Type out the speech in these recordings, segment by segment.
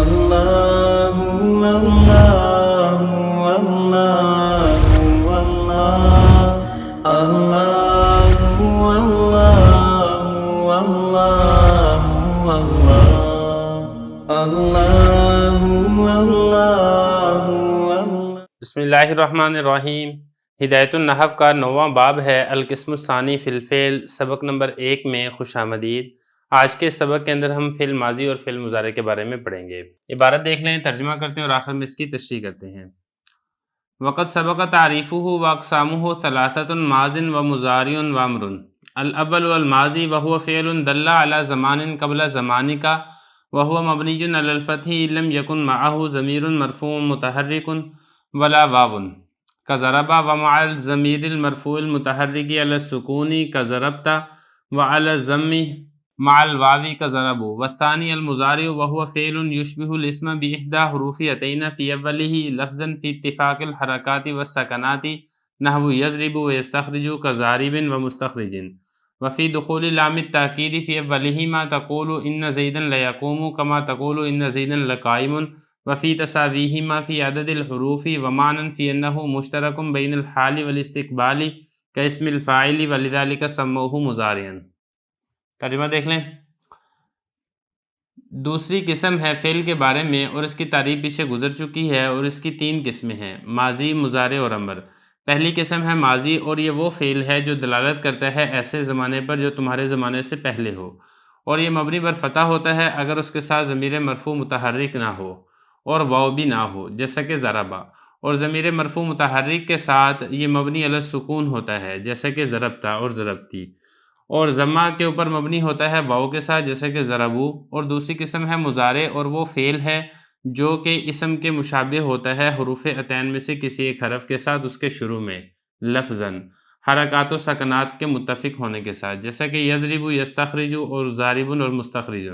اللہ اللہ اللہ اللہ اللہ اللہ اللہ اللہ اللہ۔ بسم اللہ الرحمن الرحیم۔ ہدایت النحو کا 9واں باب ہے القسم الثانی فی الفعل، سبق نمبر 1 میں خوش آمدید۔ آج کے سبق کے اندر ہم فعل ماضی اور فعل مضارع کے بارے میں پڑھیں گے۔ عبارت دیکھ لیں، ترجمہ کرتے ہیں اور آخر میں اس کی تشریح کرتے ہیں۔ وقت سبق تعریفہ واقسامہ ثلاثۃ ماض و مضارع و امر۔ الاول الماضی وهو فعل دل على زمان قبل زمانک وهو مبنی علی الفتح لم یکن معه ضمیر مرفوع متحرک ولا واو كضرب ومع الضمیر المرفوع المتحرک علی السکون كضربت وعلى الضم مع الواو كضربوا۔ والثانی المضارع وهو فعل يشبه الاسم بإحدى حروف أتين في أوله لفظا في اتفاق الحركات والسكنات نحو يضرب ويستخرج كضارب ومستخرج۔ وفي دخول لام التأكيد في أولهما تقول إن زيدا ليقوم كما تقول إن زيدا لقائم۔ وفي تساويهما في عدد الحروف ومعنى في أنه مشترك بين الحال والاستقبال كاسم الفاعل ولذلك سموه مضارعا۔ ترجمہ دیکھ لیں۔ دوسری قسم ہے فعل کے بارے میں، اور اس کی تعریف پیچھے گزر چکی ہے، اور اس کی 3 قسمیں ہیں: ماضی، مضارع اور امر۔ پہلی قسم ہے ماضی، اور یہ وہ فعل ہے جو دلالت کرتا ہے ایسے زمانے پر جو تمہارے زمانے سے پہلے ہو، اور یہ مبنی بر فتح ہوتا ہے اگر اس کے ساتھ ضمیر مرفوع متحرک نہ ہو اور واو بھی نہ ہو، جیسا کہ ضربا، اور ضمیر مرفوع متحرک کے ساتھ یہ مبنی علی السکون ہوتا ہے، جیسا کہ ضربتا اور ضربتی، اور ضمہ کے اوپر مبنی ہوتا ہے واو کے ساتھ، جیسے کہ ضربو۔ اور دوسری قسم ہے مضارع، اور وہ فعل ہے جو کہ اسم کے مشابہ ہوتا ہے حروف عتین میں سے کسی ایک حرف کے ساتھ اس کے شروع میں لفظاً حرکات و سکنات کے متفق ہونے کے ساتھ، جیسا کہ یضرب، یستخرج اور ضارب اور مستخرج۔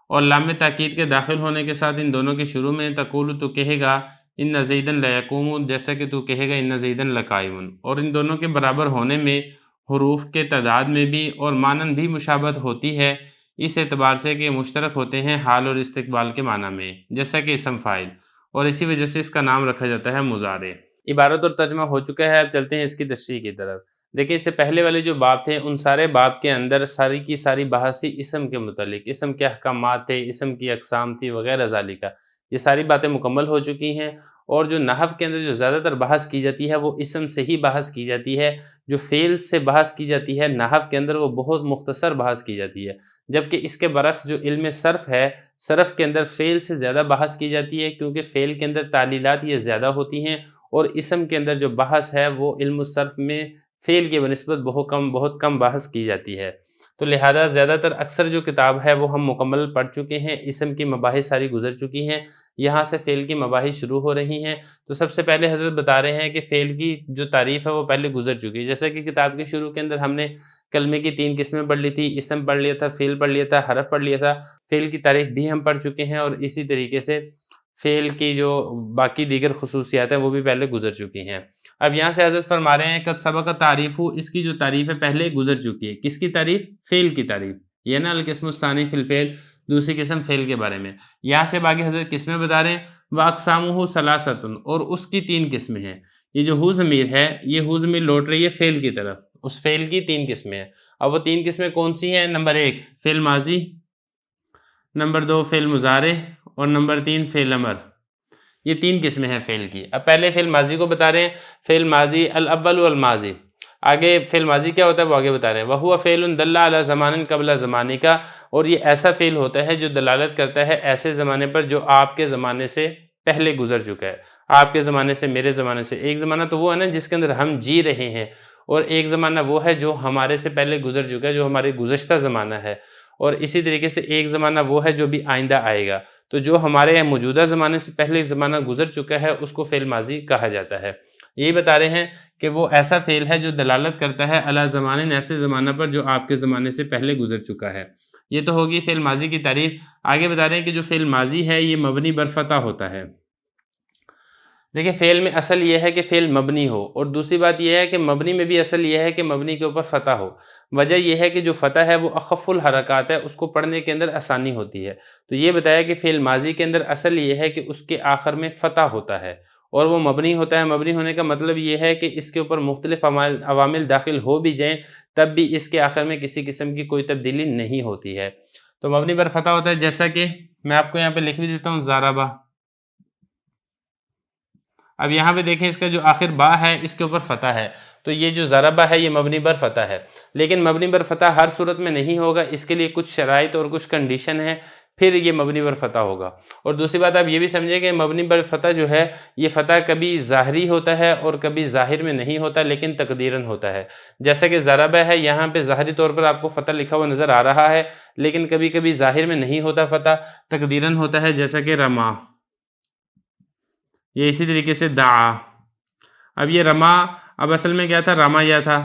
اور لام تاکید کے داخل ہونے کے ساتھ ان دونوں کے شروع میں تقول، تو کہے گا ان زیدا لیقوم، جیسا کہ تو کہے گا ان زیدا لقائم۔ اور ان دونوں کے برابر ہونے میں حروف کے تعداد میں بھی اور مانن بھی مشابہت ہوتی ہے، اس اعتبار سے کہ مشترک ہوتے ہیں حال اور استقبال کے معنی میں، جیسا کہ اسم فاعل، اور اسی وجہ سے اس کا نام رکھا جاتا ہے مضارع۔ عبارت اور ترجمہ ہو چکا ہے، اب چلتے ہیں اس کی تشریح کی طرف۔ دیکھیں، اس سے پہلے والے جو باب تھے ان سارے باب کے اندر ساری کی ساری بحث تھی اسم کے متعلق، اسم کے احکامات تھے، اسم کی اقسام تھی وغیرہ ذالکہ، یہ ساری باتیں مکمل ہو چکی ہیں۔ اور جو نحو کے اندر جو زیادہ تر بحث کی جاتی ہے وہ اسم سے ہی بحث کی جاتی ہے، جو فعل سے بحث کی جاتی ہے نحو کے اندر وہ بہت مختصر بحث کی جاتی ہے، جبکہ اس کے برعکس جو علم صرف ہے، صرف کے اندر فعل سے زیادہ بحث کی جاتی ہے، کیونکہ فعل کے اندر تعلیلات یہ زیادہ ہوتی ہیں، اور اسم کے اندر جو بحث ہے وہ علم الصرف میں فعل کی بنسبت بہت کم بحث کی جاتی ہے۔ تو لہذا زیادہ تر اکثر جو کتاب ہے وہ ہم مکمل پڑھ چکے ہیں، اسم کی مباحث ساری گزر چکی ہیں، یہاں سے فعل کی مباحث شروع ہو رہی ہیں۔ تو سب سے پہلے حضرت بتا رہے ہیں کہ فعل کی جو تعریف ہے وہ پہلے گزر چکی ہے، جیسا کہ کتاب کے شروع کے اندر ہم نے کلمے کی 3 قسمیں پڑھ لی تھی، اسم پڑھ لیا تھا، فعل پڑھ لیا تھا، حرف پڑھ لیا تھا۔ فعل کی تعریف بھی ہم پڑھ چکے ہیں، اور اسی طریقے سے فعل کی جو باقی دیگر خصوصیات ہیں وہ بھی پہلے گزر چکی ہیں۔ اب یہاں سے حضرت فرما رہے ہیں قد سبق تعریف، اس کی جو تعریف ہے پہلے گزر چکی ہے۔ کس کی تعریف؟ فعل کی تعریف، یہ نا القسم الثانی فی الفعل، دوسری قسم فعل کے بارے میں۔ یہاں سے باقی حضرت قسمیں بتا رہے ہیں، واقسامہ ثلاثۃ، اور اس کی 3 قسمیں ہیں۔ یہ جو ہو ضمیر ہے، یہ ہو ضمیر لوٹ رہی ہے فعل کی طرف، اس فعل کی 3 قسمیں ہیں۔ اب وہ 3 قسمیں کون سی ہیں؟ نمبر 1 فعل ماضی، نمبر 2 فعل مضارع، اور نمبر 3 فعل امر۔ یہ 3 قسمیں ہیں فعل کی۔ اب پہلے فعل ماضی کو بتا رہے ہیں، فعل ماضی الاول والماضی، آگے فعل ماضی کیا ہوتا ہے وہ آگے بتا رہے ہیں۔ وَهُوَ فعل دل علی زمان قبل زمانک، اور یہ ایسا فعل ہوتا ہے جو دلالت کرتا ہے ایسے زمانے پر جو آپ کے زمانے سے پہلے گزر چکا ہے۔ آپ کے زمانے سے، میرے زمانے سے، ایک زمانہ تو وہ ہے نا جس کے اندر ہم جی رہے ہیں، اور ایک زمانہ وہ ہے جو ہمارے سے پہلے گزر چکا ہے، جو ہمارے گزشتہ زمانہ ہے، اور اسی طریقے سے ایک زمانہ وہ ہے جو بھی آئندہ آئے گا۔ تو جو ہمارے موجودہ زمانے سے پہلے ایک زمانہ گزر چکا ہے اس کو فعل ماضی کہا جاتا ہے۔ یہی بتا رہے ہیں کہ وہ ایسا فعل ہے جو دلالت کرتا ہے علی زمان، ایسے زمانہ پر جو آپ کے زمانے سے پہلے گزر چکا ہے۔ یہ تو ہوگی فعل ماضی کی تعریف۔ آگے بتا رہے ہیں کہ جو فعل ماضی ہے یہ مبنی بر فتح ہوتا ہے، دیکھیں فعل میں اصل یہ ہے کہ فعل مبنی ہو، اور دوسری بات یہ ہے کہ مبنی میں بھی اصل یہ ہے کہ مبنی کے اوپر فتح ہو۔ وجہ یہ ہے کہ جو فتح ہے وہ اخف الحرکات ہے، اس کو پڑھنے کے اندر آسانی ہوتی ہے۔ تو یہ بتایا کہ فعل ماضی کے اندر اصل یہ ہے کہ اس کے آخر میں فتح ہوتا ہے اور وہ مبنی ہوتا ہے۔ مبنی ہونے کا مطلب یہ ہے کہ اس کے اوپر مختلف عوامل داخل ہو بھی جائیں تب بھی اس کے آخر میں کسی قسم کی کوئی تبدیلی نہیں ہوتی ہے۔ تو مبنی پر فتح ہوتا ہے، جیسا کہ میں آپ کو یہاں پہ لکھ بھی دیتا ہوں، ضربہ۔ اب یہاں پہ دیکھیں اس کا جو آخر با ہے اس کے اوپر فتح ہے، تو یہ جو ضربہ ہے یہ مبنی بر فتح ہے، لیکن مبنی بر فتح ہر صورت میں نہیں ہوگا، اس کے لیے کچھ شرائط اور کچھ کنڈیشن ہے، پھر یہ مبنی بر فتح ہوگا۔ اور دوسری بات آپ یہ بھی سمجھیں کہ مبنی بر فتح جو ہے یہ فتح کبھی ظاہری ہوتا ہے اور کبھی ظاہر میں نہیں ہوتا، لیکن تقدیراً ہوتا ہے۔ جیسا کہ ضربہ ہے، یہاں پہ ظاہری طور پر آپ کو فتح لکھا ہوا نظر آ رہا ہے، لیکن کبھی کبھی ظاہر میں نہیں ہوتا فتح، تقدیراً ہوتا ہے، جیسا کہ رما۔ یہ اسی طریقے سے دعا۔ اب یہ رما اب اصل میں کیا تھا؟ رما یا تھا،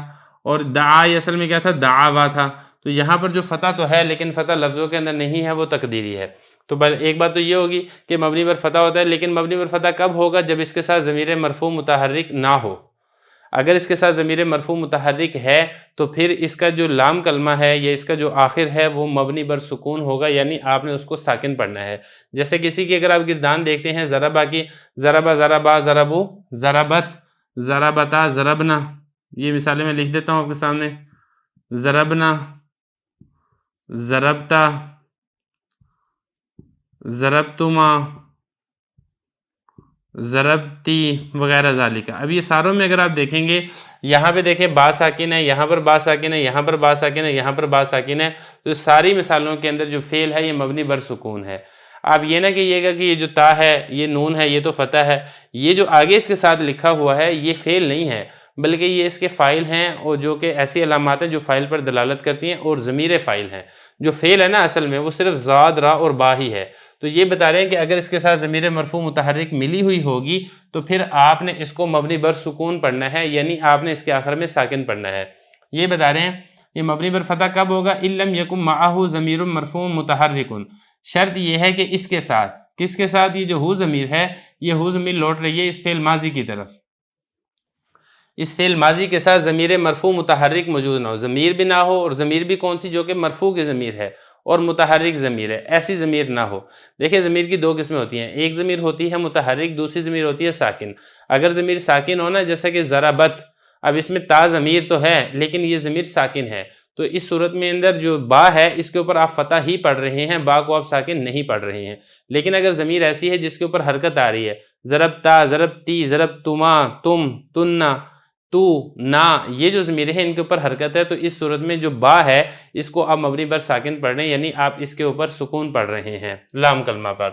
اور دعا یہ اصل میں کیا تھا؟ دعوا تھا۔ تو یہاں پر جو فتح تو ہے لیکن فتح لفظوں کے اندر نہیں ہے، وہ تقدیری ہے۔ تو ایک بات تو یہ ہوگی کہ مبنی پر فتح ہوتا ہے، لیکن مبنی پر فتح کب ہوگا؟ جب اس کے ساتھ ضمیر مرفوع متحرک نہ ہو۔ اگر اس کے ساتھ ضمیر مرفوع متحرک ہے تو پھر اس کا جو لام کلمہ ہے یا اس کا جو آخر ہے وہ مبنی بر سکون ہوگا، یعنی آپ نے اس کو ساکن پڑھنا ہے۔ جیسے کسی کی اگر آپ گردان دیکھتے ہیں ضربہ کی، ضربہ ضربا ضربو ضربت ضربتا ضربنا، یہ مثالیں میں لکھ دیتا ہوں آپ کے سامنے، ضربنا ضربتا ضربتما ضربتی وغیرہ ذالکہ۔ اب یہ ساروں میں اگر آپ دیکھیں گے، یہاں پہ دیکھیں با ساکن ہے، یہاں پر با ساکن ہے، یہاں پر با ساکن ہے، یہاں پر با ساکن ہے، تو ساری مثالوں کے اندر جو فعل ہے یہ مبنی بر سکون ہے۔ آپ یہ نہ کہیے گا کہ یہ جو تا ہے، یہ نون ہے، یہ تو فتح ہے، یہ جو آگے اس کے ساتھ لکھا ہوا ہے یہ فعل نہیں ہے، بلکہ یہ اس کے فاعل ہیں، اور جو کہ ایسی علامات ہیں جو فاعل پر دلالت کرتی ہیں، اور ضمیر فاعل ہیں۔ جو فعل ہے نا اصل میں وہ صرف زاد، را اور با ہی ہے۔ تو یہ بتا رہے ہیں کہ اگر اس کے ساتھ ضمیر مرفوع متحرک ملی ہوئی ہوگی تو پھر آپ نے اس کو مبنی بر سکون پڑھنا ہے، یعنی آپ نے اس کے آخر میں ساکن پڑھنا ہے۔ یہ بتا رہے ہیں یہ مبنی بر فتح کب ہوگا؟ ان لم یکن معہ ضمیر مرفوع متحرک، شرط یہ ہے کہ اس کے ساتھ، کس کے ساتھ؟ یہ جو ہو ضمیر ہے، یہ ہو ضمیر لوٹ رہی ہے اس فعل ماضی کی طرف، اس فعل ماضی کے ساتھ ضمیر مرفوع متحرک موجود نہ ہو، ضمیر بھی نہ ہو، اور ضمیر بھی کون سی؟ جو کہ مرفوع کی ضمیر ہے اور متحرک ضمیر ہے، ایسی ضمیر نہ ہو۔ دیکھیں ضمیر کی دو قسمیں ہوتی ہیں، ایک ضمیر ہوتی ہے متحرک، دوسری ضمیر ہوتی ہے ساکن۔ اگر ضمیر ساکن ہونا، جیسا کہ ضربت، اب اس میں تا ضمیر تو ہے لیکن یہ ضمیر ساکن ہے، تو اس صورت میں اندر جو با ہے اس کے اوپر آپ فتح ہی پڑھ رہے ہیں، با کو آپ ساکن نہیں پڑھ رہے ہیں۔ لیکن اگر ضمیر ایسی ہے جس کے اوپر حرکت آ رہی ہے، ضربتا ضربتی ضربتما تم تننا تو نا، یہ جو ضمیر ہے ان کے اوپر حرکت ہے، تو اس صورت میں جو با ہے اس کو آپ مبنی بر ساکن پڑھ رہے ہیں، یعنی آپ اس کے اوپر سکون پڑھ رہے ہیں لام کلمہ پر۔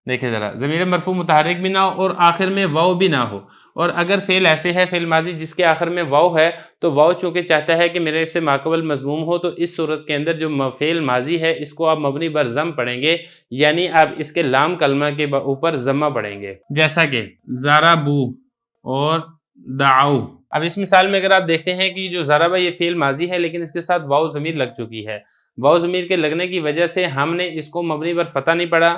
دیکھیں ذرا، ضمیر مرفوع متحرک بھی نہ ہو اور آخر میں واو بھی نہ ہو، اور اگر فعل ایسے ہے فعل ماضی جس کے آخر میں واو ہے، تو واو چونکہ چاہتا ہے کہ میرے سے ماقبل مضموم ہو، تو اس صورت کے اندر جو فعل ماضی ہے اس کو آپ مبنی بر ضم پڑھیں گے، یعنی آپ اس کے لام کلمہ کے اوپر ضمہ پڑھیں گے، جیسا کہ ضربو اور دعو۔ اب اس مثال میں اگر آپ دیکھتے ہیں کہ جو ضربہ یہ فعل ماضی ہے لیکن اس کے ساتھ واو ضمیر لگ چکی ہے، واو ضمیر کے لگنے کی وجہ سے ہم نے اس کو مبنی بر فتح نہیں پڑھا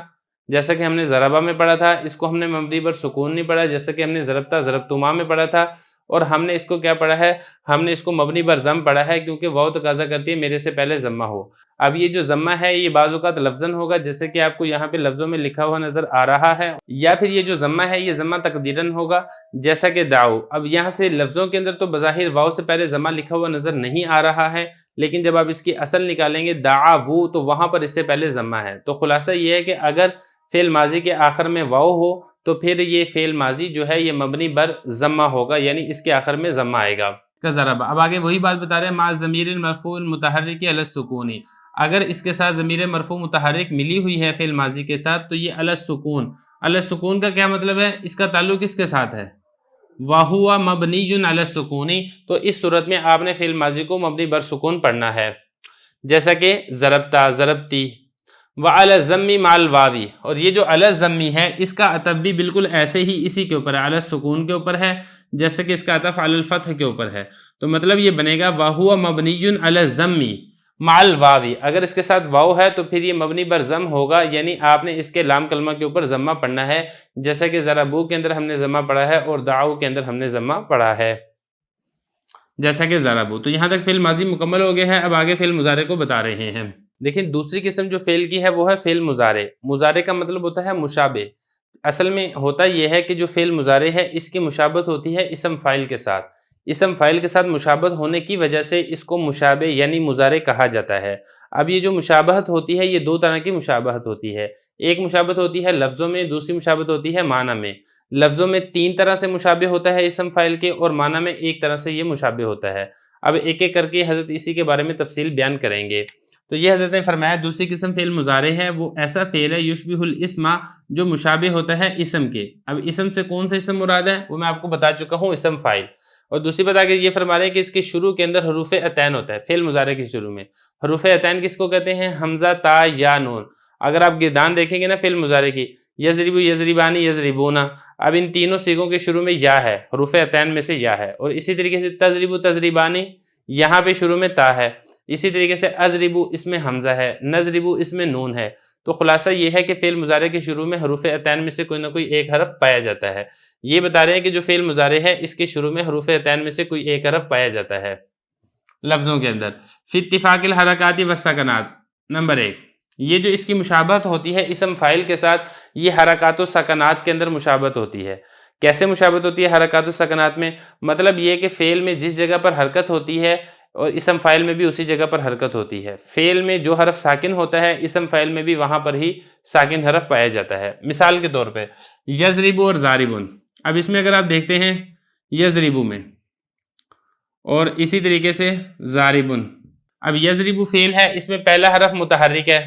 جیسا کہ ہم نے ضربہ میں پڑھا تھا، اس کو ہم نے مبنی بر سکون نہیں پڑھا جیسا کہ ہم نے ضربتا ضربتما میں پڑھا تھا، اور ہم نے اس کو کیا پڑھا ہے؟ ہم نے اس کو مبنی بر ضم پڑھا ہے، کیونکہ واو تقاضا کرتی ہے میرے سے پہلے ضمہ ہو۔ اب یہ جو ضمہ ہے یہ بعض اوقات لفظاً ہوگا، جیسے کہ آپ کو یہاں پہ لفظوں میں لکھا ہوا نظر آ رہا ہے، یا پھر یہ جو ضمہ ہے یہ ضمہ تقدیراً ہوگا، جیسا کہ دعو۔ اب یہاں سے لفظوں کے اندر تو بظاہر واو سے پہلے ضمہ لکھا ہوا نظر نہیں آ رہا ہے، لیکن جب آپ اس کی اصل نکالیں گے دعو تو وہاں پر اس سے پہلے ضمہ ہے۔ تو خلاصہ یہ ہے کہ اگر فعل ماضی کے آخر میں واو ہو تو پھر یہ فعل ماضی جو ہے یہ مبنی بر ضمہ ہوگا، یعنی اس کے آخر میں ضمہ آئے گا۔ ضرب، اب آگے وہی بات بتا رہے ہیں، مع ضمیر مرفوع متحرک علی السکون، اگر اس کے ساتھ ضمیر مرفوع متحرک ملی ہوئی ہے فعل ماضی کے ساتھ تو یہ علی السکون۔ علی السکون کا کیا مطلب ہے؟ اس کا تعلق کس کے ساتھ ہے؟ وَهُوَ مَبْنِيٌّ عَلَى السُّكُونِ، تو اس صورت میں آپ نے فعل ماضی کو مبنی بر سکون پڑھنا ہے، جیسا کہ ضربتا ضربتی۔ وَعَلَى الضَّمِّ مَعَ الْوَاوِ، اور یہ جو علی الضَّمِّ ہے اس کا عطف بھی بالکل ایسے ہی اسی کے اوپر ہے، علی السکون کے اوپر ہے، جیسے کہ اس کا عطف علی الفتح کے اوپر ہے، تو مطلب یہ بنے گا وَهُوَ مَبْنِيٌّ عَلَى الضَّمِّ مال واوی، اگر اس کے ساتھ واو ہے تو پھر یہ مبنی بر ضم ہوگا، یعنی آپ نے اس کے لام کلمہ کے اوپر ضمہ پڑھنا ہے، جیسا کہ ضربو کے اندر ہم نے ضمہ پڑھا ہے اور دعو کے اندر ہم نے ضمہ پڑھا ہے، جیسا کہ ضربو۔ تو یہاں تک فعل ماضی مکمل ہو گیا ہے، اب آگے فعل مضارع کو بتا رہے ہیں۔ دیکھیں دوسری قسم جو فعل کی ہے وہ ہے فعل مضارع۔ مضارع کا مطلب ہوتا ہے مشابہ۔ اصل میں ہوتا یہ ہے کہ جو فعل مضارع ہے اس کی مشابہت ہوتی ہے اسم فاعل کے ساتھ، اسم فاعل کے ساتھ مشابہت ہونے کی وجہ سے اس کو مشابہ یعنی مضارع کہا جاتا ہے۔ اب یہ جو مشابہت ہوتی ہے یہ دو طرح کی مشابہت ہوتی ہے، ایک مشابہت ہوتی ہے لفظوں میں، دوسری مشابہت ہوتی ہے معنی میں۔ لفظوں میں 3 طرح سے مشابہ ہوتا ہے اسم فاعل کے، اور معنی میں ایک طرح سے یہ مشابہ ہوتا ہے۔ اب ایک ایک کر کے حضرت اسی کے بارے میں تفصیل بیان کریں گے۔ تو یہ حضرت نے فرمایا دوسری قسم فعل مضارع ہے وہ ایسا فعل ہے یشبہ الاسم جو مشابہ ہوتا ہے اسم کے۔ اب اسم سے کون سا اسم مراد ہے وہ میں آپ کو بتا چکا ہوں، اسم فاعل۔ اور دوسری بات آگے یہ فرما رہے ہیں کہ اس کے شروع کے اندر حروف عطین ہوتا ہے، فعل مضارع کے شروع میں حروف عطین کس کو کہتے ہیں؟ حمزہ، تا، یا، نون۔ اگر آپ گردان دیکھیں گے نا فعل مضارع کی، یضرب، یضربانی، یضربون، اب ان تینوں صیغوں کے شروع میں یا ہے، حروف عطین میں سے یا ہے، اور اسی طریقے سے تضرب، تضربانی، یہاں پہ شروع میں تا ہے، اسی طریقے سے اضرب اس میں حمزہ ہے، نضرب اس میں نون ہے۔ تو خلاصہ یہ ہے کہ فعل مضارع کے شروع میں حروف عطین میں سے کوئی نہ کوئی ایک حرف پایا جاتا ہے۔ یہ بتا رہے ہیں کہ جو فعل مضارع ہے اس کے شروع میں حروف عطین میں سے کوئی ایک حرف پایا جاتا ہے لفظوں کے اندر۔ فی اتفاق الحرکات والسکنات، نمبر 1، یہ جو اس کی مشابہت ہوتی ہے اسم فاعل کے ساتھ، یہ حرکات و سکنات کے اندر مشابہت ہوتی ہے۔ کیسے مشابہت ہوتی ہے حرکات و سکنات میں؟ مطلب یہ کہ فعل میں جس جگہ پر حرکت ہوتی ہے اور اسم فاعل میں بھی اسی جگہ پر حرکت ہوتی ہے۔ فعل میں جو حرف ساکن ہوتا ہے اسم فاعل میں بھی وہاں پر ہی ساکن حرف پایا جاتا ہے۔ مثال کے طور پہ یضرب اور ضاربن، اب اس میں اگر آپ دیکھتے ہیں یضرب میں اور اسی طریقے سے ضاربن، اب یضرب فعل ہے اس میں پہلا حرف متحرک ہے،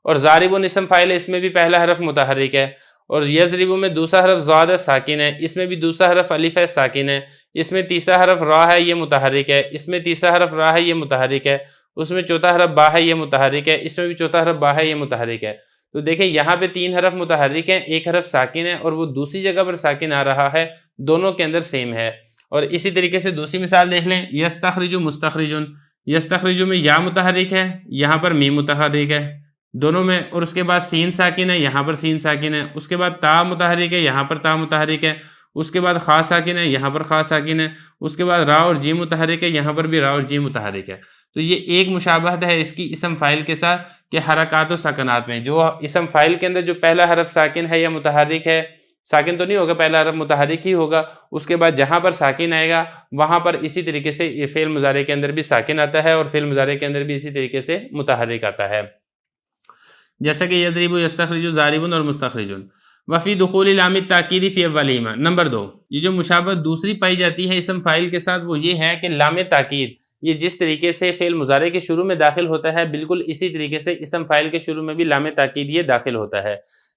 اور ضاربن اسم فاعل ہے اس میں بھی پہلا حرف متحرک ہے، اور یضرب میں دوسرا حرف ضاد ساکن ہے، اس میں بھی دوسرا حرف الف ہے ساکن ہے، اس میں تیسرا حرف را ہے یہ متحرک ہے، اس میں تیسرا حرف را ہے یہ متحرک ہے، اس میں چوتھا حرف با ہے یہ متحرک ہے، اس میں بھی چوتھا حرف با ہے یہ متحرک ہے۔ تو دیکھیں یہاں پہ 3 حرف متحرک ہیں، ایک حرف ساکن ہے اور وہ دوسری جگہ پر ساکن آ رہا ہے، دونوں کے اندر سیم ہے۔ اور اسی طریقے سے دوسری مثال دیکھ لیں، یستخرج مستخرجن، یستخرج میں یا متحرک ہے، یہاں پر میم متحرک ہے دونوں میں، اور اس کے بعد سین ساکن ہے، یہاں پر سین ساکن ہے، اس کے بعد تا متحرک ہے، یہاں پر تا متحرک ہے، اس کے بعد خا ساکن ہے، یہاں پر خا ساکن ہے، اس کے بعد را اور جی متحرک ہے، یہاں پر بھی را اور جی متحرک ہے۔ تو یہ ایک مشابہت ہے اس کی اسم فاعل کے ساتھ کہ حرکات و سکنات میں جو اسم فاعل کے اندر جو پہلا حرف ساکن ہے یا متحرک ہے، ساکن تو نہیں ہوگا، پہلا حرف متحرک ہی ہوگا، اس کے بعد جہاں پر ساکن آئے گا وہاں پر اسی طریقے سے یہ فعل مضارع کے اندر بھی ساکن آتا ہے اور فعل مضارع کے اندر بھی اسی طریقے سے متحرک آتا ہے، جیسا کہ یضرب، یستخرج، ضارب اور مستخرج۔ وفی دخول لام التاکید فی اولہما، نمبر 2، یہ جو مشابہت دوسری پائی جاتی ہے اسم فاعل کے ساتھ وہ یہ ہے کہ لام تاکید یہ جس طریقے سے فعل مضارع کے شروع میں داخل ہوتا ہے بالکل اسی طریقے سے اسم فاعل کے شروع میں بھی لام تاکید یہ داخل ہوتا ہے،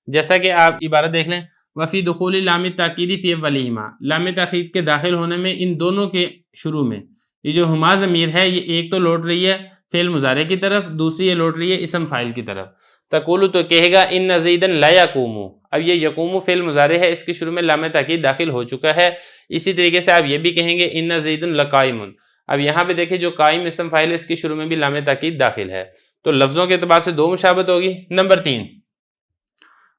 جیسا کہ آپ عبارت دیکھ لیں، وفی دخول لام التاکید فی اولہما، لام تاکید کے داخل ہونے میں ان دونوں کے شروع میں یہ جو ہما ضمیر ہے یہ ایک تو لوٹ رہی ہے فعل مضارع کی طرف، دوسری یہ لوٹ رہی ہے اسم فاعل کی طرف۔ تقول تو کہے گا ان زیدن لا یقوم، اب یہ یقوم فعل مضارع ہے اس کے شروع میں لام تاکید داخل ہو چکا ہے، اسی طریقے سے آپ یہ بھی کہیں گے ان زیدن لقائم، اب یہاں پہ دیکھیں جو قائم اسم فاعل ہے اس کے شروع میں بھی لام تاکید داخل ہے۔ تو لفظوں کے اعتبار سے 2 مشابہت ہوگی۔ نمبر 3،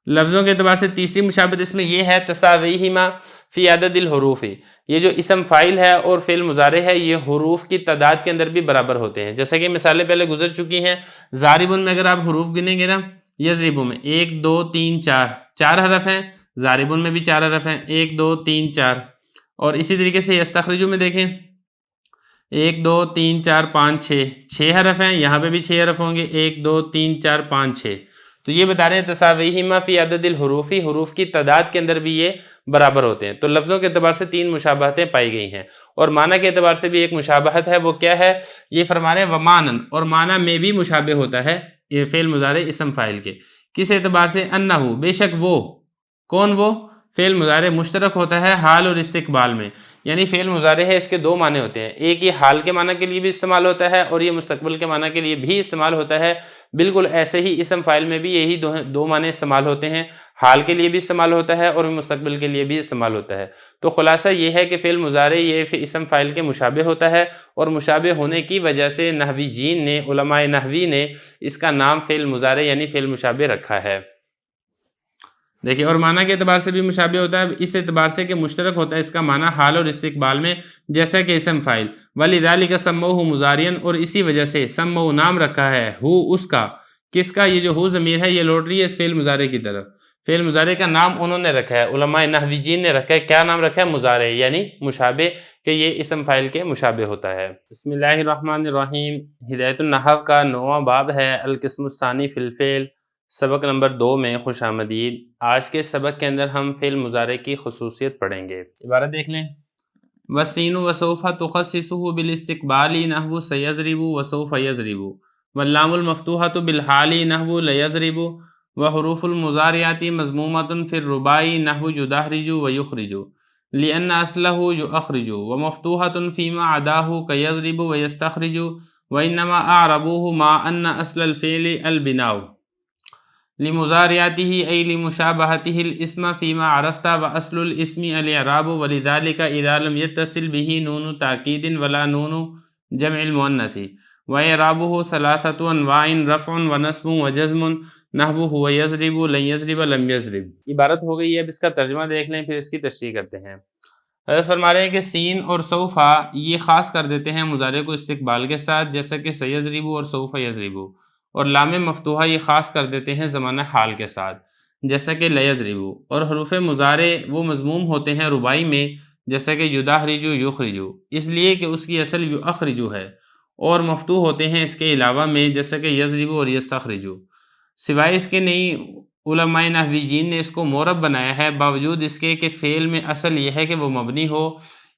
لفظوں کے اعتبار سے تیسری مشابہت اس میں یہ ہے تساویہما فی عدد الحروف، یہ جو اسم فاعل ہے اور فعل مضارع ہے یہ حروف کی تعداد کے اندر بھی برابر ہوتے ہیں، جیسا کہ مثالیں پہلے گزر چکی ہیں۔ ضاربن میں اگر آپ حروف گنیں گے نا، یضرب میں 1 2 3 4 4 حرف ہیں، ضاربن میں بھی 4 حرف ہیں، 1 2 3 4، اور اسی طریقے سے یستخرج میں دیکھیں 1 2 3 4 5 6 6 حرف ہیں، یہاں پہ بھی 6 حرف ہوں گے، 1 2 3 4 5 6۔ تو یہ بتا رہے ہیں تساویہما فی عدد الحروف، حروف کی تعداد کے اندر بھی یہ برابر ہوتے ہیں۔ تو لفظوں کے اعتبار سے 3 مشابہتیں پائی گئی ہیں، اور معنی کے اعتبار سے بھی ایک مشابہت ہے، وہ کیا ہے؟ یہ فرما رہے ہیں ومانن، اور معنی میں بھی مشابہ ہوتا ہے یہ فعل مضارع اسم فاعل کے۔ کس اعتبار سے؟ انہو، بے شک وہ، کون وہ؟ فعل مضارع مشترک ہوتا ہے حال اور استقبال میں، یعنی فعل مضارع ہے، اس کے دو معنی ہوتے ہیں، ایک یہ حال کے معنی کے لیے بھی استعمال ہوتا ہے اور یہ مستقبل کے معنی کے لیے بھی استعمال ہوتا ہے۔ بالکل ایسے ہی اسم فاعل میں بھی یہی دو معنی استعمال ہوتے ہیں، حال کے لیے بھی استعمال ہوتا ہے اور مستقبل کے لیے بھی استعمال ہوتا ہے۔ تو خلاصہ یہ ہے کہ فعل مضارع یہ اسم فاعل کے مشابہ ہوتا ہے، اور مشابہ ہونے کی وجہ سے نحوی جین نے، علماء نحوی نے اس کا نام فعل مضارع یعنی فعل مشابہ رکھا ہے۔ دیکھیں، اور معنی کے اعتبار سے بھی مشابہ ہوتا ہے، اس اعتبار سے کہ مشترک ہوتا ہے اس کا معنی حال اور استقبال میں، جیسا کہ اسم فاعل وَلِذَلِكَ سَمَّوْهُ مُضَارِعًا، اور اسی وجہ سے سمو نام رکھا ہے ہو اس کا، کس کا؟ یہ جو ہو ضمیر ہے یہ لوٹ رہی ہے اس فعل مضارع کی طرف، فعل مضارع کا نام انہوں نے رکھا ہے، علماء نحوی جین نے رکھا ہے، کیا نام رکھا ہے؟ مضارع یعنی مشابہ، کہ یہ اسم فاعل کے مشابہ ہوتا ہے۔ بسم اللہ الرحمن الرحیم۔ ہدایت النحو کا 9واں باب ہے القسم الثانی فی الفعل، سبق نمبر 2 میں خوش آمدید۔ آج کے سبق کے اندر ہم فعل مضارع کی خصوصیت پڑھیں گے۔ عبارت دیکھ لیں، وَالسِّینُ وَسَوْفَ تُخَصِّصُهُ بِالِاسْتِقْبَالِ نَحْوُ سَيَضْرِبُ وَسَوْفَ يَضْرِبُ، وَاللَّامُ الْمَفْتُوحَةُ بِالْحَالِ نَحْوُ لَيَضْرِبُ، وَحُرُوفُ الْمُضَارِعَةِ مَضْمُومَةٌ فِي الرُّبَاعِ نَحْوُ يُدَحْرِجُ وَيُخْرِجُ، لِأَنَّ أَصْلَهُ يُؤَخْرِجُ، وَمَفْتُوحَةٌ فِيمَا عَدَاهُ كَيَضْرِبُ وَيَسْتَخْرِجُ، وَإِنَّمَا أَعْرَبُوهُ مَعَ أَنَّ أَصْلَ الْفِعْلِ الْبِنَاءُ لمضارعته أي لمشابهته الاسم فيما عرفت، وأصل الاسم الإعراب، ولذلك إذا لم يتصل به نون تأكيد ولا نون جمع المؤنث، وإعرابه 3 أنواع رفع ونصب وجزم، نحو هو يضرب، لن يضرب، لم يضرب۔ عبارت ہو گئی ہے، اب اس کا ترجمہ دیکھ لیں پھر اس کی تشریح کرتے ہیں۔ حضرت فرما رہے ہیں کہ سین اور سوفا یہ خاص کر دیتے ہیں مضارع کو استقبال کے ساتھ، جیسا کہ سیضرب اور سوف یضرب، اور لام مفتوحہ یہ خاص کر دیتے ہیں زمانہ حال کے ساتھ، جیسا کہ لیضرب، اور حروف مضارع وہ مضموم ہوتے ہیں رباعی میں، جیسا کہ یدحرجو یخرجو، اس لیے کہ اس کی اصل یؤخرجو ہے، اور مفتوح ہوتے ہیں اس کے علاوہ میں، جیسا کہ یضرب اور یستخرجو۔ سوائے اس کے نہیں، علماء نحوی جین نے اس کو معرب بنایا ہے، باوجود اس کے کہ فعل میں اصل یہ ہے کہ وہ مبنی ہو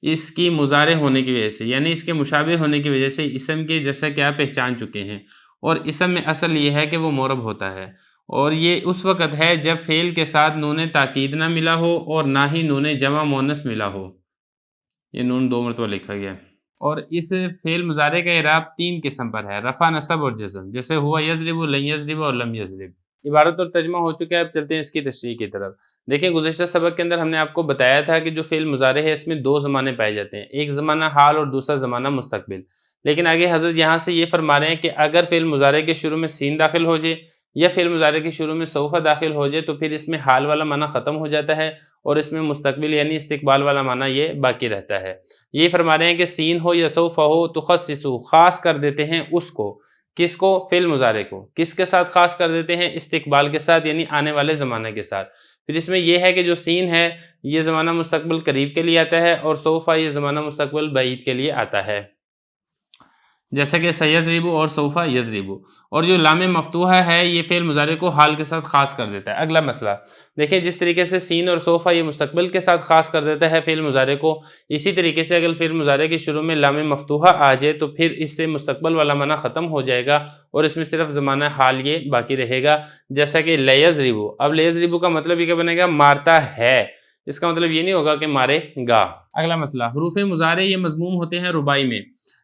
اس کی مضارع ہونے کی وجہ سے، یعنی اس کے مشابہ ہونے کی وجہ سے اسم کے، جیسا کہ آپ پہچان چکے ہیں، اور اسم میں اصل یہ ہے کہ وہ معرب ہوتا ہے، اور یہ اس وقت ہے جب فعل کے ساتھ نون تاکید نہ ملا ہو اور نہ ہی نون جمع مؤنث ملا ہو، یہ نون 2 مرتبہ لکھا گیا، اور اس فعل مضارع کا اعراب 3 قسم پر ہے، رفع، نصب اور جزم، جیسے ہوا یضرب، لن یضرب اور لم یضرب۔ عبارت اور ترجمہ ہو چکا ہے، اب چلتے ہیں اس کی تشریح کی طرف۔ دیکھیں، گزشتہ سبق کے اندر ہم نے آپ کو بتایا تھا کہ جو فعل مضارع ہے اس میں 2 زمانے پائے جاتے ہیں، ایک زمانہ حال اور دوسرا زمانہ مستقبل، لیکن آگے حضرت یہاں سے یہ فرما رہے ہیں کہ اگر فعل مضارع کے شروع میں سین داخل ہو جائے یا فعل مضارع کے شروع میں سوف داخل ہو جائے تو پھر اس میں حال والا معنی ختم ہو جاتا ہے اور اس میں مستقبل یعنی استقبال والا معنی یہ باقی رہتا ہے۔ یہ فرما رہے ہیں کہ سین ہو یا سوف ہو تخصصو، خاص کر دیتے ہیں اس کو، کس کو؟ فعل مضارع کو، کس کے ساتھ خاص کر دیتے ہیں؟ استقبال کے ساتھ، یعنی آنے والے زمانے کے ساتھ۔ پھر اس میں یہ ہے کہ جو سین ہے یہ زمانہ مستقبل قریب کے لیے آتا ہے، اور سوفا یہ زمانہ مستقبل بعید کے لیے آتا ہے، جیسا کہ سیضرب اور سوفا یضرب۔ اور جو لام مفتوحہ ہے یہ فعل مضارع کو حال کے ساتھ خاص کر دیتا ہے۔ اگلا مسئلہ دیکھیں، جس طریقے سے سین اور سوفا یہ مستقبل کے ساتھ خاص کر دیتا ہے فعل مضارع کو، اسی طریقے سے اگر فعل مضارع کے شروع میں لام مفتوحہ آ جائے تو پھر اس سے مستقبل والا معنی ختم ہو جائے گا اور اس میں صرف زمانہ حال یہ باقی رہے گا، جیسا کہ لیضرب۔ اب لیضرب کا مطلب یہ کیا بنے گا؟ مارتا ہے، اس کا مطلب یہ نہیں ہوگا کہ مارے گا۔ اگلا مسئلہ، حروف مضارع یہ مضموم ہوتے ہیں رباعی میں۔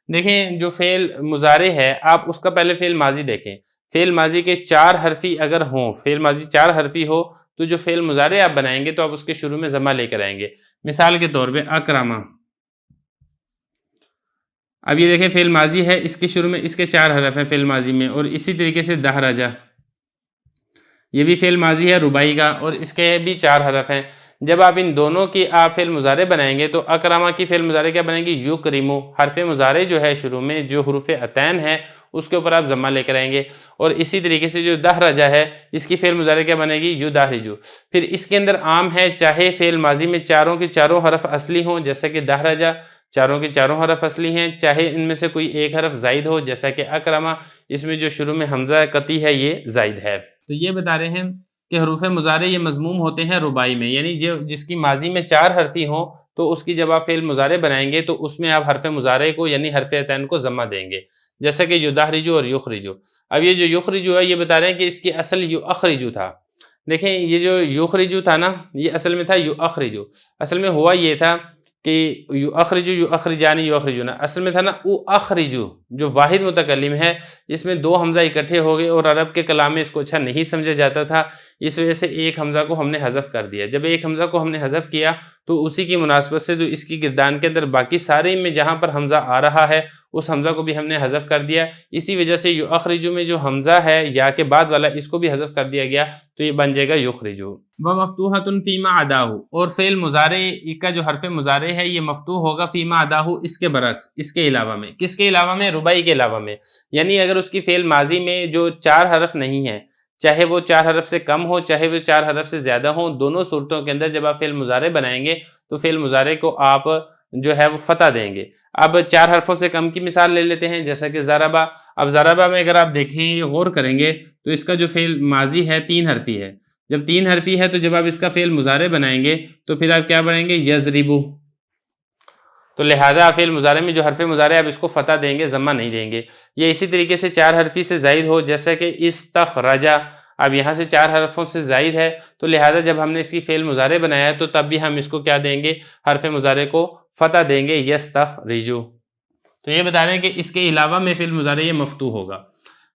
دیکھیں، جو فعل مضارع ہے آپ اس کا پہلے فعل ماضی دیکھیں، فعل ماضی کے 4 حرفی اگر ہوں، فعل ماضی 4 حرفی ہو تو جو فعل مضارع آپ بنائیں گے تو آپ اس کے شروع میں ضمہ لے کر آئیں گے۔ مثال کے طور پہ اکرما، اب یہ دیکھیں فعل ماضی ہے، اس کے شروع میں اس کے 4 حرف ہیں فعل ماضی میں، اور اسی طریقے سے دہرجہ، یہ بھی فعل ماضی ہے رباعی کا اور اس کے بھی 4 حرف ہیں۔ جب آپ ان دونوں کی آپ فعل مضارع بنائیں گے تو اکرما کی فعل مضارع کیا بنیں گی؟ یکرمو، حرف مضارع جو ہے شروع میں جو حروف عتین ہے اس کے اوپر آپ ضمہ لے کر آئیں گے، اور اسی طریقے سے جو دہرجہ ہے اس کی فعل مضارع کیا بنے گی؟ یدحرجو۔ پھر اس کے اندر عام ہے، چاہے فعل ماضی میں چاروں کے چاروں حرف اصلی ہوں جیسا کہ دہرجہ چاروں کے چاروں حرف اصلی ہیں، چاہے ان میں سے کوئی ایک حرف زائد ہو جیسا کہ اکرما، اس میں جو شروع میں حمزہ قطعی ہے یہ زائد ہے۔ تو یہ بتا رہے ہیں کہ حروف مضارع یہ مضموم ہوتے ہیں رباعی میں، یعنی جس کی ماضی میں 4 حرفی ہوں تو اس کی جب آپ فعل مضارع بنائیں گے تو اس میں آپ حرف مضارع کو یعنی حرف عتین کو ضمہ دیں گے، جیسا کہ یدحرجو اور یخرجو۔ اب یہ جو یخرجو ہے یہ بتا رہے ہیں کہ اس کی اصل یؤخرجو تھا۔ دیکھیں، یہ جو یخرجو تھا نا، یہ اصل میں تھا یؤخرجو، اصل میں ہوا یہ تھا کہ یخرجو یخرجانی یخرجون، اصل میں تھا نا او اخرجو، جو واحد متکلم ہے اس میں دو حمزہ اکٹھے ہو گئے اور عرب کے کلام میں اس کو اچھا نہیں سمجھا جاتا تھا، اس وجہ سے ایک حمزہ کو ہم نے حذف کر دیا۔ جب ایک حمزہ کو ہم نے حذف کیا تو اسی کی مناسبت سے جو اس کی گردان کے اندر باقی سارے میں جہاں پر حمزہ آ رہا ہے اس حمزہ کو بھی ہم نے حذف کر دیا، اسی وجہ سے یخرجو میں جو حمزہ ہے یا کے بعد والا اس کو بھی حذف کر دیا گیا تو یہ بن جائے گا یخرجو۔ وَمَفْتُوحَةٌ فِيمَا عَدَاهُ، اور فعل مضارع کا جو حرف مضارع ہے یہ مفتوح ہوگا فیما عداہو، اس کے برعکس، اس کے علاوہ میں۔ کس کے علاوہ میں؟ رباعی کے علاوہ میں، یعنی اگر اس کی فعل ماضی میں جو 4 حرف نہیں ہے، چاہے وہ 4 حرف سے کم ہو چاہے وہ 4 حرف سے زیادہ ہوں، دونوں صورتوں کے اندر جب آپ فعل مضارع بنائیں گے تو فعل مضارع کو آپ جو ہے وہ فتح دیں گے۔ اب 4 حرفوں سے کم کی مثال لے لیتے ہیں، جیسا کہ ضربہ۔ اب ضربہ میں اگر آپ دیکھیں غور کریں گے تو اس کا جو فعل ماضی ہے 3 حرفی ہے، جب 3 حرفی ہے تو جب آپ اس کا فعل مضارع بنائیں گے تو پھر آپ کیا بنائیں گے؟ یضربو۔ تو لہذا فعل مضارع میں جو حرف مضارع آپ اس کو فتح دیں گے، ضمہ نہیں دیں گے۔ یہ اسی طریقے سے 4 حرفی سے زائد ہو، جیسا کہ استخرجا، اب یہاں سے 4 حرفوں سے زائد ہے تو لہذا جب ہم نے اس کی فعل مضارع بنایا ہے تو تب بھی ہم اس کو کیا دیں گے؟ حرف مضارع کو فتح دیں گے، یستخرجو۔ تو یہ بتا رہے ہیں کہ اس کے علاوہ میں فعل مضارع یہ مفتوح ہوگا۔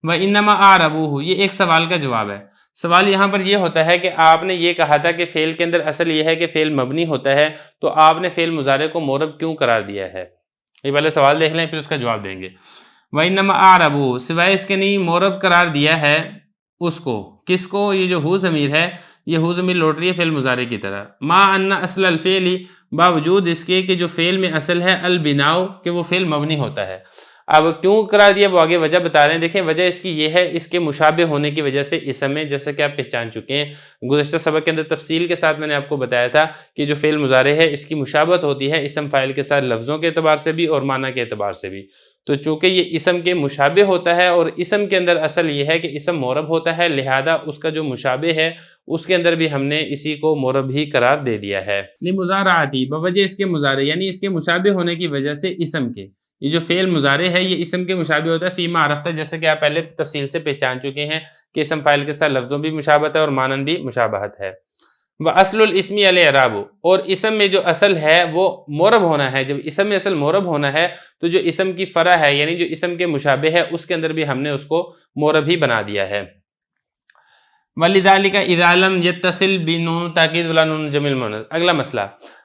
وَإِنَّمَا أَعْرَبُوهُ، یہ ایک سوال کا جواب ہے۔ سوال یہاں پر یہ ہوتا ہے کہ آپ نے یہ کہا تھا کہ فعل کے اندر اصل یہ ہے کہ فعل مبنی ہوتا ہے، تو آپ نے فعل مضارع کو معرب کیوں قرار دیا ہے؟ یہ پہلے سوال دیکھ لیں پھر اس کا جواب دیں گے۔ وَإِنَّمَا أَعْرَبُوهُ، سوائے اس کے نہیں معرب قرار دیا ہے اس کو، کس کو؟ یہ جو ہو ضمیر ہے یہ ہو ضمیر لوٹ رہی ہے فعل مضارع کی طرح۔ ما ان اصل الفعل، باوجود اس کے کہ جو فعل میں اصل ہے البناؤ، کہ وہ فعل مبنی ہوتا ہے۔ اب کیوں قرار دیا وہ آگے وجہ بتا رہے ہیں، دیکھیں وجہ اس کی یہ ہے، اس کے مشابہ ہونے کی وجہ سے اسم میں، جیسا کہ آپ پہچان چکے ہیں گزشتہ سبق کے اندر تفصیل کے ساتھ میں نے آپ کو بتایا تھا کہ جو فعل مضارع ہے اس کی مشابہت ہوتی ہے اسم فاعل کے ساتھ لفظوں کے اعتبار سے بھی اور معنی کے اعتبار سے بھی۔ تو چونکہ یہ اسم کے مشابہ ہوتا ہے اور اسم کے اندر اصل یہ ہے کہ اسم معرب ہوتا ہے، لہذا اس کا جو مشابہ ہے اس کے اندر بھی ہم نے اسی کو معرب ہی قرار دے دیا ہے۔ لمضارعتی، بوجہ اس کے مضارع، یعنی اس کے مشابہ ہونے کی وجہ سے اسم کے، یہ جو فعل مضارع ہے یہ اسم کے مشابہ ہوتا ہے فیما عرفتہ، جیسے کہ آپ پہلے تفصیل سے پہچان چکے ہیں کہ اسم فاعل کے ساتھ لفظوں بھی مشابہت ہے اور مانن بھی مشابہت ہے۔ وَأَصْلُ الْإِسْمِ الْإِعْرَابُ، اور اسم میں جو اصل ہے وہ معرب ہونا ہے۔ جب اسم میں اصل معرب ہونا ہے تو جو اسم کی فرع ہے یعنی جو اسم کے مشابہ ہے اس کے اندر بھی ہم نے اس کو معرب ہی بنا دیا ہے۔ وَلِذَلِكَ إِذَا لَمْ يَتَّصِلْ بِنُونِ تَأْکِید وَلَا نُونِ جَمْعِ الْمُؤَنَّث۔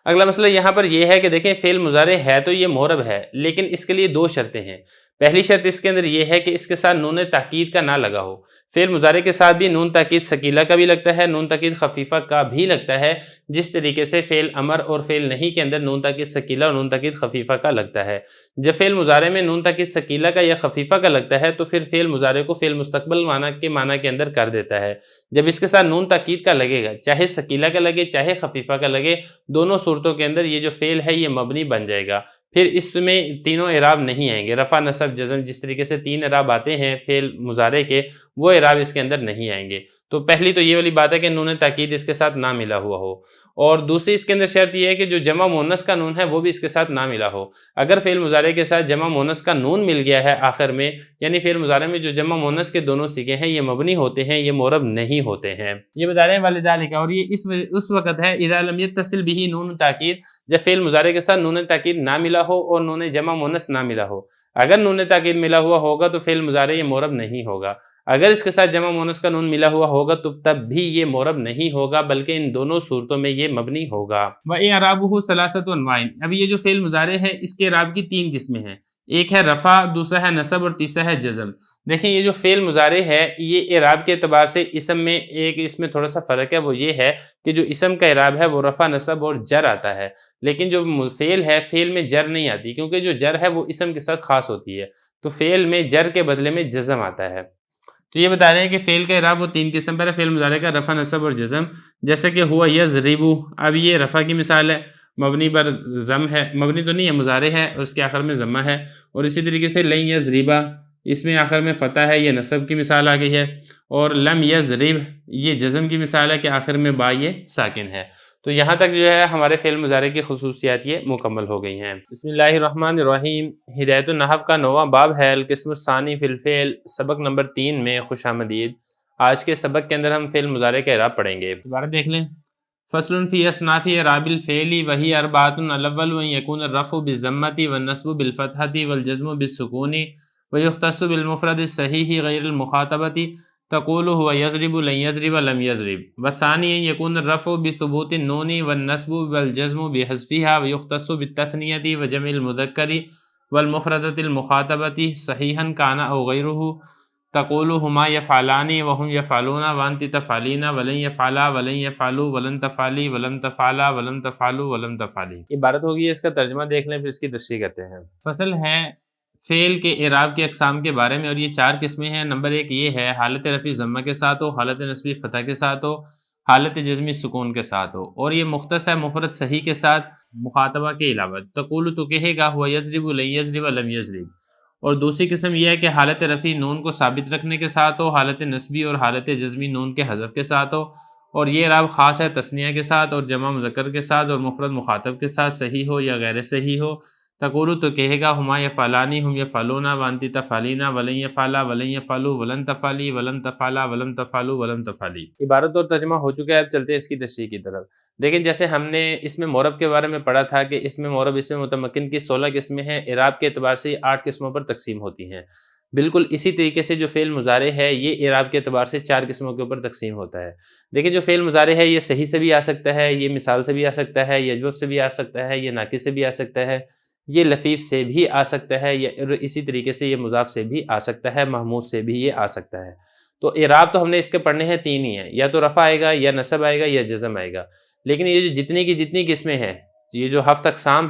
اگلا مسئلہ یہاں پر یہ ہے کہ دیکھیں فعل مضارع ہے تو یہ معرب ہے، لیکن اس کے لیے 2 شرطیں ہیں۔ پہلی شرط اس کے اندر یہ ہے کہ اس کے ساتھ نون تاکید کا نہ لگا ہو۔ فعل مضارع کے ساتھ بھی نون تاکید ثقیلہ کا بھی لگتا ہے، نون تاکید خفیفہ کا بھی لگتا ہے، جس طریقے سے فعل امر اور فعل نہیں کے اندر نون تاکید ثقیلہ اور نون تاکید خفیفہ کا لگتا ہے۔ جب فعل مضارع میں نون تاکید ثقیلہ کا یا خفیفہ کا لگتا ہے تو پھر فعل مضارع کو فعل مستقبل معنی کے اندر کر دیتا ہے۔ جب اس کے ساتھ نون تاکید کا لگے گا، چاہے ثقیلہ کا لگے چاہے خفیفہ کا لگے، دونوں صورتوں کے اندر یہ جو فعل ہے یہ مبنی بن جائے گا۔ پھر اس میں تینوں اعراب نہیں آئیں گے، رفع نصب جزم، جس طریقے سے 3 اعراب آتے ہیں فعل مضارع کے، وہ اعراب اس کے اندر نہیں آئیں گے۔ تو پہلی تو یہ والی بات ہے کہ نون تاکید اس کے ساتھ نہ ملا ہوا ہو، اور دوسری اس کے اندر شرط یہ ہے کہ جو جمع مؤنث کا نون ہے وہ بھی اس کے ساتھ نہ ملا ہو۔ اگر فعل مضارع کے ساتھ جمع مؤنث کا نون مل گیا ہے آخر میں، یعنی فعل مضارع میں جو جمع مؤنث کے دونوں صیغے ہیں یہ مبنی ہوتے ہیں، یہ معرب نہیں ہوتے ہیں۔ یہ بتا رہے ہیں وَلِذَلِكَ، اور یہ اس وقت ہے اِذَا لَمْ يَتَّصِلْ بِهِ نون تاکید، جب فعل مضارع کے ساتھ نون تاکید نہ ملا ہو اور نون جمع مؤنث نہ ملا ہو۔ اگر نون تاکید ملا ہوا ہوگا تو فعل مضارع یہ معرب نہیں ہوگا، اگر اس کے ساتھ جمع مؤنث کا نون ملا ہوا ہوگا تو تب بھی یہ معرب نہیں ہوگا، بلکہ ان دونوں صورتوں میں یہ مبنی ہوگا۔ وَإِعْرَابُهُ ثَلَاثَةُ أَنْوَاعٍ، اب یہ جو فعل مضارع ہے اس کے اعراب کی 3 قسمیں ہیں، ایک ہے رفع، دوسرا ہے نصب اور تیسرا ہے جزم۔ دیکھیں یہ جو فعل مضارع ہے یہ اعراب کے اعتبار سے اسم میں اس میں تھوڑا سا فرق ہے، وہ یہ ہے کہ جو اسم کا اعراب ہے وہ رفع نصب اور جر آتا ہے، لیکن جو فعل ہے فعل میں جر نہیں آتی، کیونکہ جو جر ہے وہ اسم کے ساتھ خاص ہوتی ہے، تو فعل میں جر کے بدلے میں جزم آتا ہے۔ تو یہ بتا رہے ہیں کہ فعل کا اعراب وہ 3 قسم پر ہے فعل مضارع کا، رفع نصب اور جزم۔ جیسے کہ ہوا یضرب، اب یہ رفع کی مثال ہے، مبنی پر ضم ہے، مبنی تو نہیں ہے مضارع ہے اور اس کے آخر میں ضمہ ہے، اور اسی طریقے سے لن یضربا، اس میں آخر میں فتح ہے، یہ نصب کی مثال آ گئی ہے، اور لم یضرب یہ جزم کی مثال ہے کہ آخر میں با یہ ساکن ہے۔ تو یہاں تک جو ہے ہمارے فعل مضارع کی خصوصیات یہ مکمل ہو گئی ہیں۔ بسم اللہ الرحمن الرحیم، ہدایت النحو کا 9واں باب ہے القسم الثانی فی الفعل، سبق نمبر 3 میں خوش آمدید۔ آج کے سبق کے اندر ہم فعل مضارع کا اعراب پڑھیں گے، دوبارہ دیکھ لیں۔ فصل فی اصناف اعراب الفعل وہی اربعۃ الاول ان یکون الرفع بالضمۃ والنصب بالفتحۃ والجزم بالسکون ویختص بالمفرد الصحیح غیر المخاطبۃ تقول هو یضرب لن یضرب لم یضرب والثانی ان یکون الرفع بثبوت النون والنصب والجزم بحذفها ویختص بالتثنیۃ وجمع المذکر والمفردۃ المخاطبۃ صحیحا کان او غیرہ تقول ہما یفعلان وهم یفعلون وانت تفعلین ولن یفعلا ولن یفعلوا ولن تفعلی ولم تفعلا ولم تفعلوا ولم تفعلی. عبارت ہوگی اس کا ترجمہ دیکھ لیں پھر اس کی تشریح کرتے ہیں. فصل ہے فعل کے اعراب کے اقسام کے بارے میں اور یہ 4 قسمیں ہیں. نمبر 1 یہ ہے حالت رفع ضمہ کے ساتھ ہو، حالت نصبی فتح کے ساتھ ہو، حالت جزمی سکون کے ساتھ ہو، اور یہ مختص ہے مفرد صحیح کے ساتھ مخاطبہ کے علاوہ. تقول تو کہے گا ہوا یضرب لن یضرب لم یضرب. اور دوسری قسم یہ ہے کہ حالت رفع نون کو ثابت رکھنے کے ساتھ ہو، حالت نصبی اور حالت جزمی نون کے حذف کے ساتھ ہو، اور یہ اعراب خاص ہے تثنیہ کے ساتھ اور جمع مذکر کے ساتھ اور مفرد مخاطب کے ساتھ صحیح ہو یا غیر صحیح ہو. تقول تو کہے گا ہما یفعلانی ہم یفعلون وانتی تفعلینا ولن یفعلا ولن یفعلوا ولن تفعلی ولم تفعلا ولم تفعلوا ولم تفعلی. عبارت اور ترجمہ ہو چکا ہے. اب چلتے ہیں اس کی تشریح کی طرف. دیکھیں جیسے ہم نے اسم معرب کے بارے میں پڑھا تھا کہ اسم معرب اسم متمکن کی 16 قسمیں ہیں، اعراب کے اعتبار سے 8 قسموں پر تقسیم ہوتی ہیں. بالکل اسی طریقے سے جو فعل مضارع ہے یہ اعراب کے اعتبار سے 4 قسموں کے اوپر تقسیم ہوتا ہے. دیکھیں جو فعل مضارع ہے یہ صحیح سے بھی آ سکتا ہے، یہ مثال سے بھی آ سکتا ہے، یہ اجوف سے بھی آ سکتا ہے، یہ ناقص سے بھی آ سکتا ہے، یہ لفیف سے بھی آ سکتا ہے، یا اسی طریقے سے یہ مضاف سے بھی آ سکتا ہے، محموز سے بھی یہ آ سکتا ہے. تو اعراب تو ہم نے اس کے پڑھنے ہیں 3 ہی ہیں، یا تو رفع آئے گا یا نصب آئے گا یا جزم آئے گا. لیکن یہ جو جتنی کی جتنی قسمیں ہیں، یہ جو 7 اقسام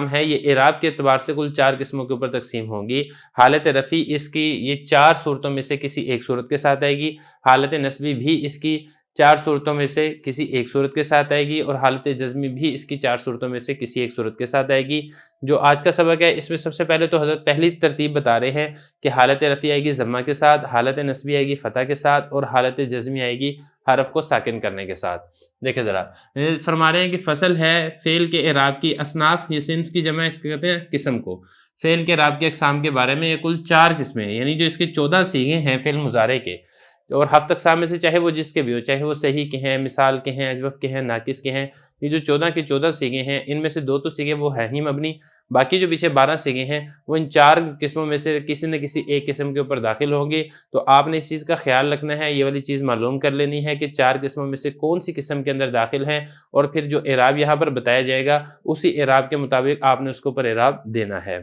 ہیں، یہ اعراب کے اعتبار سے کل 4 قسموں کے اوپر تقسیم ہوں گی. حالت رفع اس کی یہ 4 صورتوں میں سے کسی ایک صورت کے ساتھ آئے گی، حالت نصبی بھی اس کی 4 صورتوں میں سے کسی ایک صورت کے ساتھ آئے گی، اور حالت جزمی بھی اس کی 4 صورتوں میں سے کسی ایک صورت کے ساتھ آئے گی. جو آج کا سبق ہے اس میں سب سے پہلے تو حضرت پہلی ترتیب بتا رہے ہیں کہ حالت رفع آئے گی ضمہ کے ساتھ، حالت نصبی آئے گی فتح کے ساتھ، اور حالت جزمی آئے گی حرف کو ساکن کرنے کے ساتھ. دیکھیں ذرا فرما رہے ہیں کہ فصل ہے فعل کے اعراب کی اصناف، یہ صنف کی جمع اس کے کہتے ہیں قسم کو. فعل کے اعراب کے اقسام کے بارے میں یہ کل 4 قسمیں ہیں، یعنی جو اس کے 14 صیغے ہیں فعل مضارع کے، اور 7 اقسام میں سے چاہے وہ جس کے بھی ہو، چاہے وہ صحیح کے ہیں، مثال کے ہیں، اجوف کے ہیں، ناقص کے ہیں. یہ جو 14 کے 14 صیغے ہیں ان میں سے 2 تو صیغے وہ ہیں ہی مبنی، باقی جو پیچھے 12 صیغے ہیں وہ ان 4 قسموں میں سے کسی نہ کسی ایک قسم کے اوپر داخل ہوں گے. تو آپ نے اس چیز کا خیال رکھنا ہے، یہ والی چیز معلوم کر لینی ہے کہ 4 قسموں میں سے کون سی قسم کے اندر داخل ہیں، اور پھر جو اعراب یہاں پر بتایا جائے گا اسی اعراب کے مطابق آپ نے اس کے اوپر اعراب دینا ہے.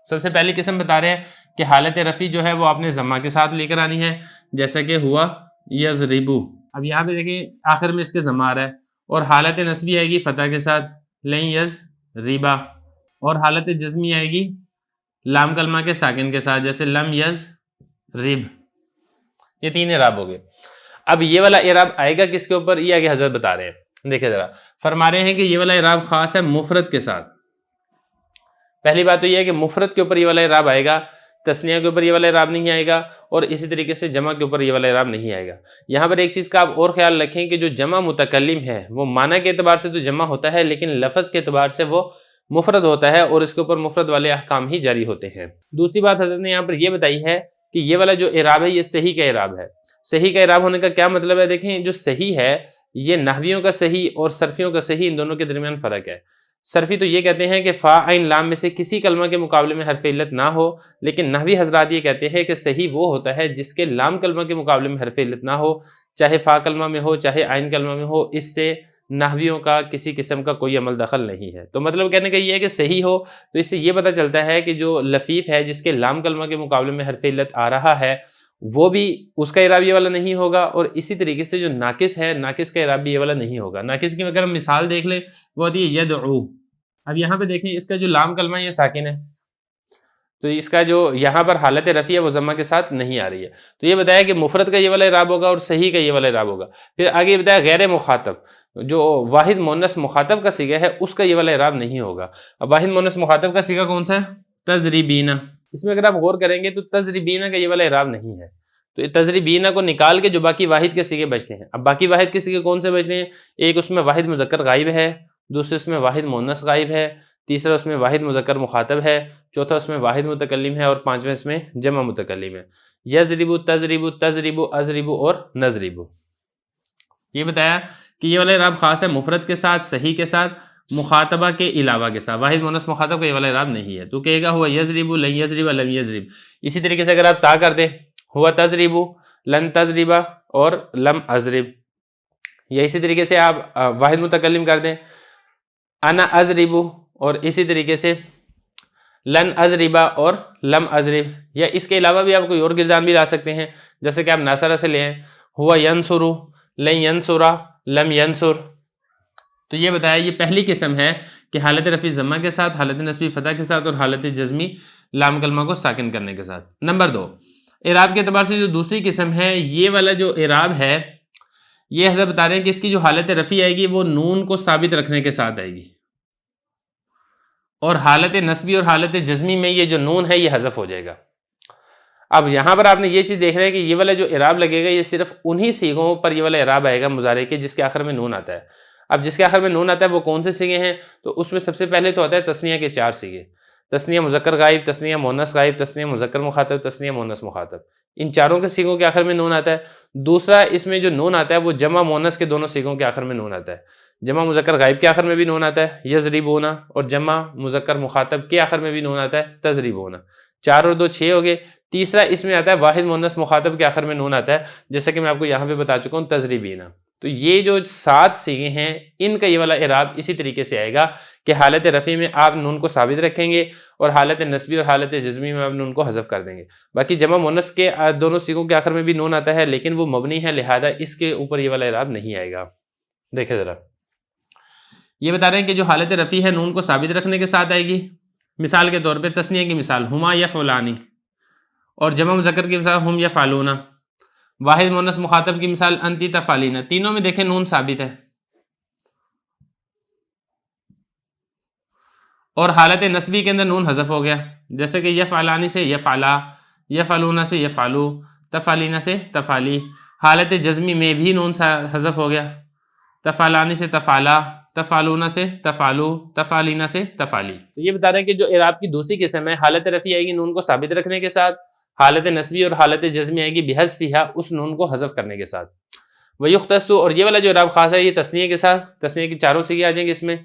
سب سے پہلی قسم بتا رہے ہیں کہ حالت رفع جو ہے وہ آپ نے ضمہ کے ساتھ لے کر آنی ہے، جیسا کہ ہوا یضربو. اب یہاں پہ دیکھیں آخر میں اس کے ضمہ آ رہا ہے، اور حالت نصبی آئے گی فتح کے ساتھ لن یضربا، اور حالت جزمی آئے گی لام کلمہ کے ساکن کے ساتھ جیسے لم یضرب. یہ 3 اعراب ہو گئے. اب یہ والا اعراب آئے گا کس کے اوپر، یہ آگے حضرت بتا رہے ہیں. دیکھیں ذرا فرما رہے ہیں کہ یہ والا اعراب خاص ہے مفرد کے ساتھ. پہلی بات تو یہ ہے کہ مفرد کے اوپر یہ والا اعراب آئے گا، تثنیہ کے اوپر یہ والا اعراب نہیں آئے گا، اور اسی طریقے سے جمع کے اوپر یہ والا اعراب نہیں آئے گا. یہاں پر ایک چیز کا آپ اور خیال رکھیں کہ جو جمع متکلم ہے وہ معنی کے اعتبار سے تو جمع ہوتا ہے لیکن لفظ کے اعتبار سے وہ مفرد ہوتا ہے، اور اس کے اوپر مفرد والے احکام ہی جاری ہوتے ہیں. دوسری بات حضرت نے یہاں پر یہ بتائی ہے کہ یہ والا جو اعراب ہے یہ صحیح کا اعراب ہے. صحیح کا اعراب ہونے کا کیا مطلب ہے؟ دیکھیں جو صحیح ہے یہ نحویوں کا صحیح اور صرفیوں کا صحیح، ان دونوں کے درمیان فرق ہے. صرفی تو یہ کہتے ہیں کہ فا عین لام میں سے کسی کلمہ کے مقابلے میں حرف علت نہ ہو، لیکن نحوی حضرات یہ کہتے ہیں کہ صحیح وہ ہوتا ہے جس کے لام کلمہ کے مقابلے میں حرف علت نہ ہو، چاہے فا کلمہ میں ہو چاہے عین کلمہ میں ہو، اس سے نحویوں کا کسی قسم کا کوئی عمل دخل نہیں ہے. تو مطلب کہنے کا یہ ہے کہ صحیح ہو تو اس سے یہ پتہ چلتا ہے کہ جو لفیف ہے جس کے لام کلمہ کے مقابلے میں حرف علت آ رہا ہے وہ بھی اس کا اعراب یہ والا نہیں ہوگا، اور اسی طریقے سے جو ناقص ہے ناقص کا اعراب بھی یہ والا نہیں ہوگا. ناقص کی اگر ہم مثال دیکھ لیں وہ ہوتی ہے یدعو. اب یہاں پہ دیکھیں اس کا جو لام کلمہ ہے یہ ساکن ہے، تو اس کا جو یہاں پر حالت رفع ہے وہ ضمہ کے ساتھ نہیں آ رہی ہے. تو یہ بتایا کہ مفرد کا یہ والا اعراب ہوگا اور صحیح کا یہ والا اعراب ہوگا. پھر آگے بتایا غیر مخاطب، جو واحد مؤنث مخاطب کا صیغہ ہے اس کا یہ والا اعراب نہیں ہوگا. اب واحد مؤنث مخاطب کا صیغہ کون سا ہے؟ تضربین. اس میں اگر آپ غور کریں گے تو تضربین کا یہ والا اعراب نہیں ہے. تو تضربین کو نکال کے جو باقی واحد کے صیغے بچتے ہیں. اب باقی واحد کے صیغے کون سے بچتے ہیں؟ ایک اس میں واحد مذکر غائب ہے، دوسرے اس میں واحد مؤنث غائب ہے، تیسرا اس میں واحد مذکر مخاطب ہے، چوتھا اس میں واحد متکلم ہے، اور پانچواں اس میں جمع متکلم ہے. یضرب، تضرب، تضرب، اضرب اور نضرب. یہ بتایا کہ یہ والا اعراب خاص ہے مفرد کے ساتھ، صحیح کے ساتھ، مخاطبہ کے علاوہ کے ساتھ، واحد مونس مخاطب کا یہ والا اعراب نہیں ہے. تو کہے گا ہوا یضرب، لن یضرب، لم یضرب. اسی طریقے سے اگر آپ تا کر دیں ہوا تضرب، لن تضرب اور لم اضرب، یا اسی طریقے سے آپ واحد متکلم کر دیں انا اضرب، اور اسی طریقے سے لن اضرب اور لم اضرب، یا اس کے علاوہ بھی آپ کوئی اور گردان بھی لا سکتے ہیں، جیسے کہ آپ ناصرہ سے لیں ہوا ینصر، لن ینصر، لم ینصر. تو یہ بتایا یہ پہلی قسم ہے کہ حالت رفع ضمہ کے ساتھ، حالت نصبی فتح کے ساتھ اور حالت جزمی لام کلمہ کو ساکن کرنے کے ساتھ. نمبر 2، اعراب کے اعتبار سے جو دوسری قسم ہے، یہ والا جو اعراب ہے یہ حضرت بتا رہے ہیں کہ اس کی جو حالت رفع آئے گی وہ نون کو ثابت رکھنے کے ساتھ آئے گی، اور حالت نصبی اور حالت جزمی میں یہ جو نون ہے یہ حذف ہو جائے گا. اب یہاں پر آپ نے یہ چیز دیکھ رہے ہیں کہ یہ والا جو اعراب لگے گا یہ صرف انہی صیغوں پر یہ والا اعراب آئے گا مضارع کے جس کے آخر میں نون آتا ہے. اب جس کے آخر میں نون آتا ہے وہ کون سے صیغے ہیں؟ تو اس میں سب سے پہلے تو آتا ہے تثنیہ کے 4 صیغے، تثنیہ مذکر غائب، تثنیہ مؤنث غائب، تثنیہ مذکر مخاطب، تثنیہ مؤنث مخاطب. ان چاروں کے صیغوں کے آخر میں نون آتا ہے. دوسرا اس میں جو نون آتا ہے وہ جمع مؤنث کے دونوں صیغوں کے آخر میں نون آتا ہے. جمع مذکر غائب کے آخر میں بھی نون آتا ہے یضربون، اور جمع مذکر مخاطب کے آخر میں بھی نون آتا ہے تضربون. 4 اور 2 6 ہو گئے. تیسرا اس میں آتا ہے واحد مؤنث مخاطب کے آخر میں نون آتا ہے، جیسا کہ میں آپ کو یہاں پہ بتا چکا ہوں تضریبین. تو یہ جو 7 صیغے ہیں ان کا یہ والا اعراب اسی طریقے سے آئے گا کہ حالت رفع میں آپ نون کو ثابت رکھیں گے اور حالت نصبی اور حالت جزمی میں آپ نون کو حذف کر دیں گے. باقی جمع مؤنث کے دونوں صیغوں کے آخر میں بھی نون آتا ہے لیکن وہ مبنی ہے، لہذا اس کے اوپر یہ والا اعراب نہیں آئے گا. دیکھیں ذرا، یہ بتا رہے ہیں کہ جو حالت رفع ہے نون کو ثابت رکھنے کے ساتھ آئے گی. مثال کے طور پہ تثنیہ کی مثال ہما یفعلانی، اور جمع مذکر کی مثال ہم یفعلون. واحد مؤنث مخاطب کی مثال انتی تفعلین. تینوں میں دیکھیں نون ثابت ہے، اور حالت نصبی کے اندر نون حذف ہو گیا، جیسے کہ یفعلانی سے یفعلا، یفعلون سے یفعلو، تفعلین سے تفعلی. حالت جزمی میں بھی نون حذف ہو گیا، تفعلانی سے تفعلا، تفعلون سے تفعلو، تفعلین سے تفعلی. تو یہ بتا رہے ہیں کہ جو اعراب کی دوسری قسم ہے حالت رفع آئے گی نون کو ثابت رکھنے کے ساتھ، حالت نصبی اور حالت جزمی آئے گی بحذفہا، اس نون کو حذف کرنے کے ساتھ. ویختص، اور یہ والا جو اعراب خاص ہے یہ تثنیہ کے ساتھ، تثنیہ کی 4 صیغے آ جائیں گے اس میں،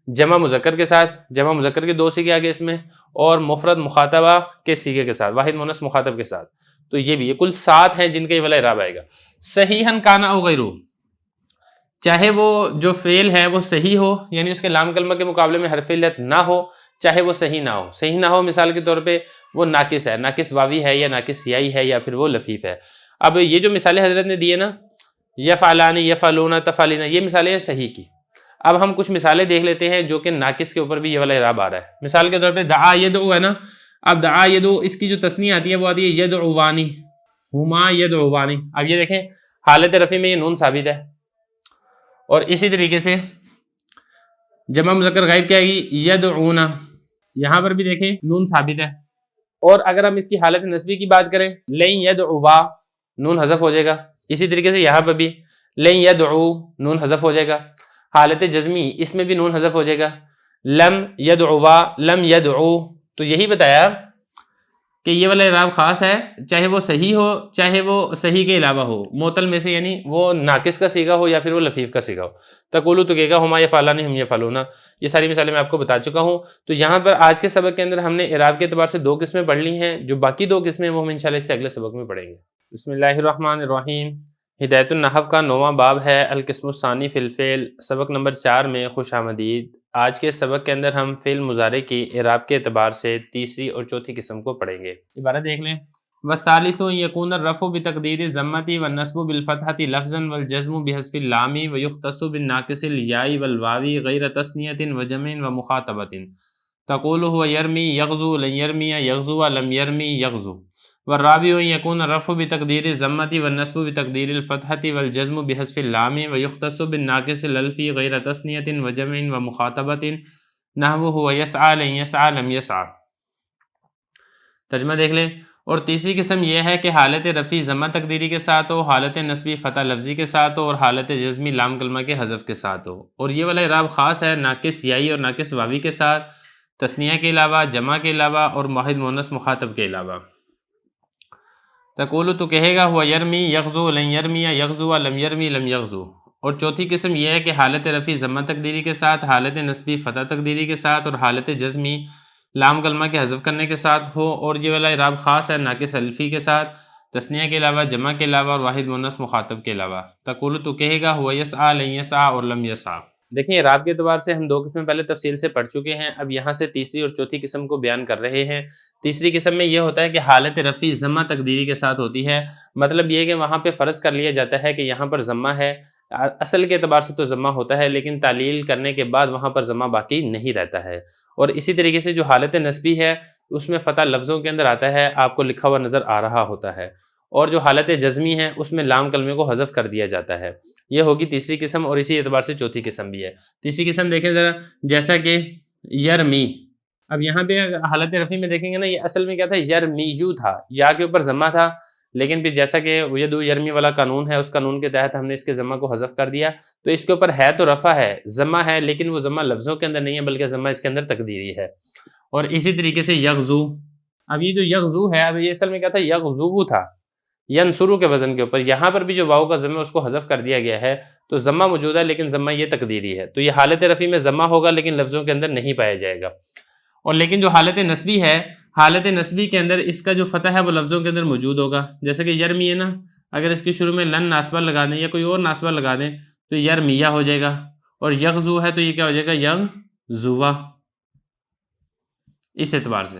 جمع مذکر کے ساتھ، جمع مذکر کے 2 صیغے آ گئے اس میں، اور مفرد مخاطبہ کے صیغے کے ساتھ، واحد مؤنث مخاطب کے ساتھ. تو یہ بھی یہ کل 7 ہیں جن کا یہ والا اعراب آئے گا. صحیحاً کان او غیرہ، چاہے وہ جو فعل ہے وہ صحیح ہو، یعنی اس کے لام کلمہ کے مقابلے میں حرف علت نہ ہو، چاہے وہ صحیح نہ ہو. صحیح نہ ہو مثال کے طور پہ وہ ناقص ہے، ناقص واوی ہے یا ناقص یائی ہے یا پھر وہ لفیف ہے. اب یہ جو مثالیں حضرت نے دی ہے نا، یفعلانی، یفعلون، تفعلین، یہ مثالیں ہیں صحیح کی. اب ہم کچھ مثالیں دیکھ لیتے ہیں جو کہ ناقص کے اوپر بھی یہ والا اعراب آ رہا ہے. مثال کے طور پہ دعا یدعو ہے نا، اب دعا یدعو اس کی جو تثنیہ آتی ہے وہ آتی ہے یدعوانی، ہما یدعوانی. اب یہ دیکھیں حالت رفع میں یہ نون ثابت ہے، اور اسی طریقے سے جمع مذکر غائب کیا آئے گی یدعونا، یہاں پر بھی دیکھیں نون ثابت ہے. اور اگر ہم اس کی حالت نصبی کی بات کریں لن یدعوا، نون حذف ہو جائے گا. اسی طریقے سے یہاں پر بھی لن یدعو، نون حذف ہو جائے گا. حالت جزمی اس میں بھی نون حذف ہو جائے گا، لم یدعوا، لم یدعو. تو یہی بتایا کہ یہ والا اعراب خاص ہے، چاہے وہ صحیح ہو چاہے وہ صحیح کے علاوہ ہو، معطل میں سے یعنی وہ ناقص کا صیغہ ہو یا پھر وہ لفیف کا صیغہ ہو. تقولو تو کہے گا ہما یفعلانی، ہم یفعلون. یہ ساری مثالیں میں آپ کو بتا چکا ہوں. تو یہاں پر آج کے سبق کے اندر ہم نے اعراب کے اعتبار سے 2 قسمیں پڑھ لی ہیں، جو باقی 2 قسمیں وہ ہم انشاءاللہ اس سے اگلے سبق میں پڑھیں گے. بسم اللہ الرحمن الرحیم. ہدایت النحو کا 9واں باب ہے القسم الثانی فی الفعل. سبق نمبر 4 میں خوش آمدید. آج کے سبق کے اندر ہم فعل مضارع کی اعراب کے اعتبار سے تیسری اور چوتھی قسم کو پڑھیں گے. عبارت دیکھ لیں. والثالث یکون الرفع بتقدیر الضمۃ والنصب بالفتحۃ لفظا والجزم بحذف اللام ويختص بالناقص الياء والواو غیر تثنیۃ وجمع ومخاطبۃ. تقول هو يرمي يغزو، لن يرمي يغزو، لم يرمي يغزو. والرابع يكون الرفع بتقدير الضمة والنصب بتقدير الفتحة والجزم بحذف اللام ويختص بالناقص الألف غير تثنية وجمع ومخاطبة نحو هو يسعى، لن يسعى، لم يسعى. ترجمہ دیکھ لیں. اور تیسری قسم یہ ہے کہ حالت رفع ضمہ تقدیری کے ساتھ ہو، حالت نصبی فتح لفظی کے ساتھ ہو، اور حالت جزمی لام کلمہ کے حذف کے ساتھ ہو. اور یہ والا اعراب خاص ہے ناقص یائی اور ناقص واوی کے ساتھ، تثنیہ کے علاوہ، جمع کے علاوہ اور واحد مؤنث مخاطب کے علاوہ. تقول تو کہے گا ہوا یرمی یغزو، لن یرمی یغزو، لم یرمی لم یغزو. اور چوتھی قسم یہ ہے کہ حالت رفع ضمہ تقدیری کے ساتھ، حالت نصبی فتح تقدیری کے ساتھ، اور حالت جزمی لام کلمہ کے حذف کرنے کے ساتھ ہو، اور یہ والا اعراب خاص ہے ناقص الفی کے ساتھ، تثنیہ کے علاوہ، جمع کے علاوہ، اور واحد مؤنث مخاطب کے علاوہ۔ تقول تو کہے گا ہوا یسعی، لن یسعی اور لم یسعی۔ دیکھیں اعراب کے اعتبار سے ہم دو قسمیں پہلے تفصیل سے پڑھ چکے ہیں، اب یہاں سے تیسری اور چوتھی قسم کو بیان کر رہے ہیں۔ تیسری قسم میں یہ ہوتا ہے کہ حالت رفع ضمہ تقدیری کے ساتھ ہوتی ہے، مطلب یہ کہ وہاں پہ فرض کر لیا جاتا ہے کہ یہاں پر ضمہ ہے، اصل کے اعتبار سے تو ضمہ ہوتا ہے لیکن تعلیل کرنے کے بعد وہاں پر ضمہ باقی نہیں رہتا ہے۔ اور اسی طریقے سے جو حالت نصبی ہے اس میں فتح لفظوں کے اندر آتا ہے، آپ کو لکھا ہوا نظر آ رہا ہوتا ہے، اور جو حالت جزمی ہے اس میں لام کلمے کو حذف کر دیا جاتا ہے۔ یہ ہوگی تیسری قسم، اور اسی اعتبار سے چوتھی قسم بھی ہے۔ تیسری قسم دیکھیں ذرا، جیسا کہ یرمی، اب یہاں پہ حالت رفع میں دیکھیں گے نا، یہ اصل میں کیا تھا، یرمیو تھا، یا کے اوپر ضمہ تھا، لیکن پھر جیسا کہ یدو یرمی والا قانون ہے، اس قانون کے تحت ہم نے اس کے ضمہ کو حذف کر دیا، تو اس کے اوپر ہے تو رفع ہے، ضمہ ہے، لیکن وہ ضمہ لفظوں کے اندر نہیں ہے بلکہ ضمہ اس کے اندر تقدیری ہے۔ اور اسی طریقے سے یغزو، اب یہ جو یغزو ہے، اب یہ اصل میں کیا تھا، یغزو تھا، ینصرو کے وزن کے اوپر، یہاں پر بھی جو واو کا ضمہ ہے اس کو حذف کر دیا گیا ہے، تو ضمہ موجود ہے لیکن ضمہ یہ تقدیری ہے، تو یہ حالت رفع میں ضمہ ہوگا لیکن لفظوں کے اندر نہیں پایا جائے گا۔ اور لیکن جو حالت نصبی ہے، حالت نصبی کے اندر اس کا جو فتح ہے وہ لفظوں کے اندر موجود ہوگا، جیسے کہ یرمی ہے نا، اگر اس کے شروع میں لن ناصبہ لگا دیں یا کوئی اور ناصبہ لگا دیں تو یرمیہ ہو جائے گا، اور یغزو ہے تو یہ کیا ہو جائے گا، یغزوا، اس اعتبار سے۔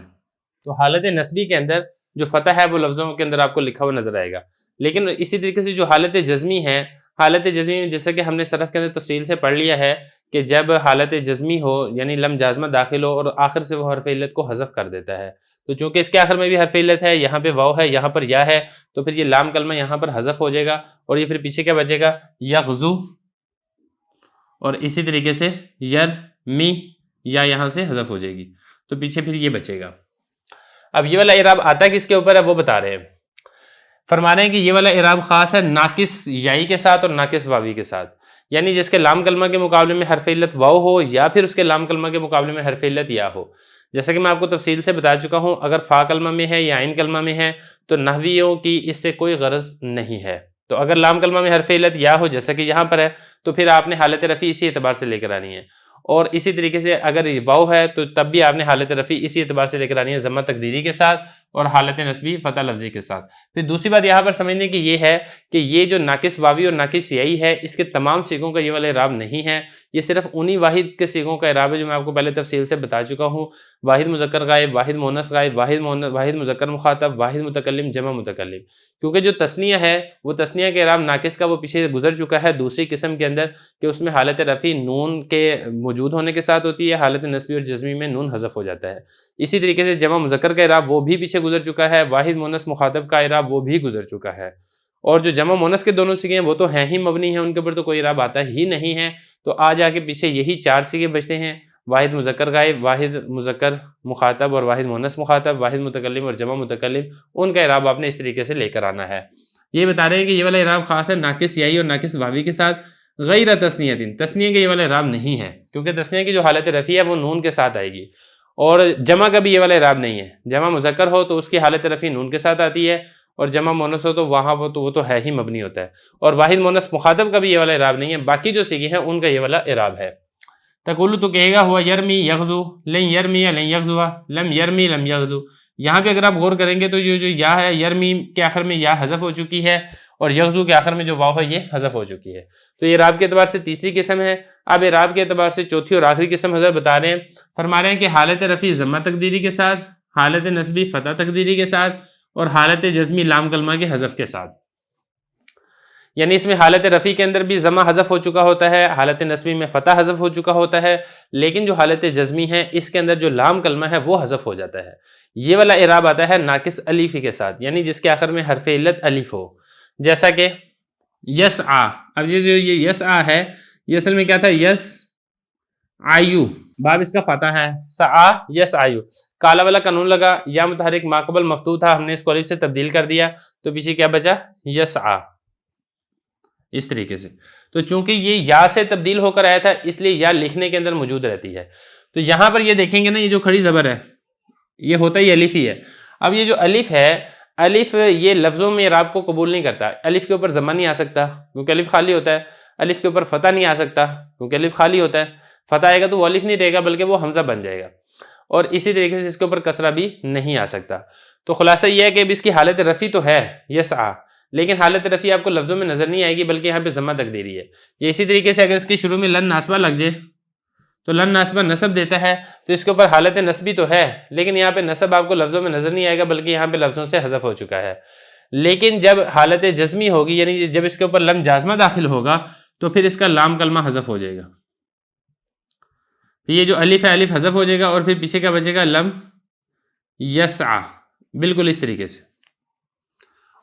تو حالت نصبی کے اندر جو فتح ہے وہ لفظوں کے اندر آپ کو لکھا ہوا نظر آئے گا، لیکن اسی طریقے سے جو حالت جزمی ہے، حالت جزمی میں جیسے کہ ہم نے صرف کے اندر تفصیل سے پڑھ لیا ہے کہ جب حالت جزمی ہو یعنی لم جازمہ داخل ہو اور آخر سے وہ حرف علت کو حذف کر دیتا ہے، تو چونکہ اس کے آخر میں بھی حرف علت ہے، یہاں پہ واو ہے، یہاں پر یا ہے، تو پھر یہ لام کلمہ یہاں پر حذف ہو جائے گا، اور یہ پھر پیچھے کیا بچے گا، یغزو، اور اسی طریقے سے یرمی، یا یہاں سے حذف ہو جائے گی، تو پیچھے پھر یہ بچے گا۔ اب یہ والا اعراب آتا کس کے اوپر ہے وہ بتا رہے ہیں، فرما رہے ہیں کہ یہ والا اعراب خاص ہے ناقص یائی کے ساتھ اور ناقص واوی کے ساتھ، یعنی جس کے لام کلمہ کے مقابلے میں حرف علت واو ہو یا پھر اس کے لام کلمہ کے مقابلے میں حرف علت یا ہو۔ جیسا کہ میں آپ کو تفصیل سے بتا چکا ہوں، اگر فا کلمہ میں ہے یا عین کلمہ میں ہے تو نحویوں کی اس سے کوئی غرض نہیں ہے، تو اگر لام کلمہ میں حرف علت یا ہو جیسا کہ یہاں پر ہے تو پھر آپ نے حالت رفع اسی اعتبار سے لے کر آنی ہے، اور اسی طریقے سے اگر واو ہے تو تب بھی آپ نے حالت رفع اسی اعتبار سے لے کر آنی ہے، ضمہ تقدیری کے ساتھ اور حالت نصبی فتح لفظی کے ساتھ۔ پھر دوسری بات یہاں پر سمجھنے کی یہ ہے کہ یہ جو ناقص واوی اور ناقص یائی ہے اس کے تمام صیغوں کا یہ والا اعراب نہیں ہے، یہ صرف انہی واحد کے صیغوں کا اعراب ہے جو میں آپ کو پہلے تفصیل سے بتا چکا ہوں، واحد مذکر غائب، واحد مؤنث غائب، واحد مذکر مخاطب، واحد متکلم، جمع متکلم، کیونکہ جو تثنیہ ہے وہ تثنیہ کے اعراب ناقص کا وہ پیچھے گزر چکا ہے دوسری قسم کے اندر کہ اس میں حالت رفع نون کے موجود ہونے کے ساتھ ہوتی ہے، حالت نصبی اور جزمی میں نون حذف ہو جاتا ہے۔ اسی طریقے سے جمع مذکر کا اعراب وہ بھی پیچھے گزر چکا ہے، واحد مؤنث مخاطب کا اعراب وہ بھی گزر چکا ہے، اور جو جمع مؤنث کے دونوں صیغے ہیں وہ تو ہیں ہی مبنی ہیں، ان کے اوپر تو کوئی اعراب آتا ہی نہیں ہے، تو آج آ کے پیچھے یہی چار صیغے بچتے ہیں، واحد مذکر غائب، واحد مذکر مخاطب اور واحد مؤنث مخاطب، واحد متکلم اور جمع متکلم، ان کا اعراب آپ نے اس طریقے سے لے کر آنا ہے۔ یہ بتا رہے ہیں کہ یہ والا اعراب خاص ہے ناقص یائی اور ناقص واوی کے ساتھ، غیر تثنیۃ، تثنیہ کے یہ والا اعراب نہیں ہے، کیونکہ تثنیہ کی جو حالت رفع ہے وہ نون کے ساتھ آئے گی، اور جمع کا بھی یہ والا اعراب نہیں ہے، جمع مذکر ہو تو اس کی حالت رفع نون کے ساتھ آتی ہے، اور جمع مؤنث ہو تو وہاں وہ تو ہے ہی مبنی ہوتا ہے، اور واحد مؤنث مخاطب کا بھی یہ والا اعراب نہیں ہے، باقی جو صیغے ہیں ان کا یہ والا اعراب ہے۔ تقول تو کہے گا ہوا یرمی یغزو، لن یرمی لن یغزوا، لم یرمی لم یغزو، یہاں پہ اگر آپ غور کریں گے تو جو یا ہے، یرمی کے آخر میں یا حذف ہو چکی ہے، اور یغزو کے آخر میں جو واو ہے یہ حذف ہو چکی ہے، تو یہ اعراب کے اعتبار سے تیسری قسم ہے۔ اب اعراب کے اعتبار سے چوتھی اور آخری قسم حضرت بتا رہے ہیں، فرما رہے ہیں کہ حالت رفع ضمہ تقدیری کے ساتھ، حالت نصبی فتح تقدیری کے ساتھ، اور حالت جزمی لام کلمہ کے حذف کے ساتھ، یعنی اس میں حالت رفع کے اندر بھی ضمہ حذف ہو چکا ہوتا ہے، حالت نصبی میں فتح حذف ہو چکا ہوتا ہے، لیکن جو حالت جزمی ہے اس کے اندر جو لام کلمہ ہے وہ حذف ہو جاتا ہے۔ یہ والا اعراب آتا ہے ناقص الفی کے ساتھ، یعنی جس کے آخر میں حرف علت الف ہو، جیسا کہ یسعی، اب یہ جو یہ یسعی ہے یہ اصل میں کیا تھا، یس آیو، باب اس کا فتح ہے، سعا یس آیو، کالا والا قانون لگا، یا متحرک ماقبل مفتوح تھا، ہم نے اس کو الف سے تبدیل کر دیا تو پیچھے کیا بچا، یسعا، اس طریقے سے۔ تو چونکہ یہ یا سے تبدیل ہو کر آیا تھا اس لیے یا لکھنے کے اندر موجود رہتی ہے، تو یہاں پر یہ دیکھیں گے نا، یہ جو کھڑی زبر ہے یہ ہوتا ہی الف ہی ہے۔ اب یہ جو الف ہے، الف یہ لفظوں میں اعراب کو قبول نہیں کرتا، الف کے اوپر ضمہ نہیں آ سکتا کیونکہ الف خالی ہوتا ہے، الف کے اوپر فتح نہیں آ سکتا کیونکہ الف خالی ہوتا ہے، فتح آئے گا تو وہ الف نہیں رہے گا بلکہ وہ حمزہ بن جائے گا، اور اسی طریقے سے اس کے اوپر کسرہ بھی نہیں آ سکتا۔ تو خلاصہ یہ ہے کہ اب اس کی حالت رفع تو ہے یسعا، لیکن حالت رفع آپ کو لفظوں میں نظر نہیں آئے گی بلکہ یہاں پہ ضمہ تقدیری ہے۔ یہ اسی طریقے سے اگر اس کے شروع میں لن ناسبہ لگ جائے تو لن ناسبہ نصب دیتا ہے تو اس کے اوپر حالت نصبی تو ہے، لیکن یہاں پہ نصب آپ کو لفظوں میں نظر نہیں آئے گا بلکہ یہاں پہ لفظوں سے حذف ہو چکا ہے۔ لیکن جب حالت جزمی ہوگی یعنی جب اس کے اوپر لم جازمہ داخل ہوگا تو پھر اس کا لام کلمہ حذف ہو جائے گا، یہ جو الف ہے الف حذف ہو جائے گا اور پھر پیچھے کا بچے گا لم یسعا، بالکل اس طریقے سے۔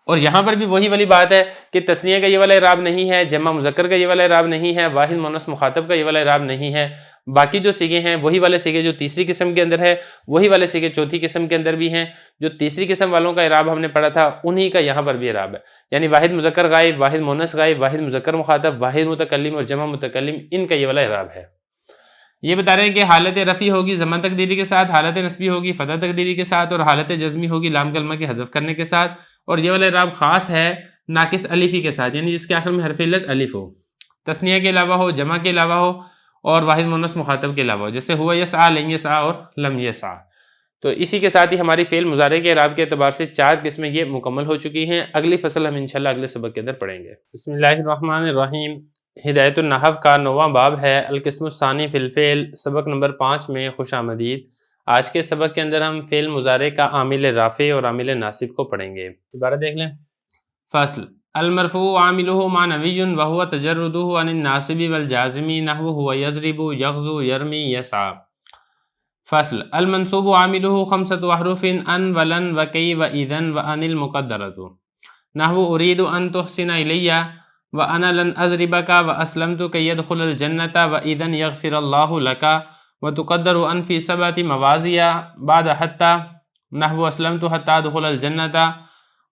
اور یہاں پر بھی وہی والی بات ہے کہ تثنیہ کا یہ والا اعراب نہیں ہے، جمع مذکر کا یہ والا اعراب نہیں ہے، واحد مؤنث مخاطب کا یہ والا اعراب نہیں ہے، باقی جو صیغے ہیں وہی والے صیغے جو تیسری قسم کے اندر ہے، وہی والے صیغے چوتھی قسم کے اندر بھی ہیں، جو تیسری قسم والوں کا اعراب ہم نے پڑھا تھا انہی کا یہاں پر بھی اعراب ہے، یعنی واحد مذکر غائب، واحد مؤنث غائب، واحد مذکر مخاطب، واحد متکلم اور جمع متکلم، ان کا یہ والا اعراب ہے۔ یہ بتا رہے ہیں کہ حالت رفع ہوگی ضمہ تقدیری کے ساتھ، حالت نصبی ہوگی فتح تقدیری کے ساتھ، اور حالت جزمی ہوگی لام کلمہ کے حذف کرنے کے ساتھ، اور یہ والا اعراب خاص ہے ناقص الفی کے ساتھ، یعنی جس کے آخر میں حرف علت الف ہو، تثنیہ کے علاوہ ہو، جمع کے علاوہ ہو، اور واحد مؤنث مخاطب کے علاوہ ہو، جیسے ہوا یسعا، لن یسعا اور لم یسعا۔ تو اسی کے ساتھ ہی ہماری فعل مضارع کے اعراب کے اعتبار سے 4 قسمیں یہ مکمل ہو چکی ہیں۔ اگلی فصل ہم انشاءاللہ اگلے سبق کے اندر پڑھیں گے۔ بسم اللہ الرحمن الرحیم۔ ہدایت النحو کا 9واں باب ہے القسم الثانی فی الفعل، سبق نمبر 5 میں خوش آمدید۔ آج کے سبق کے اندر ہم فعل مضارع کا عامل رافع اور عامل ناصب کو پڑھیں گے۔ عبارت دیکھ لیں۔ فصل المرفوع عاملہ معنوی وہو تجردہ عن الناصب والجازم نحو هو یضرب یغزو یرمی یسعی۔ فصل المنصوب عاملہ 5 احرف ان ولن وکی واذن وان المقدرۃ نحو اريد ان تحسن الی وانا لن اضربک واسلمت کی يدخل الجنۃ واذن یغفر اللہ لک وتقدر ان فی 7 مواضع بعد حتی نحو اسلمت حتی ادخل الجنۃ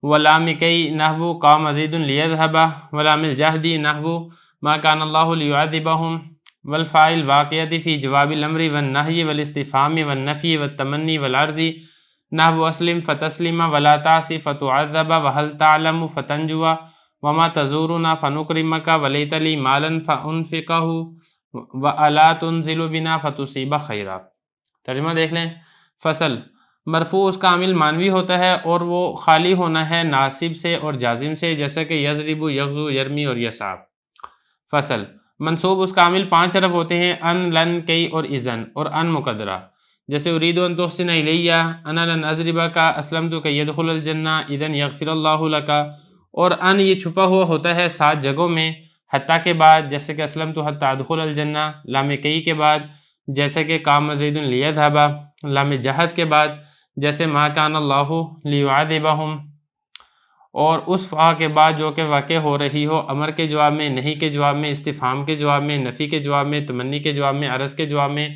ولام کی نحو قام زید لیذهب ولام الجہد نحو ما کان اللہ لیعذبہم والفاعل واقعۃ فی جواب الامر والنہی والاستفہام والنفی والتمنی والعرض نحو اسلم فتسلم ولا تعص فتعذب وهل تعلم فتنجو وما تزورنا فنکرمک ولیت لی مالا فانفقہ والا تنزل بنا فتصیب خیرا۔ ترجمہ دیکھ لیں۔ فصل مرفوع اس کا عامل مانوی ہوتا ہے اور وہ خالی ہونا ہے ناصب سے اور جازم سے، جیسا کہ یضرب، یغزو، یرمی اور یسعی۔ فصل منصوب اس کا عامل 5 حرف ہوتے ہیں ان، لن، کی اور اذن، اور ان مقدرہ، جیسے اريد ان تحسن الی، انا لن اضربک، اسلمت کی يدخل الجنہ، اذن یغفر اللہ لک، اور ان یہ چھپا ہوا ہوتا ہے 7 جگہوں میں، حتیٰ کے بعد جیسے کہ اسلمت حتی ادخل الجنہ، لام کی کے بعد جیسے کہ قام زید لیذهب، لام جہد کے بعد جیسے ما کان اللہ لیعذبہم، اور اس فا کے بعد جو کہ واقع ہو رہی ہو امر کے جواب میں، نہیں کے جواب میں، استفہام کے جواب میں، نفی کے جواب میں، تمنی کے جواب میں، عرض کے جواب میں،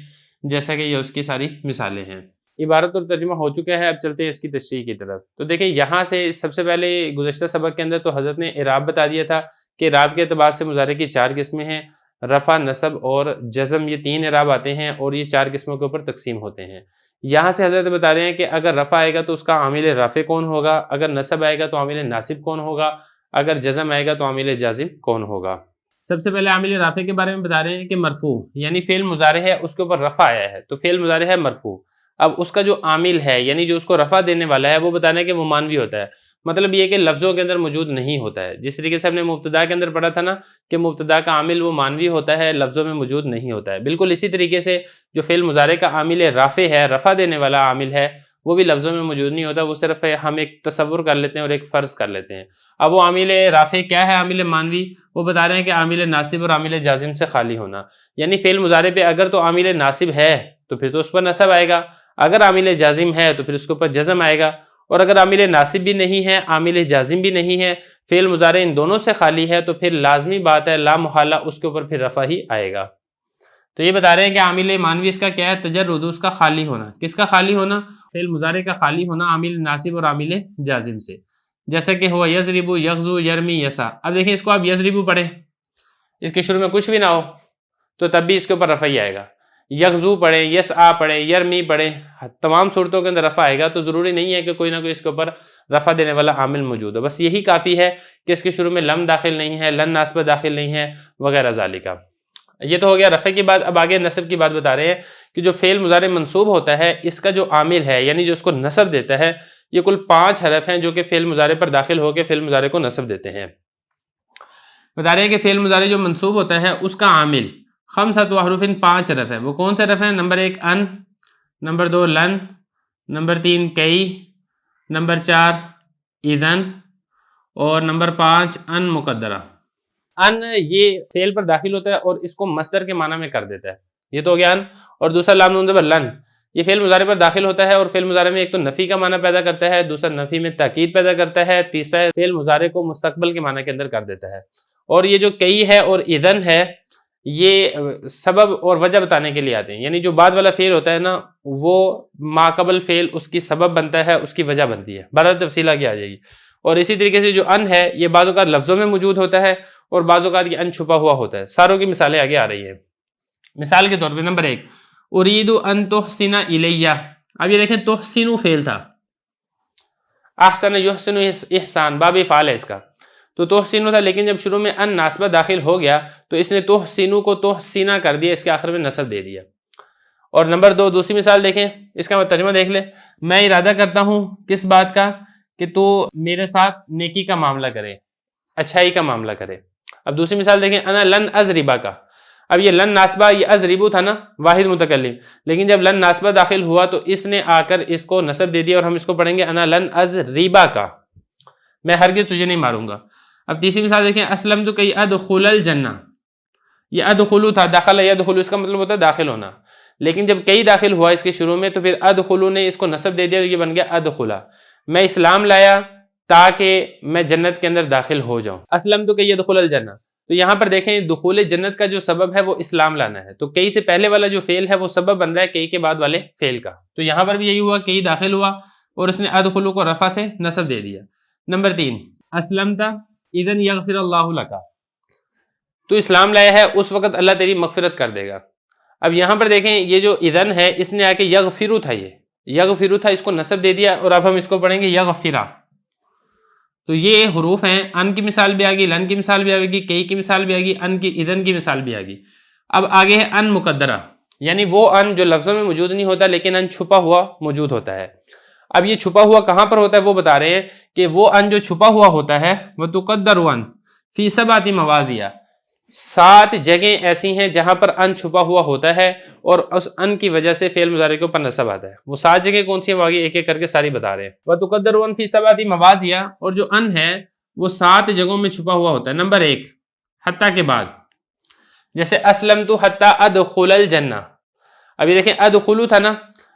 جیسا کہ یہ اس کی ساری مثالیں ہیں۔ عبارت اور ترجمہ ہو چکا ہے، اب چلتے ہیں اس کی تشریح کی طرف۔ تو دیکھیں یہاں سے سب سے پہلے گزشتہ سبق کے اندر تو حضرت نے اعراب بتا دیا تھا کہ اعراب کے اعتبار سے مضارع کی 4 قسمیں ہیں، رفع، نصب اور جزم، یہ 3 اعراب آتے ہیں اور یہ 4 قسموں کے اوپر تقسیم ہوتے ہیں۔ یہاں سے حضرت بتا رہے ہیں کہ اگر رفع آئے گا تو اس کا عامل رافع کون ہوگا، اگر نصب آئے گا تو عامل ناصب کون ہوگا، اگر جزم آئے گا تو عامل جازم کون ہوگا۔ سب سے پہلے عامل رافع کے بارے میں بتا رہے ہیں کہ مرفوع یعنی فعل مضارع ہے اس کے اوپر رفع آیا ہے تو فعل مضارع ہے مرفوع۔ اب اس کا جو عامل ہے یعنی جو اس کو رفع دینے والا ہے وہ بتانا ہے کہ وہ مانوی ہوتا ہے، مطلب یہ کہ لفظوں کے اندر موجود نہیں ہوتا ہے، جس طریقے سے ہم نے مبتدا کے اندر پڑھا تھا نا کہ مبتدا کا عامل وہ مانوی ہوتا ہے، لفظوں میں موجود نہیں ہوتا ہے، بالکل اسی طریقے سے جو فعل مضارع کا عامل رافع ہے، رفع دینے والا عامل ہے، وہ بھی لفظوں میں موجود نہیں ہوتا، وہ صرف ہم ایک تصور کر لیتے ہیں اور ایک فرض کر لیتے ہیں۔ اب وہ عامل رافع کیا ہے، عامل مانوی، وہ بتا رہے ہیں کہ عامل ناصب اور عامل جازم سے خالی ہونا، یعنی فعل مضارع پہ اگر تو عامل ناصب ہے تو پھر تو اس پر نصب آئے گا، اگر عامل جازم ہے تو پھر اس کے اوپر جزم آئے گا، اور اگر عامل ناصب بھی نہیں ہے، عامل جازم بھی نہیں ہے، فعل مضارع ان دونوں سے خالی ہے، تو پھر لازمی بات ہے لا محالہ اس کے اوپر پھر رفع ہی آئے گا۔ تو یہ بتا رہے ہیں کہ عامل مانوی اس کا کیا ہے، تجرد، اس کا خالی ہونا۔ کس کا خالی ہونا؟ فعل مضارع کا خالی ہونا عامل ناصب اور عامل جازم سے، جیسا کہ ہوا یضرب، یغزو، یرمی، یسعی۔ اب دیکھیں اس کو آپ یضرب پڑھیں، اس کے شروع میں کچھ بھی نہ ہو تو تب بھی اس کے اوپر رفع ہی آئے گا، یغزو پڑھیں، یسعی پڑھیں، یرمی پڑھیں، تمام صورتوں کے اندر رفع آئے گا. تو ضروری نہیں ہے کہ کوئی نہ کوئی اس کے اوپر رفع دینے والا عامل موجود ہو. بس یہی کافی ہے کہ اس کے شروع میں لم داخل نہیں ہے، لن ناسبہ داخل نہیں ہے وغیرہ ذالکہ. یہ تو ہو گیا رفع کی بات. اب آگے نصب کی بات بتا رہے ہیں کہ جو فعل مضارع منصوب ہوتا ہے اس کا جو عامل ہے یعنی جو اس کو نصب دیتا ہے، یہ کل 5 حرف ہیں جو کہ فعل مضارع پر داخل ہو کے فعل مضارع کو نصب دیتے ہیں. بتا رہے ہیں کہ فعل مضارع جو منصوب ہوتا ہے اس کا عامل 5 حروف 5 حرف ہیں. وہ کون سے حرف ہیں؟ نمبر 1 ان، نمبر 2 لن، نمبر 3 کئی، نمبر 4 اذن، اور نمبر 5 ان مقدرہ. ان یہ فعل پر داخل ہوتا ہے اور اس کو مصدر کے معنی میں کر دیتا ہے. یہ تو ہو گیا ان. اور دوسرا لام نون زبر لن، یہ فعل مضارع پر داخل ہوتا ہے اور فعل مضارع میں ایک تو نفی کا معنی پیدا کرتا ہے، دوسرا نفی میں تاکید پیدا کرتا ہے، تیسرا فعل مضارع کو مستقبل کے معنی کے اندر کر دیتا ہے. اور یہ جو کئی ہے اور اذن ہے یہ سبب اور وجہ بتانے کے لیے آتے ہیں. یعنی جو بعد والا فعل ہوتا ہے نا وہ ما قبل فعل اس کی سبب بنتا ہے، اس کی وجہ بنتی ہے. بہرحال تفصیل آگے آ جائے گی. اور اسی طریقے سے جو ان ہے یہ بعض اوقات لفظوں میں موجود ہوتا ہے اور بعض اوقات یہ ان چھپا ہوا ہوتا ہے. ساروں کی مثالیں آگے آ رہی ہیں. مثال کے طور پہ نمبر 1 اريد ان تحسن الی. اب یہ دیکھیں تحسن فعل تھا، احسن یحسن احسان باب فعل ہے اس کا، تو تحسن تھا، لیکن جب شروع میں ان ناسبہ داخل ہو گیا تو اس نے تحسن کو تحسینا کر دیا، اس کے آخر میں نصب دے دیا. اور نمبر 2 دوسری مثال دیکھیں، اس کا ترجمہ دیکھ لیں. میں ارادہ کرتا ہوں کس بات کا؟ کہ تو میرے ساتھ نیکی کا معاملہ کرے، اچھائی کا معاملہ کرے. اب دوسری مثال دیکھیں انا لن اضربا کا. اب یہ لن ناسبہ یہ اضربو تھا نا واحد متکلم، لیکن جب لن ناسبہ داخل ہوا تو اس نے آ کر اس کو نصب دے دیا اور ہم اس کو پڑھیں گے انا لن اضربا کا، میں ہرگز تجھے نہیں ماروں گا. اب تیسری مثال دیکھیں اسلمت کی ادخل الجنہ. یہ ادخلو تھا، داخل یدخلو اس کا مطلب ہوتا ہے داخل ہونا، لیکن جب کئی داخل ہوا اس کے شروع میں تو پھر ادخلو نے اس کو نصب دے دیا، یہ بن گیا ادخلا. میں اسلام لایا تاکہ میں جنت کے اندر داخل ہو جاؤں. اسلمت کی ادخل الجنہ. تو یہاں پر دیکھیں دخول جنت کا جو سبب ہے وہ اسلام لانا ہے، تو کئی سے پہلے والا جو فعل ہے وہ سبب بن رہا ہے کئی کے بعد والے فعل کا. تو یہاں پر بھی یہی ہوا، کئی داخل ہوا اور اس نے ادخلو کو رفع سے نصب دے دیا. نمبر 3 اسلمت اذن یغفر اللہ لک. تو اسلام لایا ہے اس وقت اللہ تیری مغفرت کر دے گا. اب یہاں پر دیکھیں یہ جو اذن ہے اس نے آ کے یغفرو تھا، یہ یغفرو تھا، اس کو نصب دے دیا اور اب ہم اس کو پڑھیں گے یغفرا. تو یہ حروف ہیں، ان کی مثال بھی آ گئی، لن کی مثال بھی آ گئی، کئی کی مثال بھی آ گئی، ان کی اذن کی مثال بھی آ گئی. اب آگے ہے ان مقدرہ، یعنی وہ ان جو لفظوں میں موجود نہیں ہوتا لیکن ان چھپا ہوا موجود ہوتا ہے. اب یہ چھپا ہوا کہاں پر ہوتا ہے وہ بتا رہے ہیں کہ وہ ان جو چھپا ہوا ہوتا ہے وہ تقدر ان فی 7 مواضع، 7 جگہیں ایسی ہیں جہاں پر ان چھپا ہوا ہوتا ہے اور اس ان کی وجہ سے فعل مضارع کے اوپر نصب آتا ہے. وہ 7 جگہیں کون سی ہیں وہ آگے ایک ایک کر کے ساری بتا رہے ہیں. وَتُقَدَّرُ أَنْ فِي 7 مواضع، اور جو ان ہے وہ 7 جگہوں میں چھپا ہوا ہوتا ہے. نمبر 1 حتیٰ کے بعد، جیسے اسلمت حتیٰ ادخل الجنہ. اب یہ دیکھیں ادخلو تھا نا،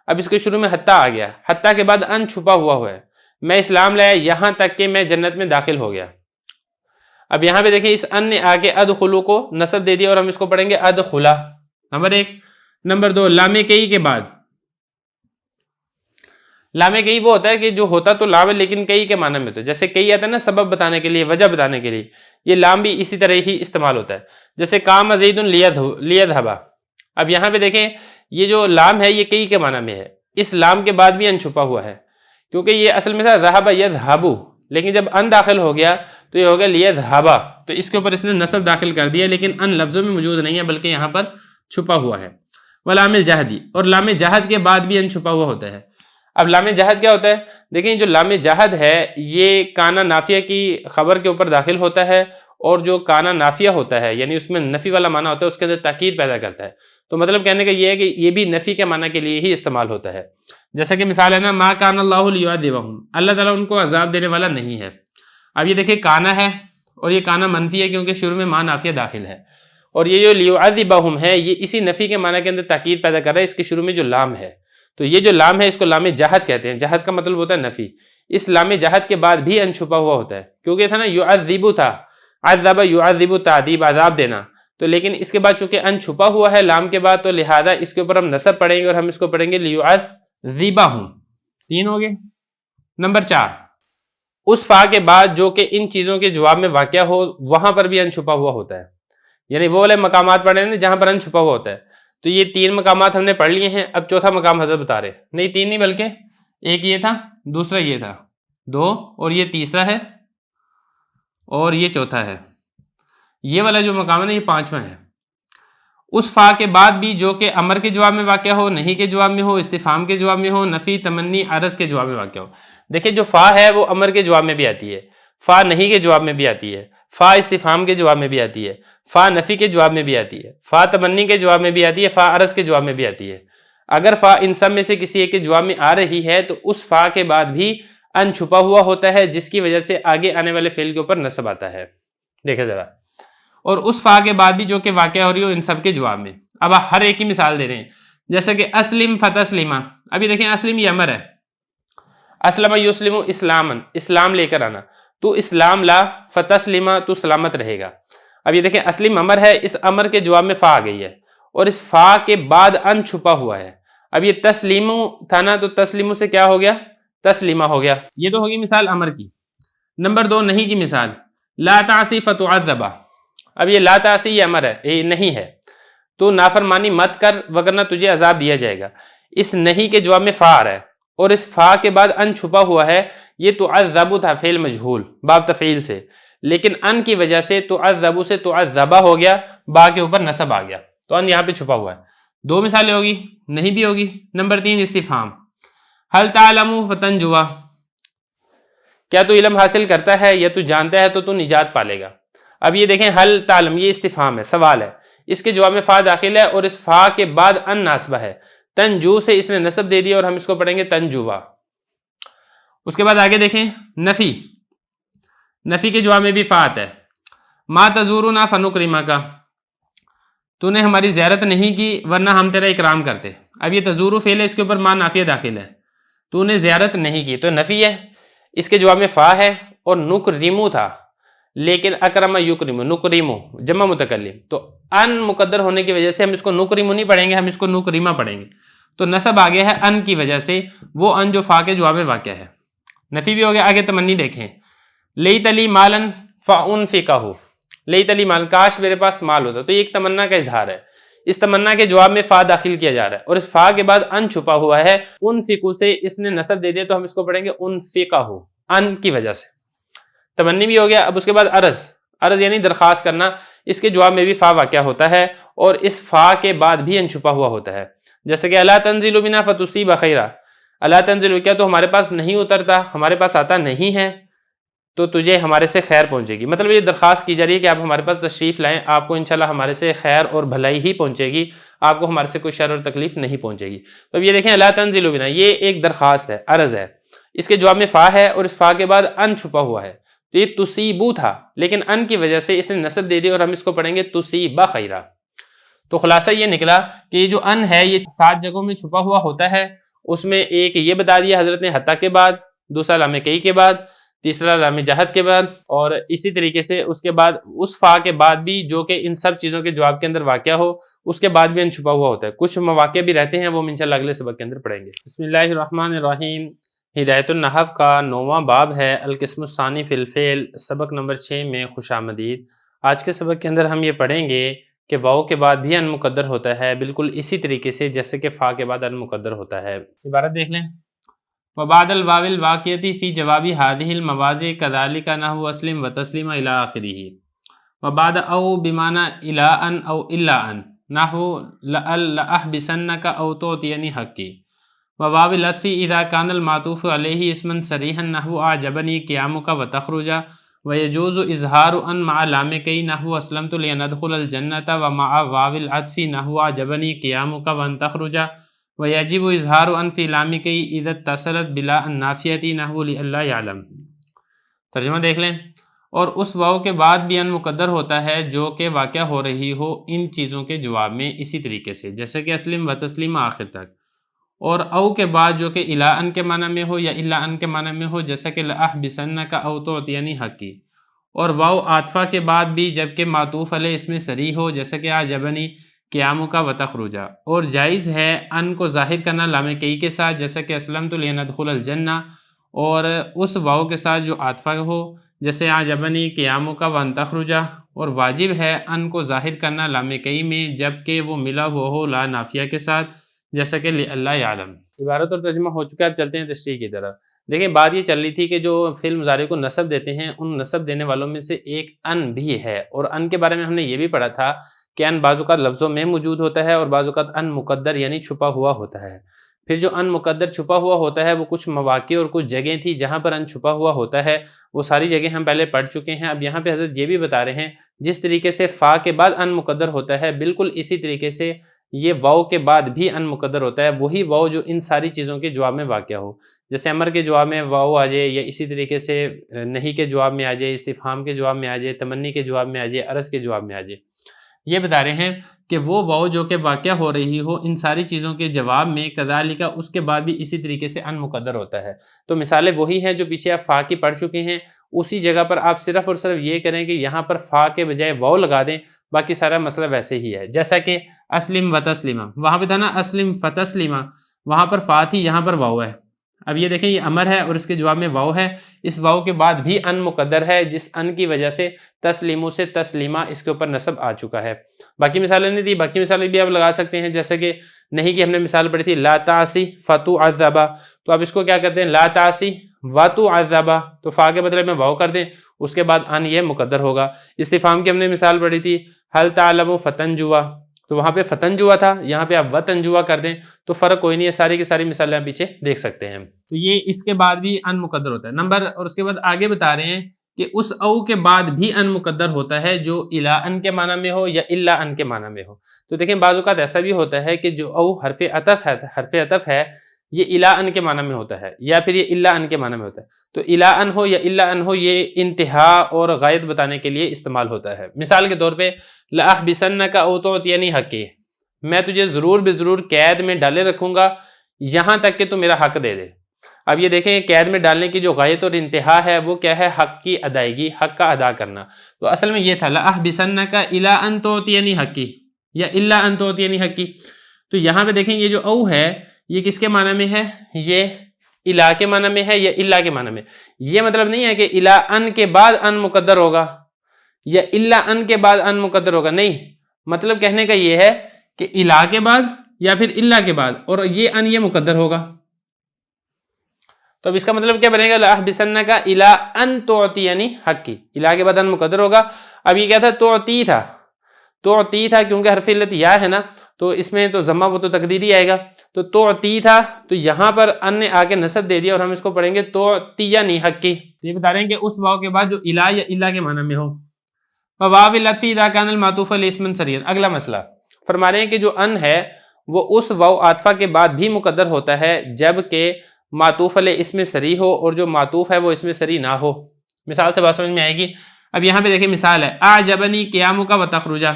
اب اس کے شروع میں حتیٰ آ گیا، حتیٰ کے بعد ان چھپا ہوا ہے. میں اسلام لایا یہاں تک کہ میں جنت میں داخل ہو گیا. اب یہاں پہ دیکھیں اس ان نے آگے ادخلو کو نصب دے دیا اور ہم اس کو پڑھیں گے ادخلا. نمبر 1. نمبر 2 لام کئی کے بعد، لام کئی وہ ہوتا ہے کہ جو ہوتا تو لام ہے لیکن کئی کے معنی میں ہوتا ہے. جیسے کئی آتا ہے نا سبب بتانے کے لیے، وجہ بتانے کے لیے، یہ لام بھی اسی طرح ہی استعمال ہوتا ہے. جیسے کام زید لیذهب. اب یہاں پہ دیکھیں یہ جو لام ہے یہ کئی کے معنی میں ہے، اس لام کے بعد بھی ان چھپا ہوا ہے کیونکہ یہ اصل میں تھا ذهب يذهب، لیکن جب ان داخل ہو گیا تو یہ ہو گیا لیذهب، تو اس کے اوپر اس نے نصب داخل کر دیا لیکن ان لفظوں میں موجود نہیں ہے بلکہ یہاں پر چھپا ہوا ہے. ولام الجہدی، اور لام جہد کے بعد بھی ان چھپا ہوا ہوتا ہے. اب لام جہد کیا ہوتا ہے؟ دیکھیں جو لام جہد ہے یہ کانا نافیہ کی خبر کے اوپر داخل ہوتا ہے، اور جو کانا نافیہ ہوتا ہے یعنی اس میں نفی والا معنی ہوتا ہے اس کے اندر تاکید پیدا کرتا ہے. تو مطلب کہنے کا یہ ہے کہ یہ بھی نفی کے معنی کے لیے ہی استعمال ہوتا ہے. جیسا کہ مثال ہے نا ما کان اللہ لیعذبہم، اللہ تعالیٰ ان کو عذاب دینے والا نہیں ہے. اب یہ دیکھیں کانا ہے اور یہ کانا منفی ہے کیونکہ شروع میں ما نافیہ داخل ہے، اور یہ جو لیعذبہم ہے یہ اسی نفی کے معنی کے اندر تاکید پیدا کر رہا ہے، اس کے شروع میں جو لام ہے. تو یہ جو لام ہے اس کو لام جہد کہتے ہیں. جہد کا مطلب ہوتا ہے نفی. اس لام جہد کے بعد بھی ان چھپا ہوا ہوتا ہے کیونکہ تھا نا یعذب تھا، عذب یعذب تعذیب عذاب دینا، تو لیکن اس کے بعد چونکہ ان چھپا ہوا ہے لام کے بعد تو لہذا اس کے اوپر ہم نصب پڑھیں گے اور ہم اس کو پڑھیں گے لیعذبہم. 3 ہو گئے. نمبر 4 اس فا کے بعد جو کہ ان چیزوں کے جواب میں واقع ہو وہاں پر بھی ان چھپا ہوا ہوتا ہے، یعنی وہ والے مقامات پڑھے ہیں جہاں پر ان چھپا ہوا ہوتا ہے. تو یہ 3 مقامات ہم نے پڑھ لیے ہیں. اب چوتھا مقام حضرت بتا رہے, نہیں 3 نہیں بلکہ ایک یہ تھا, دوسرا یہ تھا, 2 اور یہ تیسرا ہے اور یہ چوتھا ہے. یہ والا جو مقام ہے نا یہ 5واں ہے. اس فا کے بعد بھی جو کہ امر کے جواب میں واقع ہو, نہیں کے جواب میں ہو, استفہام کے جواب میں ہو, نفی, تمنی, عرض کے جواب میں واقع ہو. دیکھیں جو فا ہے وہ امر کے جواب میں بھی آتی ہے, فا نہیں کے جواب میں بھی آتی ہے, فا استفہام کے جواب میں بھی آتی ہے, فا نفی کے جواب میں بھی آتی ہے, فا تمنی کے جواب میں بھی آتی ہے, فا عرض کے جواب میں بھی آتی ہے. اگر فا ان سب میں سے کسی ایک کے جواب میں آ رہی ہے تو اس فا کے بعد بھی ان چھپا ہوا ہوتا ہے, جس کی وجہ سے آگے آنے والے فعل کے اوپر نصب آتا ہے. دیکھیں ذرا, اور اس فا کے بعد بھی جو کہ واقع ہو رہی ہو ان سب کے جواب میں. اب ہر ایک کی مثال دے رہے ہیں, جیسے کہ اسلم فتسلیما. ابھی دیکھیں اسلم یہ امر ہے, اسلم یسلم اسلامن, اسلام لے کر آنا, تو اسلام لا, فتسلیما تو سلامت رہے گا. اب یہ دیکھیں اسلم امر ہے, اس امر کے جواب میں فا آ گئی ہے اور اس فا کے بعد ان چھپا ہوا ہے. اب یہ تسلیمو تھا نا, تو تسلیمو سے کیا ہو گیا, تسلیمہ ہو گیا. یہ تو ہوگی مثال امر کی. نمبر 2 نہیں کی مثال, لا تعصی فتعذبا. اب یہ لا تعصی یہ امر ہے, یہ نہیں ہے, تو نافرمانی مت کر وگرنہ تجھے عذاب دیا جائے گا. اس نہیں کے جواب میں فا آ رہا ہے اور اس فا کے بعد ان چھپا ہوا ہے. یہ تعذب تھا فعل مجہول باب تفعیل سے, لیکن ان کی وجہ سے تعذب سے تعذبا ہو گیا, با کے اوپر نصب آ گیا, تو ان یہاں پہ چھپا ہوا ہے. 2 مثالیں ہوگی, نہیں بھی ہوگی. نمبر 3 استفہام, حل تعلم فتنجوا. کیا تو علم حاصل کرتا ہے یا تو جانتا ہے تو نجات پالے گا. اب یہ دیکھیں حل تعلم یہ استفہام ہے, سوال ہے, اس کے جواب میں فا داخل ہے اور اس فا کے بعد ان ناسبہ ہے. تنجو سے اس نے نصب دے دیا اور ہم اس کو پڑھیں گے تنجوا. اس کے بعد آگے دیکھیں نفی, نفی کے جواب میں بھی فا آتا ہے, ما تزورنا فنکرما کا. تو نے ہماری زیارت نہیں کی ورنہ ہم تیرا اکرام کرتے. اب یہ تزورو فعل ہے, اس کے اوپر ما نافیہ داخل ہے, تو نے زیارت نہیں کی تو نفی ہے, اس کے جواب میں فا ہے, اور نکرمو تھا لیکن اکرم یکرم, نکرمو جمع متکلم, تو ان مقدر ہونے کی وجہ سے ہم اس کو نکرمو نہیں پڑھیں گے, ہم اس کو نکرمہ پڑھیں گے. تو نصب آگے ہے ان کی وجہ سے, وہ ان جو فا کے جواب میں واقع ہے. نفی بھی ہو گیا. آگے تمنی دیکھیں, لیت لی مالن فانفقہ. لیت لی مال, کاش میرے پاس مال ہوتا. تو یہ ایک تمنا کا اظہار ہے, اس تمنا کے جواب میں فا داخل کیا جا رہا ہے اور اس فا کے بعد ان چھپا ہوا ہے. انفقو سے اس نے نصب دے دیا تو ہم اس کو پڑھیں گے انفقہ, ان کی وجہ سے. تمنی بھی ہو گیا. اب اس کے بعد عرض, عرض یعنی درخواست کرنا, اس کے جواب میں بھی فا واقع ہوتا ہے اور اس فا کے بعد بھی ان چھپا ہوا ہوتا ہے. جیسے کہ الا تنزل بنا فتصیب خیرا, الا تنزل, کیا تو ہمارے پاس نہیں اترتا, ہمارے پاس آتا نہیں ہے تو تجھے ہمارے سے خیر پہنچے گی. مطلب یہ درخواست کی جا رہی ہے کہ آپ ہمارے پاس تشریف لائیں, آپ کو انشاءاللہ ہمارے سے خیر اور بھلائی ہی پہنچے گی, آپ کو ہمارے سے کوئی شر اور تکلیف نہیں پہنچے گی. تو اب یہ دیکھیں الا تنزل بنا, یہ ایک درخواست ہے, عرض ہے, اس کے جواب میں فا ہے اور اس فا کے بعد ان چھپا ہوا ہے. تو یہ تصیبو تھا لیکن ان کی وجہ سے اس نے نصب دے دیا اور ہم اس کو پڑھیں گے تصیبا خیرا. تو خلاصہ یہ نکلا کہ یہ جو ان ہے یہ 7 جگہوں میں چھپا ہوا ہوتا ہے. اس میں ایک یہ بتا دیا حضرت نے حتی کے بعد, دوسرا لام کئی کے بعد, تیسرا لام جہت کے بعد, اور اسی طریقے سے اس کے بعد اس فا کے بعد بھی جو کہ ان سب چیزوں کے جواب کے اندر واقع ہو اس کے بعد بھی ان چھپا ہوا ہوتا ہے. کچھ مواقع بھی رہتے ہیں, وہ ہم انشاءاللہ اگلے سبق کے اندر پڑھیں گے. بسم اللہ الرحمن الرحیم. ہدایت النحو کا 9واں باب ہے, القسم الثانی فی الفعل, سبق نمبر 6 میں خوش آمدید. آج کے سبق کے اندر ہم یہ پڑھیں گے کہ واو کے بعد بھی ان مقدر ہوتا ہے, بالکل اسی طریقے سے جیسے کہ فا کے بعد ان مقدر ہوتا ہے. عبارت دیکھ لیں, وبعد الواو الواقعتی فی جواب هذه المواضع كذلك نحو اسلم وتسلیم الى آخرہ. وبعد او بمعنى الى ان او الا ان نحو لأحبسنك او تعطيني حقي. وواو العطف اذا كان المعطوف عليه اسما صريحا نحو اعجبني قيامك وتخرج. ويجوز اظهار ان مع لام كي نحو اسلمت لندخل الجنة ومع واو العطف نحو اعجبني قيامك وان تخرج. ويجب اظهار ان في لام كي اذا اتصلت بلا النافية نحو لئلا يعلم. ترجمہ دیکھ لیں, اور اس واو کے بعد بھی ان مقدر ہوتا ہے جو کہ واقع ہو رہی ہو ان چیزوں کے جواب میں اسی طریقے سے جیسے کہ اسلم و تسلیم آخر تک, اور او کے بعد جو کہ الا ان کے معنی میں ہو یا الا ان کے معنی میں ہو جیسا کہ لأحبسنک او تعطینی حقی. اور واو عاطفہ کے بعد بھی جبکہ معطوف علیہ اس میں صریح ہو جیسا کہ اعجبنی قیامک وتخرج. اور جائز ہے ان کو ظاہر کرنا لام کئی کے ساتھ جیسا کہ اسلمت لندخل الجنہ, اور اس واو کے ساتھ جو عاطفہ ہو جیسے عجبنی قیامک وان تخرج، اور واجب ہے ان کو ظاہر کرنا لام کئی میں جبکہ وہ ملا ہوا ہو لا نافیہ کے ساتھ، جیسا کہ اللہ یعلم۔ عبارت اور ترجمہ ہو چکا ہے، اب چلتے ہیں تشریح کی طرف۔ دیکھیں بات یہ چل رہی تھی کہ جو فعل مضارع کو نصب دیتے ہیں ان نصب دینے والوں میں سے ایک ان بھی ہے، اور ان کے بارے میں ہم نے یہ بھی پڑھا تھا کہ ان بعض اوقات لفظوں میں موجود ہوتا ہے اور بعض اوقات ان مقدر یعنی چھپا ہوا ہوتا ہے۔ پھر جو ان مقدر چھپا ہوا ہوتا ہے وہ کچھ مواقع اور کچھ جگہیں تھی جہاں پر ان چھپا ہوا ہوتا ہے، وہ ساری جگہیں ہم پہلے پڑھ چکے ہیں۔ اب یہاں پہ حضرت یہ بھی بتا رہے ہیں جس طریقے سے فا کے بعد ان مقدر ہوتا ہے بالکل اسی طریقے سے یہ واو کے بعد بھی ان مقدر ہوتا ہے، وہی واو جو ان ساری چیزوں کے جواب میں واقع ہو، جیسے امر کے جواب میں واو آ جائے، یا اسی طریقے سے نہیں کے جواب میں آ جائے، استفہام کے جواب میں آ جائے، تمنی کے جواب میں آ جائے، عرض کے جواب میں آ جائے۔ یہ بتا رہے ہیں کہ وہ واو جو کہ واقع ہو رہی ہو ان ساری چیزوں کے جواب میں کذالک اس کے بعد بھی اسی طریقے سے ان مقدر ہوتا ہے۔ تو مثالیں وہی ہیں جو پیچھے آپ فا کی پڑھ چکے ہیں، اسی جگہ پر آپ صرف اور صرف یہ کریں کہ یہاں پر فا کے بجائے واو لگا دیں، باقی سارا مسئلہ ویسے ہی ہے۔ جیسا کہ اسلم و تسلیما، وہاں پہ تھا نا اسلم فتسلیما، وہاں پر فا تھی، یہاں پر واو ہے۔ اب یہ دیکھیں یہ امر ہے اور اس کے جواب میں واو ہے، اس واو کے بعد بھی ان مقدر ہے جس ان کی وجہ سے تسلیمو سے تسلیمہ اس کے اوپر نصب آ چکا ہے۔ باقی مثالیں نہیں دی، باقی مثالیں بھی آپ لگا سکتے ہیں، جیسے کہ نہیں کی ہم نے مثال پڑھی تھی لا تعصی فتو عذابا، تو اب اس کو کیا کرتے ہیں لا تعصی واتو عذابا، تو فا کے بدلے میں واو کر دیں، اس کے بعد ان یہ مقدر ہوگا۔ استفہام کی ہم نے مثال پڑھی تھی حل تعلم فتنجوا، تو وہاں پہ فتنجوا تھا، یہاں پہ آپ وتنجوا کر دیں، تو فرق کوئی نہیں ہے، ساری کی ساری مثالیں آپ پیچھے دیکھ سکتے ہیں۔ تو یہ اس کے بعد بھی ان مقدر ہوتا ہے نمبر، اور اس کے بعد آگے بتا رہے ہیں کہ اس او کے بعد بھی ان مقدر ہوتا ہے جو الا ان کے معنی میں ہو یا الا ان کے معنی میں ہو۔ تو دیکھیں بعض اوقات ایسا بھی ہوتا ہے کہ جو او حرف عطف ہے یہ الا ان کے معنی میں ہوتا ہے یا پھر یہ الا ان کے معنی میں ہوتا ہے، تو الا ان ہو یا الا ان ہو یہ انتہا اور غایت بتانے کے لیے استعمال ہوتا ہے۔ مثال کے طور پہ لأحبسنک او تعطینی حقی، میں تجھے ضرور بے ضرور قید میں ڈالے رکھوں گا یہاں تک کہ تو میرا حق دے دے۔ اب یہ دیکھیں قید میں ڈالنے کی جو غایت اور انتہا ہے وہ کیا ہے، حق کی ادائیگی، حق کا ادا کرنا۔ تو اصل میں یہ تھا لأحبسنک الا ان تعطینی حقی یا الا ان تعطینی حقی، تو یہاں پہ دیکھیں یہ جو او ہے یہ کس کے معنی میں ہے، یہ الا کے معنی میں ہے یا الا کے معنی میں۔ یہ مطلب نہیں ہے کہ الا ان کے بعد ان مقدر ہوگا یا الا ان کے بعد ان مقدر ہوگا، نہیں، مطلب کہنے کا یہ ہے کہ الا کے بعد یا پھر الا کے بعد اور یہ مقدر ہوگا۔ تو اب اس کا مطلب کیا بنے گا لأحبسنک الا ان تعطینی حقی، الا کے بعد ان مقدر ہوگا۔ اب یہ کیا تھا تعطی تھا کیونکہ حرف علت یا ہے نا، تو اس میں تو ضمہ وہ تو تقدیری آئے گا، تو تعطی تھا، تو یہاں پر ان نے آگے نصب دے دیا اور ہم اس کو پڑھیں گے تعطینی حقی۔ یہ بتا رہے ہیں کہ اس واو کے بعد جو الا یا الا کے معنی میں ہو۔ واو العطف اذا كان المعطوف علیہ اسما صریحا، اگلا مسئلہ فرما رہے ہیں کہ جو ان ہے وہ اس واو عاطفہ کے بعد بھی مقدر ہوتا ہے جبکہ معطوف علیہ اسم صریح ہو اور جو معطوف ہے وہ اسم صریح نہ ہو۔ مثال سے بات سمجھ میں آئے گی۔ اب یہاں پہ دیکھیں مثال ہے اعجبنی قیامک و تخرجا،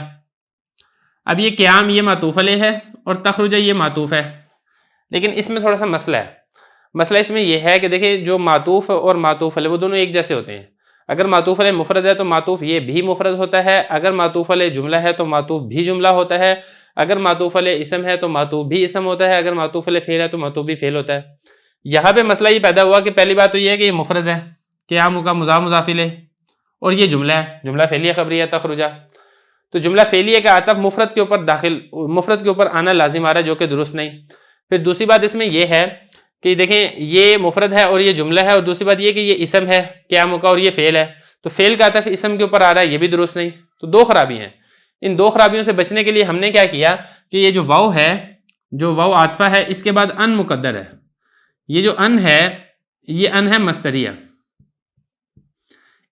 اب یہ قیام یہ معطوف علیہ ہے اور تخرجا یہ معطوف ہے، لیکن اس میں تھوڑا سا مسئلہ ہے۔ مسئلہ اس میں یہ ہے کہ دیکھیں جو معطوف اور معطوف علیہ وہ دونوں ایک جیسے ہوتے ہیں۔ اگر معطوف علیہ مفرد ہے تو معطوف یہ بھی مفرد ہوتا ہے، اگر معطوف علیہ جملہ ہے تو معطوف بھی جملہ ہوتا ہے، اگر معطوف علیہ اسم ہے تو معطوف بھی اسم ہوتا ہے، اگر معطوف علیہ فعل ہے تو معطوف بھی فعل ہوتا ہے۔ یہاں پہ مسئلہ یہ پیدا ہوا کہ پہلی بات تو یہ ہے کہ یہ مفرد ہے، قیام کا مضاف مضاف الیہ، اور یہ جملہ ہے، جملہ فعلیہ خبریہ تخرجا، تو جملہ فعلیہ کا عطف مفرد کے اوپر آنا لازم آ رہا ہے جو کہ درست نہیں۔ پھر دوسری بات اس میں یہ ہے کہ دیکھیں یہ مفرد ہے اور یہ جملہ ہے، اور دوسری بات یہ کہ یہ اسم ہے قیام کا اور یہ فعل ہے، تو فعل کا عطف اسم کے اوپر آ رہا ہے، یہ بھی درست نہیں۔ تو دو خرابی ہیں۔ ان دو خرابیوں سے بچنے کے لیے ہم نے کیا کیا کہ یہ جو واو ہے، جو واو عاطفہ ہے، اس کے بعد ان مقدر ہے، یہ جو ان ہے یہ ان ہے مصدریہ،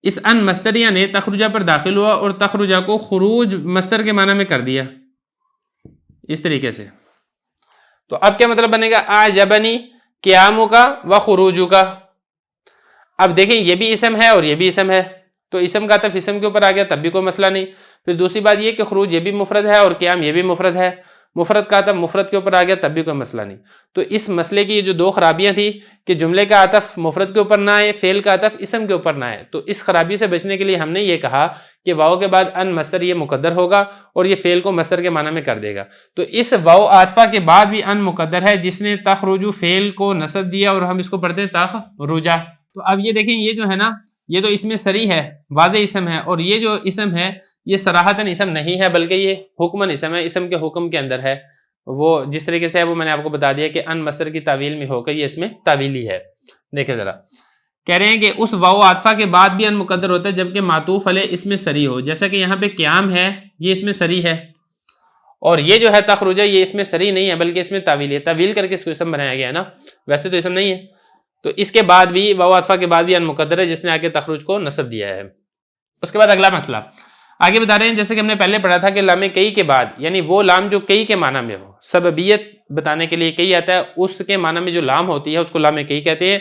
اس ان مصدریہ نے تخرجہ پر داخل ہوا اور تخرجہ کو خروج مصدر کے معنی میں کر دیا اس طریقے سے۔ تو اب کیا مطلب بنے گا اعجبنی قیامک و خروجک، اب دیکھیں یہ بھی اسم ہے اور یہ بھی اسم ہے، تو اسم کا عطف اسم کے اوپر آ گیا تب بھی کوئی مسئلہ نہیں۔ پھر دوسری بات یہ کہ خروج یہ بھی مفرد ہے اور قیام یہ بھی مفرد ہے، مفرد کا عطف مفرد کے اوپر آ گیا تب بھی کوئی مسئلہ نہیں۔ تو اس مسئلے کی یہ جو دو خرابیاں تھیں کہ جملے کا عطف مفرد کے اوپر نہ آئے، فعل کا عطف اسم کے اوپر نہ آئے، تو اس خرابی سے بچنے کے لیے ہم نے یہ کہا کہ واو کے بعد ان مصدر یہ مقدر ہوگا اور یہ فعل کو مصدر کے معنی میں کر دے گا۔ تو اس واو عاطفہ کے بعد بھی ان مقدر ہے جس نے تخرجو فعل کو نصب دیا اور ہم اس کو پڑھتے ہیں تخرجا۔ تو اب یہ دیکھیں یہ جو ہے نا یہ تو اسم صریح ہے، واضح اسم ہے، اور یہ جو اسم ہے یہ صراحتاً اسم نہیں ہے بلکہ یہ حکماً اسم ہے، اسم کے حکم کے اندر ہے، وہ جس طریقے سے ہے وہ میں نے آپ کو بتا دیا کہ ان مصدر کی تعویل میں ہو کر یہ اسم تعویلی ہے۔ دیکھیں ذرا، کہہ رہے ہیں کہ اس واو عاطفہ کے بعد بھی ان مقدر ہوتا ہے جبکہ معطوف علیہ اسم صریح ہو، جیسا کہ یہاں پہ قیام ہے یہ اسم صریح ہے، اور یہ جو ہے تخرجہ یہ اسم صریح نہیں ہے بلکہ اسم تعویل ہے، تعویل کر کے اس کو اسم بنایا گیا ہے نا، ویسے تو اسم نہیں ہے، تو اس کے بعد بھی واو عاطفہ کے بعد بھی ان مقدر ہے جس نے آگے تخرج کو نصب دیا ہے۔ اس کے بعد اگلا مسئلہ آگے بتا رہے ہیں، جیسے کہ ہم نے پہلے پڑھا تھا کہ لام کئی کے بعد یعنی وہ لام جو کئی کے معنی میں ہو، سببیت بتانے کے لیے کئی آتا ہے، اس کے معنی میں جو لام ہوتی ہے اس کو لام کئی کہتے ہیں۔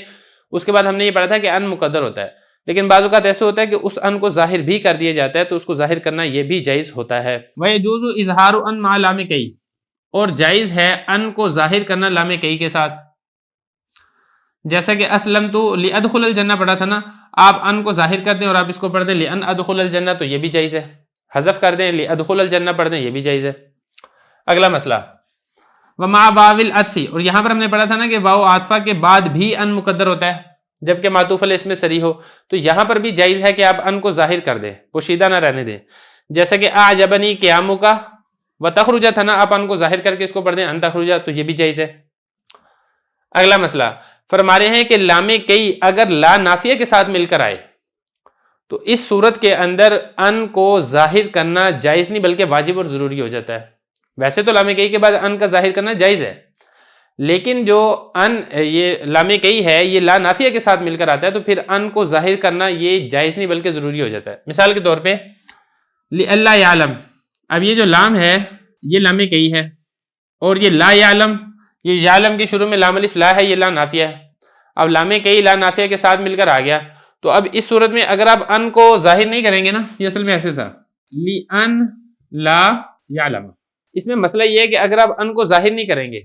اس کے بعد ہم نے یہ پڑھا تھا کہ ان مقدر ہوتا ہے، لیکن بعض اوقات ایسے ہوتا ہے کہ اس ان کو ظاہر بھی کر دیا جاتا ہے تو اس کو ظاہر کرنا یہ بھی جائز ہوتا ہے۔ وَيَجُوزُ إِظْهَارُ أَن مَعَ لَامِ کئی، اور جائز ہے ان کو ظاہر کرنا لام کئی کے ساتھ، جیسا کہ اسلمت لأدخل الجنہ پڑھا تھا نا، آپ ان کو ظاہر کر دیں اور آپ اس کو پڑھ دیں لأن ادخل الجنہ تو یہ بھی جائز ہے، حذف کر دیں لأدخل الجنہ پڑھ دیں یہ بھی جائز ہے۔ اگلا مسئلہ ومع واو العطف، اور یہاں پر ہم نے پڑھا تھا نا کہ واو عاطفہ کے بعد بھی ان مقدر ہوتا ہے جبکہ معطوف علیہ اسم صریح ہو، تو یہاں پر بھی جائز ہے کہ آپ ان کو ظاہر کر دیں، پوشیدہ نہ رہنے دیں، جیسا کہ اعجبنی قیامک وتخرج تھا نا، آپ ان کو ظاہر کر کے اس کو پڑھ دیں ان تخرج تو یہ بھی جائز ہے۔ اگلا مسئلہ فرما رہے ہیں کہ لام کئی اگر لا نافیہ کے ساتھ مل کر آئے تو اس صورت کے اندر ان کو ظاہر کرنا جائز نہیں بلکہ واجب اور ضروری ہو جاتا ہے۔ ویسے تو لام کئی کے بعد ان کا ظاہر کرنا جائز ہے، لیکن جو ان یہ لام کئی ہے یہ لا نافیہ کے ساتھ مل کر آتا ہے تو پھر ان کو ظاہر کرنا یہ جائز نہیں بلکہ ضروری ہو جاتا ہے۔ مثال کے طور پہ لِأَلَّا يَعْلَمْ، اب یہ جو لام ہے یہ لام کئی ہے، اور یہ لا یعلم، یہ یعلم کے شروع میں لام الف لا ہے، یہ لا نافیہ ہے، اب لام کئی لا نافیہ کے ساتھ مل کر آ گیا، تو اب اس صورت میں اگر آپ ان کو ظاہر نہیں کریں گے نا، یہ اصل میں ایسے تھا لِأَن لا یعلم، اس میں مسئلہ یہ ہے کہ اگر آپ ان کو ظاہر نہیں کریں گے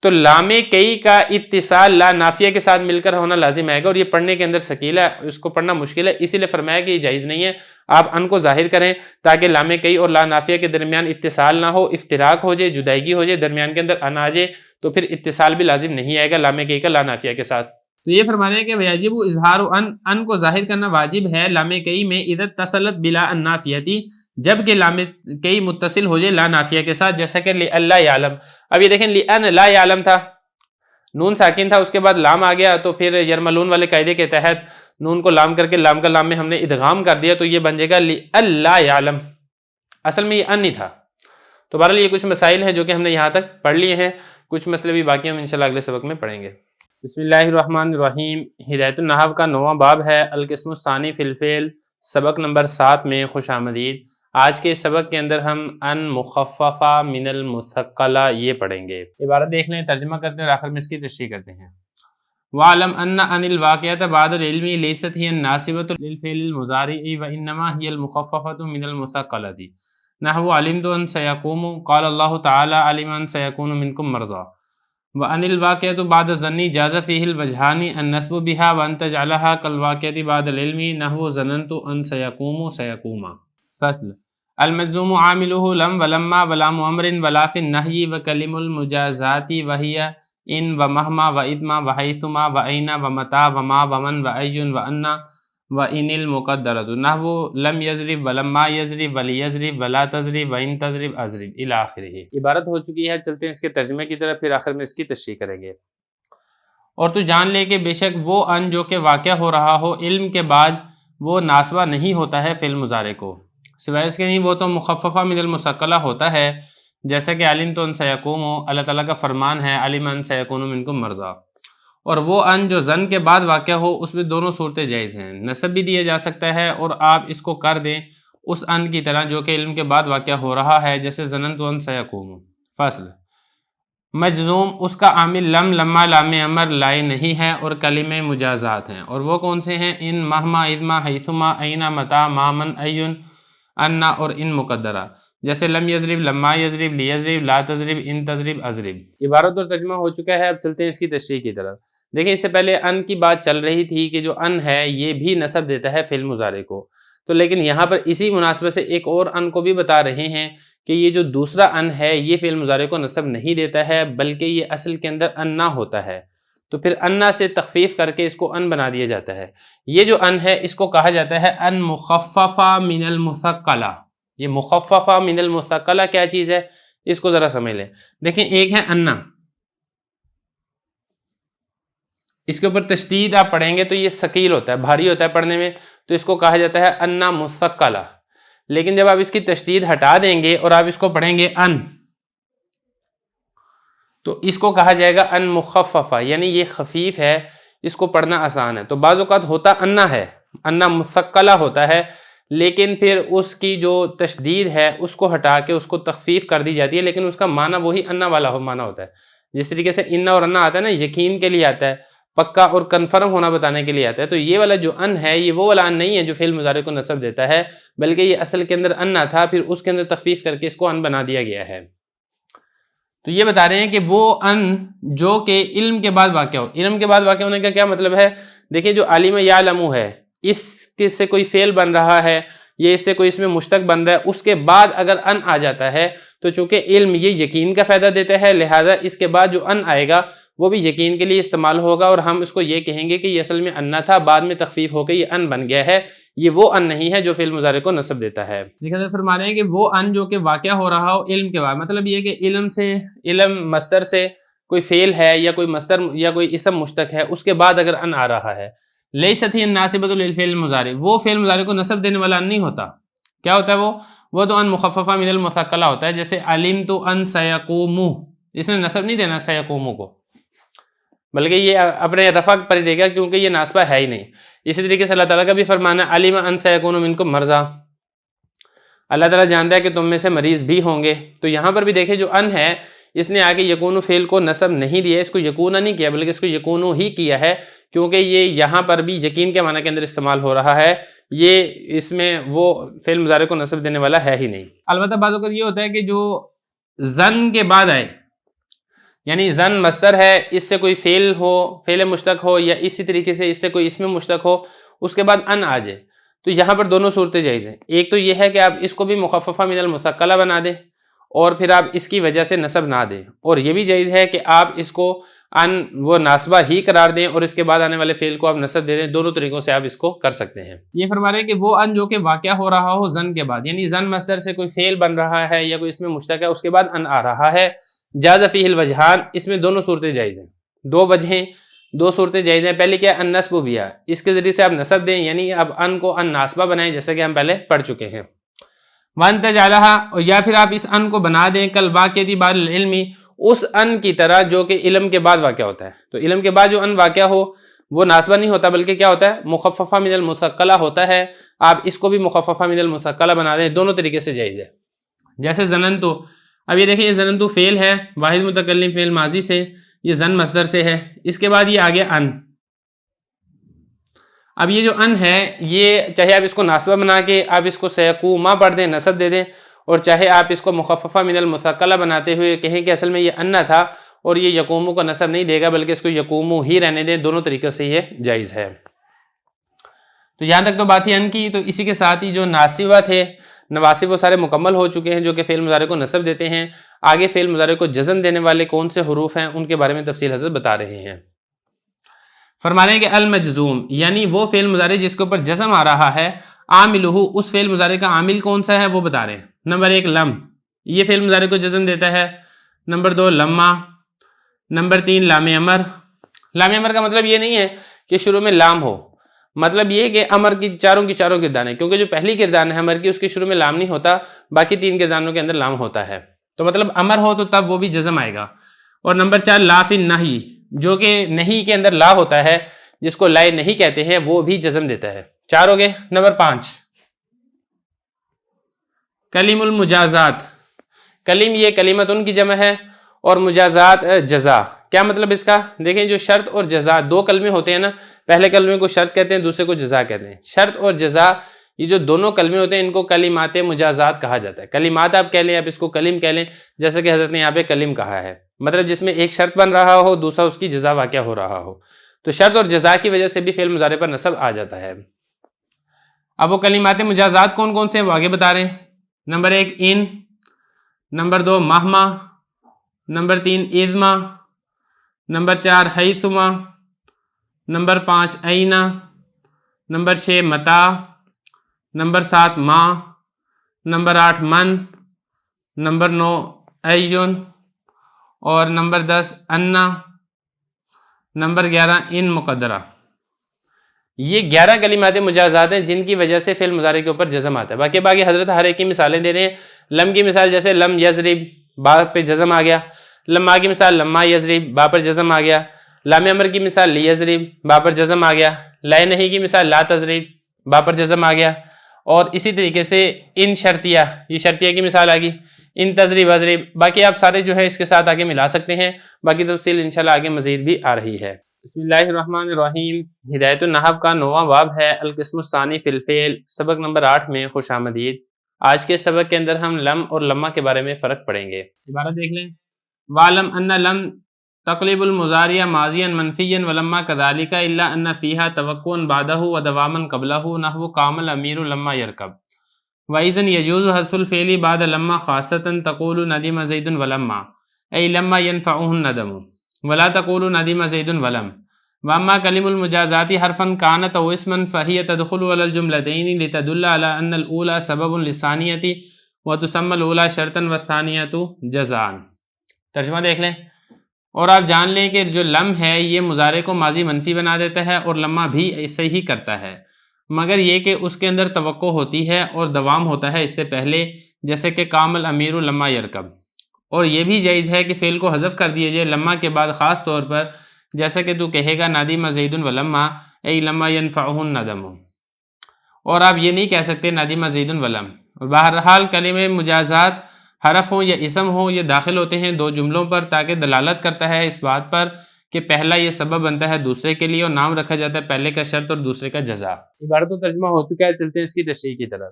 تو لام کئی کا اتصال لا نافیہ کے ساتھ مل کر ہونا لازم آئے گا، اور یہ پڑھنے کے اندر ثقیل ہے، اس کو پڑھنا مشکل ہے، اسی لیے فرمایا کہ یہ جائز نہیں ہے، آپ ان کو ظاہر کریں تاکہ لام کئی اور لا نافیہ کے درمیان اتصال نہ ہو، افتراق ہو جائے، جدائیگی ہو جائے، درمیان کے اندر ان آ جائے تو پھر اتصال بھی لازم نہیں آئے گا لام کئی کا لا نافیہ کے ساتھ۔ تو یہ فرما رہے ہیں کہ ویجب اظہار ان کو ظاہر کرنا واجب ہے لام کئی میں اذا اتصلت بلا النافیتی، جب کہ لام کئی متصل ہو جائے لا نافیہ کے ساتھ، جیسا کہ لِأَلَّا يَعْلَمْ، اب یہ دیکھیں لِأَن لا يَعْلَمْ تھا، نون ساکن تھا، اس کے بعد لام آ گیا، تو پھر یرملون والے قاعدے کے تحت نون کو لام کر کے لام کا لام میں ہم نے ادغام کر دیا، تو یہ بن جائے گا لِأَلَّا يَعْلَمْ، اصل میں یہ ان نہیں تھا۔ تو بہرحال یہ کچھ مسائل ہیں جو کہ ہم نے یہاں تک پڑھ لیے ہیں، کچھ مسئلے بھی باقی ہم انشاءاللہ اگلے سبق میں پڑھیں گے۔ بسم اللہ الرحمن الرحیم، ہدایت النحو کا 9واں باب ہے، القسم الثانی فی الفعل، سبق نمبر 7 میں خوش آمدید۔ آج کے سبق کے اندر ہم ان مخففہ من المثقلہ یہ پڑھیں گے۔ عبارت دیکھ لیں، ترجمہ کرتے ہیں اور آخر میں اس کی تشریح کرتے ہیں۔ وَعْلَمْ أَنَّ أَنِ الْوَاقِعَةَ بَعْدَ الْعِلْمِ لَيْسَتْ هِيَ النَّاصِبَةُ لِلْفِعْلِ الْمُضَارِعِ وَإِنَّمَا هِيَ الْمُخَفَّفَةُ مِنَ الْمُثَقَّلَةِ نَحْوُ عَلِمْتُ أَنْ سَيَقُومُ قَالَ اللَّهُ تَعَالَى عَلِمَ أَنْ سَيَكُونُ مِنْكُمْ مَرْضَىٰ وَأَنِ الْوَاقِعَةُ بَعْدَ الظَّنِّ جَازَ فِيهِ الْوَجْهَانِ النَّصْبُ بِهَا وَأَنْ تَجْعَلَهَا كَالْوَاقِعَةِ بَعْدَ الْعِلْمِ نَحْوُ ظَنَنْتُ أَنْ سَيَقُومُ سَيَقُومَا۔ فصل المجزوم عامله لم ولما ولام امر ولا في النهي وكلم المجازات وهي ان ومهما واذما وحيثما واين ومتى وما ومن واي وان وان المقدرة نحو لم يضرب ولما يضرب وليضرب ولا تضرب وان تضرب اضرب الى آخره۔ عبارت ہو چکی ہے، چلتے ہیں اس کے ترجمے کی طرف، پھر آخر میں اس کی تشریح کریں گے۔ اور تو جان لے کہ بے شک وہ ان جو کہ واقع ہو رہا ہو علم کے بعد وہ ناسبہ نہیں ہوتا ہے فعل مضارع کو، سوائے اس کے نہیں، وہ تو مخففہ من المثقلہ ہوتا ہے، جیسا کہ علم تو ان سیقوم، اللہ تعالیٰ کا فرمان ہے علم ان سیکون منکم مرضی، اور وہ ان جو زن کے بعد واقع ہو اس میں دونوں صورتیں جائز ہیں، نصب بھی دیا جا سکتا ہے اور آپ اس کو کر دیں اس ان کی طرح جو کہ علم کے بعد واقع ہو رہا ہے، جیسے زنن تو ان سیقوم۔ فصل مجزوم اس کا عامل لم لما لام امر لائے نہیں ہے اور کلمہ مجازات ہیں، اور وہ کون سے ہیں؟ ان مہما اذما حیثما اینا متا مامن ایون انا اور ان مقدرہ، جیسے لم یضرب لما یضرب لیضرب لا تضرب ان تضرب اضرب۔ عبارت اور ترجمہ ہو چکا ہے، اب چلتے ہیں اس کی تشریح کی طرف۔ دیکھیں اس سے پہلے ان کی بات چل رہی تھی کہ جو ان ہے یہ بھی نصب دیتا ہے فعل مضارع کو، تو لیکن یہاں پر اسی مناسبت سے ایک اور ان کو بھی بتا رہے ہیں کہ یہ جو دوسرا ان ہے یہ فعل مضارع کو نصب نہیں دیتا ہے بلکہ یہ اصل کے اندر ان نہ ہوتا ہے، تو پھر انا سے تخفیف کر کے اس کو ان بنا دیا جاتا ہے. یہ جو ان ہے اس کو کہا جاتا ہے ان مخففہ من المثقلہ. یہ مخففہ من المثقلہ کیا چیز ہے اس کو ذرا سمجھ لیں. دیکھیں ایک ہے انا، اس کے اوپر تشدید آپ پڑھیں گے تو یہ ثقیل ہوتا ہے، بھاری ہوتا ہے پڑھنے میں، تو اس کو کہا جاتا ہے انا مثقلہ. لیکن جب آپ اس کی تشدید ہٹا دیں گے اور آپ اس کو پڑھیں گے ان، تو اس کو کہا جائے گا ان مخففہ، یعنی یہ خفیف ہے، اس کو پڑھنا آسان ہے. تو بعض اوقات ہوتا انا ہے، انا مثقلہ ہوتا ہے، لیکن پھر اس کی جو تشدید ہے اس کو ہٹا کے اس کو تخفیف کر دی جاتی ہے، لیکن اس کا معنی وہی انا والا معنی ہوتا ہے. جس طریقے سے انا اور انا آتا ہے نا، یقین کے لیے آتا ہے، پکا اور کنفرم ہونا بتانے کے لیے آتا ہے. تو یہ والا جو ان ہے یہ وہ والا ان نہیں ہے جو فعل مضارع کو نصب دیتا ہے، بلکہ یہ اصل کے اندر انا تھا، پھر اس کے اندر تخفیف کر کے اس کو ان بنا دیا گیا ہے. تو یہ بتا رہے ہیں کہ وہ ان جو کہ علم کے بعد واقع ہو. علم کے بعد واقع ہونے کا کیا مطلب ہے؟ دیکھیں جو عالم یعلم ہے، اس کے سے کوئی فعل بن رہا ہے یا اس سے کوئی اس میں مشتق بن رہا ہے، اس کے بعد اگر ان آ جاتا ہے تو چونکہ علم یہ یقین کا فائدہ دیتا ہے، لہذا اس کے بعد جو ان آئے گا وہ بھی یقین کے لیے استعمال ہوگا، اور ہم اس کو یہ کہیں گے کہ یہ اصل میں انا تھا، بعد میں تخفیف ہو کے یہ ان بن گیا ہے. یہ وہ ان نہیں ہے جو فعل مضارع کو نصب دیتا ہے. دیکھیں فرما رہے ہیں کہ وہ ان جو کہ واقع ہو رہا ہو علم کے بعد، مطلب یہ کہ علم مصدر سے کوئی فعل ہے یا کوئی مصدر یا کوئی اسم مشتق ہے، اس کے بعد اگر ان آ رہا ہے. لیست ہی ناصبۃ للفعل المضارع، وہ فعل مضارع کو نصب دینے والا ان نہیں ہوتا. کیا ہوتا ہے وہ تو ان مخففہ من المثقلہ ہوتا ہے. جیسے علمت ان سیقوم، اس نے نصب نہیں دینا سیقوم کو، بلکہ یہ اپنے رفع پر ہی دے گا کیونکہ یہ ناصبہ ہے ہی نہیں. اسی طریقے سے اللہ تعالیٰ کا بھی فرمانا علم ان سیکون منکم مرضی، اللہ تعالیٰ جانتا ہے کہ تم میں سے مریض بھی ہوں گے. تو یہاں پر بھی دیکھیں جو ان ہے اس نے آگے یکون فعل کو نصب نہیں دیا، اس کو یکون نہیں کیا بلکہ اس کو یکون ہی کیا ہے، کیونکہ یہ یہاں پر بھی یقین کے معنی کے اندر استعمال ہو رہا ہے. یہ اس میں وہ فعل مضارع کو نصب دینے والا ہے ہی نہیں. البتہ بعض اوقات یہ ہوتا ہے کہ جو زن کے بعد آئے، یعنی زن مصدر ہے، اس سے کوئی فعل ہو، فعل مشتق ہو، یا اسی طریقے سے اس سے کوئی اسم مشتق ہو، اس کے بعد ان آ جائے، تو یہاں پر دونوں صورتیں جائز ہیں. ایک تو یہ ہے کہ آپ اس کو بھی مخففہ من المثقلہ بنا دیں اور پھر آپ اس کی وجہ سے نصب نہ دیں، اور یہ بھی جائز ہے کہ آپ اس کو ان وہ ناصبہ ہی قرار دیں اور اس کے بعد آنے والے فعل کو آپ نصب دے دیں. دونوں طریقوں سے آپ اس کو کر سکتے ہیں. یہ فرما رہے ہیں کہ وہ ان جو کہ واقع ہو رہا ہو زن کے بعد، یعنی زن مصدر سے کوئی فعل بن رہا ہے یا کوئی اس میں مشتق ہے، اس کے بعد ان آ رہا ہے. جاز فیہ الوجہان، اس میں دونوں صورتیں جائز ہیں. دو وجہیں، دو صورتیں جائز ہیں. پہلے کیا ان نصب بیا، اس کے ذریعے سے آپ نصب دیں، یعنی اب ان کو ان ناصبہ بنائیں جیسا کہ ہم پہلے پڑھ چکے ہیں. وان تجعلھا، اور یا پھر آپ اس ان کو بنا دیں کل واقعتی بعد العلم، اس ان کی طرح جو کہ علم کے بعد واقع ہوتا ہے. تو علم کے بعد جو ان واقع ہو وہ ناصبہ نہیں ہوتا بلکہ کیا ہوتا ہے مخففہ من المثقلہ ہوتا ہے. آپ اس کو بھی مخففہ من المثقلہ بنا دیں، دونوں طریقے سے جائز ہے. جیسے زننتو، اب یہ دیکھیں یہ زننتو فعل ہے، واحد متکلم فعل ماضی سے، یہ زن مصدر سے ہے، اس کے بعد یہ آگے ان. اب یہ جو ان ہے یہ چاہے آپ اس کو ناصبہ بنا کے آپ اس کو سیقوما پڑھ دیں، نصب دے دیں، اور چاہے آپ اس کو مخففہ من المثقلہ بناتے ہوئے کہیں کہ اصل میں یہ ان تھا اور یہ یقومو کو نصب نہیں دے گا بلکہ اس کو یقومو ہی رہنے دیں. دونوں طریقے سے یہ جائز ہے. تو یہاں تک تو بات ہی ان کی. تو اسی کے ساتھ ہی جو ناصبہ تھے، نواسب وہ سارے مکمل ہو چکے ہیں جو کہ فعل مضارع کو نصب دیتے ہیں. آگے فعل مضارع کو جزم دینے والے کون سے حروف ہیں ان کے بارے میں تفصیل حضرت بتا رہے ہیں. فرما رہے ہیں کہ المجزوم، یعنی وہ فعل مضارع جس کے اوپر جزم آ رہا ہے، عاملہ، اس فعل مضارع کا عامل کون سا ہے وہ بتا رہے ہیں. نمبر 1 لم، یہ فعل مضارع کو جزم دیتا ہے. نمبر 2 لما. نمبر 3 لام امر. لام امر کا مطلب یہ نہیں ہے کہ شروع میں لام ہو، مطلب یہ کہ امر کی چاروں کردار ہیں، کیونکہ جو پہلی کردار ہے امر کی اس کے شروع میں لام نہیں ہوتا، باقی 3 کرداروں کے اندر لام ہوتا ہے. تو مطلب امر ہو تو تب وہ بھی جزم آئے گا. اور نمبر 4 لا فی النہی، جو کہ نہیں کے اندر لا ہوتا ہے، جس کو لائے نہیں کہتے ہیں، وہ بھی جزم دیتا ہے. 4 ہو گئے. نمبر 5 کلیم المجازات. کلیم یہ کلیمتن کی جمع ہے اور مجازات جزا. کیا مطلب اس کا؟ دیکھیں جو شرط اور جزا 2 کلمے ہوتے ہیں نا، پہلے کلمے کو شرط کہتے ہیں، دوسرے کو جزا کہتے ہیں. شرط اور جزا یہ جو دونوں کلمے ہوتے ہیں ان کو کلمات مجازات کہا جاتا ہے. کلمات آپ کہہ لیں، آپ اس کو کلیم کہہ لیں، جیسا کہ حضرت نے یہاں پہ کلیم کہا ہے، مطلب جس میں ایک شرط بن رہا ہو، دوسرا اس کی جزا واقع ہو رہا ہو. تو شرط اور جزا کی وجہ سے بھی فعل مضارع پر نصب آ جاتا ہے. اب وہ کلمات مجازات کون کون سے ہیں وہ آگے بتا رہے ہیں. نمبر 1 ان. نمبر 2 مہما. نمبر 3 اذما. نمبر 4 حیثما، نمبر 5 اینا، نمبر 6 متا، نمبر 7 ما، نمبر 8 من، نمبر 9 ایجن، اور نمبر 10 انا، نمبر 11 ان مقدرہ۔ یہ 11 کلمات مجازات ہیں جن کی وجہ سے فعل مضارع کے اوپر جزم آتا ہے۔ باقی حضرت ہر ایک کی مثالیں دے رہے ہیں۔ لم کی مثال جیسے لم یضرب، با پہ جزم آ گیا۔ لما کی مثال لما یضرب، با پر جزم آ گیا۔ لام امر کی مثال لیضرب، با پر جزم آ گیا۔ لا نہیں کی مثال لا تضرب، با پر جزم آ گیا۔ اور اسی طریقے سے ان شرطیہ، یہ شرطیہ کی مثال آ گئی۔ ان تضرب اضرب، باقی آپ سارے جو ہے اس کے ساتھ آگے ملا سکتے ہیں، باقی تفصیل انشاءاللہ آگے مزید بھی آ رہی ہے۔ بسم اللہ الرحمن الرحیم۔ ہدایت النحو کا 9واں باب ہے القسم الثانی فی الفعل، سبق نمبر 8 میں خوش آمدید۔ آج کے سبق کے اندر ہم لم اور لما کے بارے میں فرق پڑھیں گے۔ عبارت دیکھ لیں۔ وَعْلَمْ أَنَّ لَمْ تقلب المضارع ماضيا منفيا ولما كذلك الا ان فيها توقعا بعده ودواما قبله نحو قام الامير لما يركب واذا يجوز حذف الفعل بعد لما خاصه تقول ندم زيد ولما اي لما ينفعه الندم ولا تقول ندم زيد ولم واما كلم المجازات حرفا كانت او اسما فهي تدخل على الجملتين لتدل على ان الاولى سبب للثانيه وتسمى الاولى شرطا والثانيه جزاء۔ ترجمہ دیکھ لیں۔ اور آپ جان لیں کہ جو لم ہے یہ مضارع کو ماضی منفی بنا دیتا ہے اور لما بھی ایسے ہی کرتا ہے، مگر یہ کہ اس کے اندر توقع ہوتی ہے اور دوام ہوتا ہے اس سے پہلے، جیسے کہ قام الامیر لما یرکب۔ اور یہ بھی جائز ہے کہ فعل کو حذف کر دیا جائے لما کے بعد، خاص طور پر جیسا کہ تو کہے گا ندم زید ولما ای لما ينفعه الندم، اور آپ یہ نہیں کہہ سکتے ندم زید ولم۔ بہرحال کلمہ مجازات حرف ہوں یا اسم ہوں یہ داخل ہوتے ہیں دو جملوں پر تاکہ دلالت کرتا ہے اس بات پر کہ پہلا یہ سبب بنتا ہے دوسرے کے لیے، اور نام رکھا جاتا ہے پہلے کا شرط اور دوسرے کا جزا۔ عبارت و ترجمہ ہو چکا ہے، چلتے ہیں اس کی تشریح کی طرف۔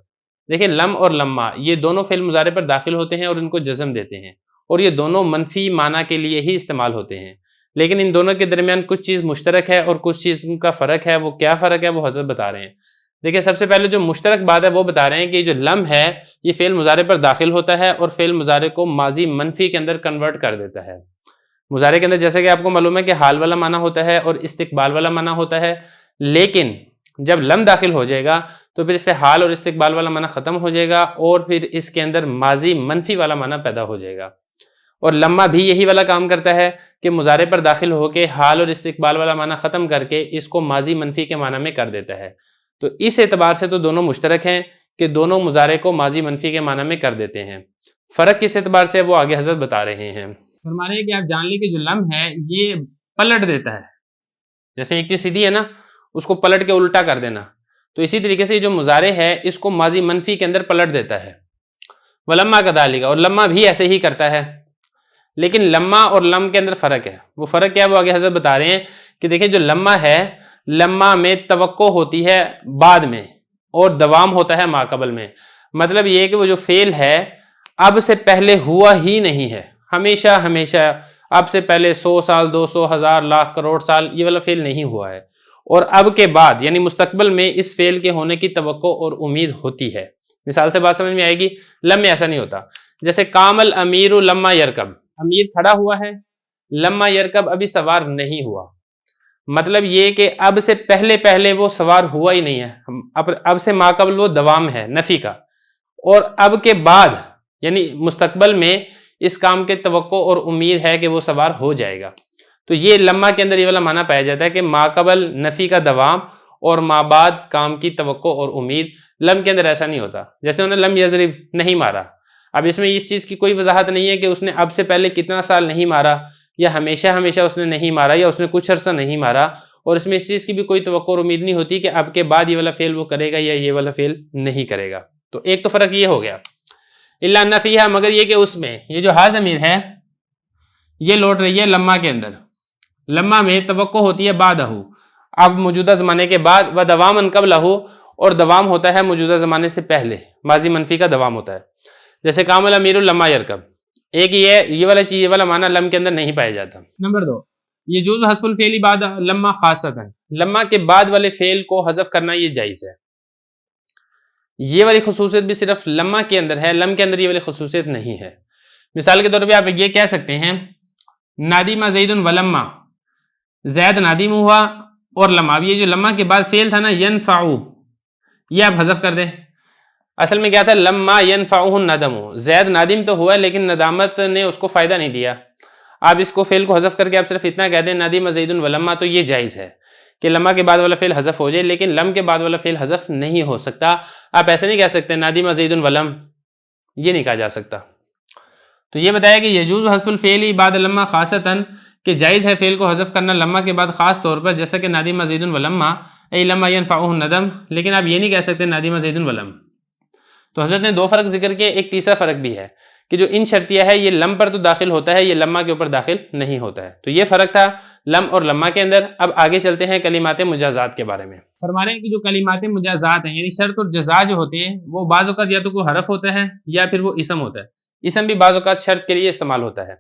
دیکھیں لم اور لما یہ دونوں فعل مضارع پر داخل ہوتے ہیں اور ان کو جزم دیتے ہیں، اور یہ دونوں منفی معنی کے لیے ہی استعمال ہوتے ہیں، لیکن ان دونوں کے درمیان کچھ چیز مشترک ہے اور کچھ چیز کا فرق ہے۔ وہ کیا فرق ہے وہ حضرت بتا رہے ہیں۔ دیکھیں سب سے پہلے جو مشترک بات ہے وہ بتا رہے ہیں کہ جو لم ہے یہ فعل مضارع پر داخل ہوتا ہے اور فعل مضارع کو ماضی منفی کے اندر کنورٹ کر دیتا ہے۔ مضارع کے اندر جیسے کہ آپ کو معلوم ہے کہ حال والا معنی ہوتا ہے اور استقبال والا معنی ہوتا ہے، لیکن جب لم داخل ہو جائے گا تو پھر اس سے حال اور استقبال والا معنی ختم ہو جائے گا اور پھر اس کے اندر ماضی منفی والا معنی پیدا ہو جائے گا۔ اور لما بھی یہی والا کام کرتا ہے کہ مضارع پر داخل ہو کے حال اور استقبال والا معنی ختم کر کے اس کو ماضی منفی کے معنی میں کر دیتا ہے۔ تو اس اعتبار سے تو دونوں مشترک ہیں کہ دونوں مضارع کو ماضی منفی کے معنی میں کر دیتے ہیں۔ فرق کس اعتبار سے وہ آگے حضرت بتا رہے ہیں۔ فرما رہے ہیں کہ آپ جان لیں کہ جو لم ہے یہ پلٹ دیتا ہے، جیسے ایک چیز سیدھی ہے نا اس کو پلٹ کے الٹا کر دینا، تو اسی طریقے سے جو مضارع ہے اس کو ماضی منفی کے اندر پلٹ دیتا ہے۔ ولما کذالک، اور لما بھی ایسے ہی کرتا ہے، لیکن لما اور لم کے اندر فرق ہے۔ وہ فرق کیا ہے وہ آگے حضرت بتا رہے ہیں کہ دیکھیں جو لما ہے، لما میں توقع ہوتی ہے بعد میں اور دوام ہوتا ہے ماقبل میں۔ مطلب یہ کہ وہ جو فعل ہے اب سے پہلے ہوا ہی نہیں ہے، ہمیشہ ہمیشہ اب سے پہلے 100 سال 200 1000 لاکھ کروڑ سال یہ والا فعل نہیں ہوا ہے، اور اب کے بعد یعنی مستقبل میں اس فعل کے ہونے کی توقع اور امید ہوتی ہے۔ مثال سے بات سمجھ میں آئے گی۔ لم میں ایسا نہیں ہوتا، جیسے قام الامیر لما یرکب، امیر کھڑا ہوا ہے، لما یرکب ابھی سوار نہیں ہوا، مطلب یہ کہ اب سے پہلے وہ سوار ہوا ہی نہیں ہے، اب سے ماقبل وہ دوام ہے نفی کا، اور اب کے بعد یعنی مستقبل میں اس کام کے توقع اور امید ہے کہ وہ سوار ہو جائے گا۔ تو یہ لما کے اندر یہ والا معنی پایا جاتا ہے کہ ماقبل نفی کا دوام اور ما بعد کام کی توقع اور امید۔ لم کے اندر ایسا نہیں ہوتا، جیسے انہوں نے لم یضرب نہیں مارا، اب اس میں اس چیز کی کوئی وضاحت نہیں ہے کہ اس نے اب سے پہلے کتنا سال نہیں مارا، یا ہمیشہ ہمیشہ اس نے نہیں مارا، یا اس نے کچھ عرصہ نہیں مارا، اور اس میں اس چیز کی بھی کوئی توقع اور امید نہیں ہوتی کہ اب کے بعد یہ والا فعل وہ کرے گا یا یہ والا فعل نہیں کرے گا۔ تو ایک تو فرق یہ ہو گیا۔ الا ان فیہا، مگر یہ کہ اس میں یہ جو ہا ضمیر ہے یہ لوٹ رہی ہے لما کے اندر۔ لما میں توقع ہوتی ہے بعدہ، اب موجودہ زمانے کے بعد، و دواما قبلہ، اور دوام ہوتا ہے موجودہ زمانے سے پہلے، ماضی منفی کا دوام ہوتا ہے۔ جیسے قام الامیر لما یرکب، ایک یہ والا چیز، یہ والا معنی لم کے اندر نہیں پایا جاتا۔ نمبر 2، یجوز حذف الفعل بعد لما خاصۃ، لما کے بعد والے فعل کو حذف کرنا یہ جائز ہے۔ یہ والی خصوصیت بھی صرف لما کے اندر ہے، لم کے اندر یہ والی خصوصیت نہیں ہے۔ مثال کے طور پہ آپ یہ کہہ سکتے ہیں ندم زید ولما، زید نادم ہوا اور لما، اب یہ جو لما کے بعد فعل تھا نا ینفعو، یہ آپ حذف کر دیں. اصل میں کیا تھا؟ لما ینفعہ الندم، زید نادم تو ہوا لیکن ندامت نے اس کو فائدہ نہیں دیا. آپ اس کو فعل کو حذف کر کے آپ صرف اتنا کہہ دیں ندم زید ولما، تو یہ جائز ہے کہ لما کے بعد والا فعل حذف ہو جائے، لیکن لم کے بعد والا فعل حذف نہیں ہو سکتا. آپ ایسے نہیں کہہ سکتے ندم زید ولم، یہ نہیں کہا جا سکتا. تو یہ بتایا کہ یجوز حذف الفعل بعد لما خاصتاً، کہ جائز ہے فعل کو حذف کرنا لما کے بعد خاص طور پر، جیسا کہ ندم زید ولما ای لما ینفعہ الندم، لیکن آپ یہ نہیں کہہ سکتے ندم زید ولم. تو حضرت نے دو فرق ذکر کیے، ایک تیسرا فرق بھی ہے کہ جو ان شرطیہ ہے یہ لم پر تو داخل ہوتا ہے، یہ لما کے اوپر داخل نہیں ہوتا ہے. تو یہ فرق تھا لم اور لما کے اندر. اب آگے چلتے ہیں کلمات مجازات کے بارے میں. فرما رہے ہیں کہ جو کلمات مجازات ہیں یعنی شرط اور جزا جو ہوتے ہیں، وہ بعض اوقات یا تو کوئی حرف ہوتا ہے یا پھر وہ اسم ہوتا ہے. اسم بھی بعض اوقات شرط کے لیے استعمال ہوتا ہے.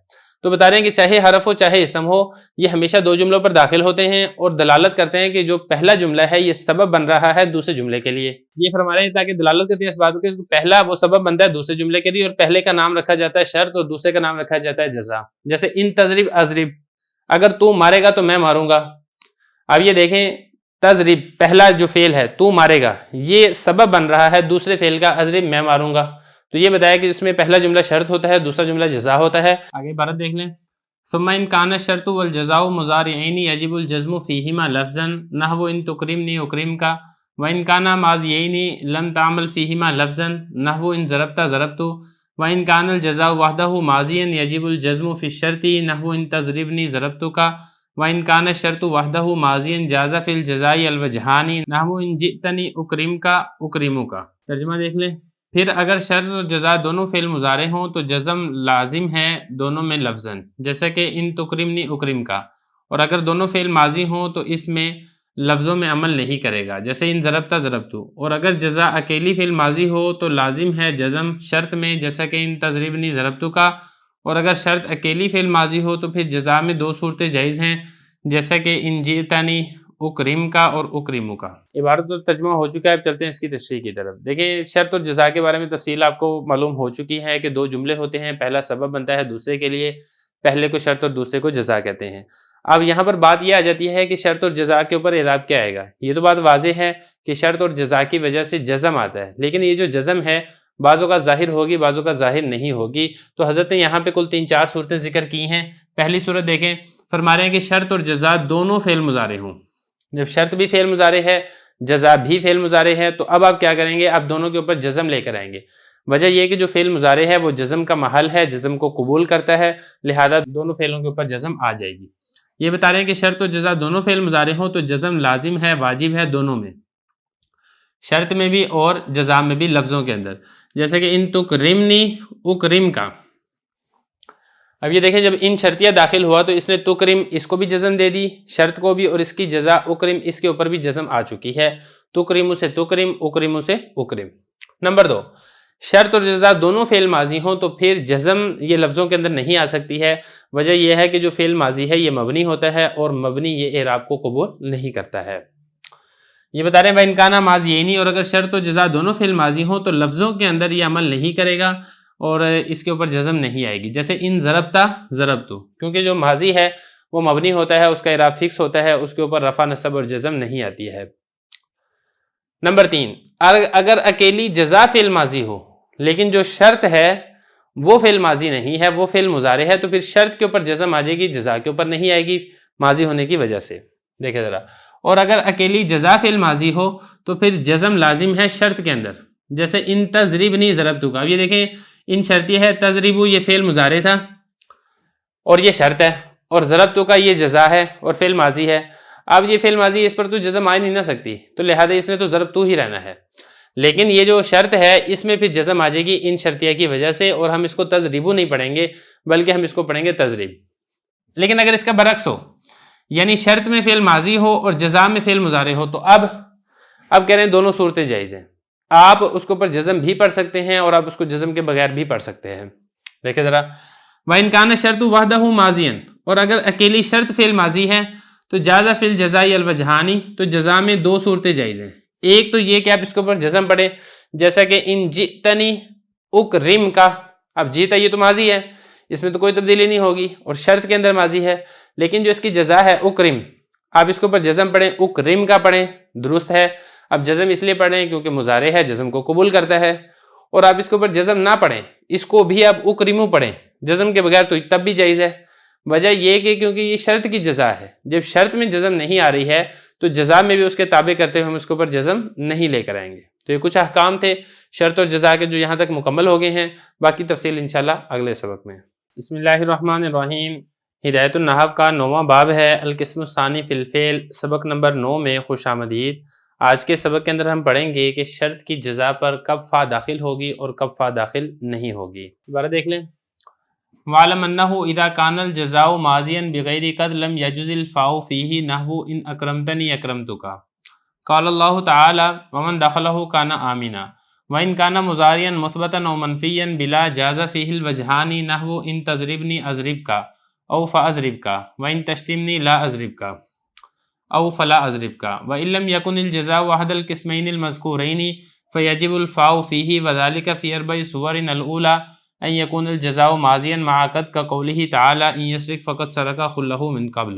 تو بتا رہے ہیں کہ چاہے حرف ہو چاہے اسم ہو، یہ ہمیشہ دو جملوں پر داخل ہوتے ہیں اور دلالت کرتے ہیں کہ جو پہلا جملہ ہے یہ سبب بن رہا ہے دوسرے جملے کے لیے. یہ فرما رہے ہیں تاکہ دلالت کرتے ہیں اس بات کو کہ پہلا وہ سبب بنتا ہے دوسرے جملے کے لیے، اور پہلے کا نام رکھا جاتا ہے شرط اور دوسرے کا نام رکھا جاتا ہے جزا. جیسے ان تضرب اضرب، اگر تو مارے گا تو میں ماروں گا. اب یہ دیکھیں تضرب پہلا جو فعل ہے تو مارے گا، یہ سبب بن رہا ہے دوسرے فعل کا اضرب میں ماروں گا. تو یہ بتایا کہ اس میں پہلا جملہ شرط ہوتا ہے، دوسرا جملہ جزا ہوتا ہے. آگے عبارت دیکھ لیں. ثم ان کان الشرط والجزاء مضارعین یجب الجزم فیہما لفظا نحو ان تکرمنی اکرمک، وان کانا ماضیین لم تعمل فیہما لفظا نحو ان ضربت ضربت، وان کان الجزاء وحدہ ماضیا یجب الجزم فی الشرط نحو ان تضربنی ضربتک، وان کان الشرط وحدہ ماضیا جاز فی الجزاء الوجہان نحو ان جئتنی اکرمک اکرمک. ترجمہ دیکھ لیں. پھر اگر شرط اور جزا دونوں فعل مضارع ہوں تو جزم لازم ہے دونوں میں لفظاً، جیسا کہ ان تکرمنی اکرم کا. اور اگر دونوں فعل ماضی ہوں تو اس میں لفظوں میں عمل نہیں کرے گا، جیسے ان ضربتا ضربتو. اور اگر جزا اکیلی فعل ماضی ہو تو لازم ہے جزم شرط میں، جیسا کہ ان تضربنی ضربتو کا. اور اگر شرط اکیلی فعل ماضی ہو تو پھر جزا میں دو صورتیں جائز ہیں، جیسا کہ ان جئتنی اکرم کا اور اکرمو کا. عبارت تو ترجمہ ہو چکا ہے، اب چلتے ہیں اس کی تشریح کی طرف. دیکھیں شرط اور جزا کے بارے میں تفصیل آپ کو معلوم ہو چکی ہے کہ دو جملے ہوتے ہیں، پہلا سبب بنتا ہے دوسرے کے لیے، پہلے کو شرط اور دوسرے کو جزا کہتے ہیں. اب یہاں پر بات یہ آ جاتی ہے کہ شرط اور جزا کے اوپر اعراب کیا آئے گا. یہ تو بات واضح ہے کہ شرط اور جزا کی وجہ سے جزم آتا ہے، لیکن یہ جو جزم ہے بعضوں کا ظاہر ہوگی بعضوں کا ظاہر نہیں ہوگی. تو حضرت نے یہاں پہ کل 3-4 صورتیں ذکر کی ہیں. پہلی صورت دیکھیں، فرما رہے ہیں کہ شرط اور جزا دونوں فعل مضارع ہوں. جب شرط بھی فعل مضارع ہے جزا بھی فعل مضارع ہے تو اب آپ کیا کریں گے؟ آپ دونوں کے اوپر جزم لے کر آئیں گے. وجہ یہ کہ جو فعل مضارع ہے وہ جزم کا محل ہے، جزم کو قبول کرتا ہے، لہذا دونوں فعلوں کے اوپر جزم آ جائے گی. یہ بتا رہے ہیں کہ شرط و جزا دونوں فعل مضارع ہوں تو جزم لازم ہے، واجب ہے دونوں میں، شرط میں بھی اور جزا میں بھی، لفظوں کے اندر. جیسے کہ ان تکرمنی اکرم کا. اب یہ دیکھیں جب ان شرطیہ داخل ہوا تو اس نے تکرم اس کو بھی جزم دے دی، شرط کو بھی، اور اس کی جزا اکرم اس کے اوپر بھی جزم آ چکی ہے. تکرم سے تکرم، اکرم سے اکرم. نمبر 2، شرط اور جزا دونوں فعل ماضی ہوں تو پھر جزم یہ لفظوں کے اندر نہیں آ سکتی ہے. وجہ یہ ہے کہ جو فعل ماضی ہے یہ مبنی ہوتا ہے اور مبنی یہ اعراب کو قبول نہیں کرتا ہے. یہ بتا رہے ہیں وَإِنْ كَانَ مَاضِيَيْنِ، اور اگر شرط و جزا دونوں فعل ماضی ہوں تو لفظوں کے اندر یہ عمل نہیں کرے گا اور اس کے اوپر جزم نہیں آئے گی. جیسے ان ضربتا ضربتو، کیونکہ جو ماضی ہے وہ مبنی ہوتا ہے، اس کا اعراب فکس ہوتا ہے، اس کے اوپر رفع نصب اور جزم نہیں آتی ہے. نمبر 3، اگر اکیلی جزا فعل ماضی ہو لیکن جو شرط ہے وہ فعل ماضی نہیں ہے، وہ فعل مضارع ہے، تو پھر شرط کے اوپر جزم آ جائے گی، جزا کے اوپر نہیں آئے گی ماضی ہونے کی وجہ سے. دیکھیں ذرا. اور اگر اکیلی جزا فعل ماضی ہو تو پھر جزم لازم ہے شرط کے اندر، جیسے ان تضربنی ضربتو کا. اب یہ دیکھیں ان شرطی ہے، تضربو یہ فعل مضارع تھا اور یہ شرط ہے، اور ضربتو کا یہ جزا ہے اور فعل ماضی ہے. اب یہ فعل ماضی اس پر تو جزم آ نہیں نہ سکتی، تو لہذا اس نے تو ضربتو ہی رہنا ہے. لیکن یہ جو شرط ہے اس میں پھر جزم آ جائے گی ان شرطیہ کی وجہ سے، اور ہم اس کو تضربو نہیں پڑھیں گے بلکہ ہم اس کو پڑھیں گے تضرب. لیکن اگر اس کا برعکس ہو، یعنی شرط میں فعل ماضی ہو اور جزا میں فعل مضارع ہو، تو اب کہہ رہے ہیں دونوں صورتیں جائز ہیں. آپ اس کے اوپر جزم بھی پڑھ سکتے ہیں اور آپ اس کو جزم کے بغیر بھی پڑھ سکتے ہیں. دیکھیں ذرا. وَإِنْ كَانَ الشَّرْطُ وَحْدَهُ مَاضِيًا، اور اگر اکیلی شرط فعل ماضی ہے تو جازا فی الجزاء الوجہانی، تو جزا میں دو صورتیں جائز ہیں. ایک تو یہ کہ آپ اس کے اوپر جزم پڑھیں، جیسا کہ ان جئتنی اکرم کا. اب جیتا یہ تو ماضی ہے، اس میں تو کوئی تبدیلی نہیں ہوگی اور شرط کے اندر ماضی ہے، لیکن جو اس کی جزا ہے اکرم، آپ اس کے اوپر جزم پڑھیں، اکرم کا پڑھیں، درست ہے۔ اب جزم اس لیے پڑھیں کیونکہ مضارع ہے، جزم کو قبول کرتا ہے، اور آپ اس کے اوپر جزم نہ پڑھیں، اس کو بھی آپ اکرمو پڑھیں جزم کے بغیر، تو تب بھی جائز ہے۔ وجہ یہ کہ کیونکہ یہ شرط کی جزا ہے، جب شرط میں جزم نہیں آ رہی ہے تو جزا میں بھی اس کے تابع کرتے ہوئے ہم اس کے اوپر جزم نہیں لے کر آئیں گے۔ تو یہ کچھ احکام تھے شرط اور جزا کے جو یہاں تک مکمل ہو گئے ہیں، باقی تفصیل انشاءاللہ اگلے سبق میں۔ بسم اللہ الرحمن الرحیم۔ ہدایت النحو کا 9واں باب ہے، القسم الثانی فی الفعل، سبق نمبر 9 میں خوش آمدید۔ آج کے سبق کے اندر ہم پڑھیں گے کہ شرط کی جزا پر کب فا داخل ہوگی اور کب فا داخل نہیں ہوگی۔ دوبارہ دیکھ لیں۔ وَعْلَمْ أَنَّهُ إِذَا كَانَ الْجَزَاءُ مَاضِيًا بِغَيْرِ قَدْ لَمْ يَجُزِ الْفَاءُ فِيهِ نَحْوُ إِنْ أَكْرَمْتَنِي أَكْرَمْتُكَ قال الله تعالى ومن دخله كان آمنا وإن كان مضارعا مثبتا أو منفيا بلا جاز فيه الوجهان نحو إن تضربني أضربك أو فأضربك وإن تشتمني لا أضربك أو فلا أضربك وإن لم يكن الجزاء أحد القسمين المذكورين فيجب الفاء فيه وذلك في 4 صور الأولى أن يكون الجزاء ماضيا مع قد كقوله تعالى إن يسرق فقد سرق خله من قبل۔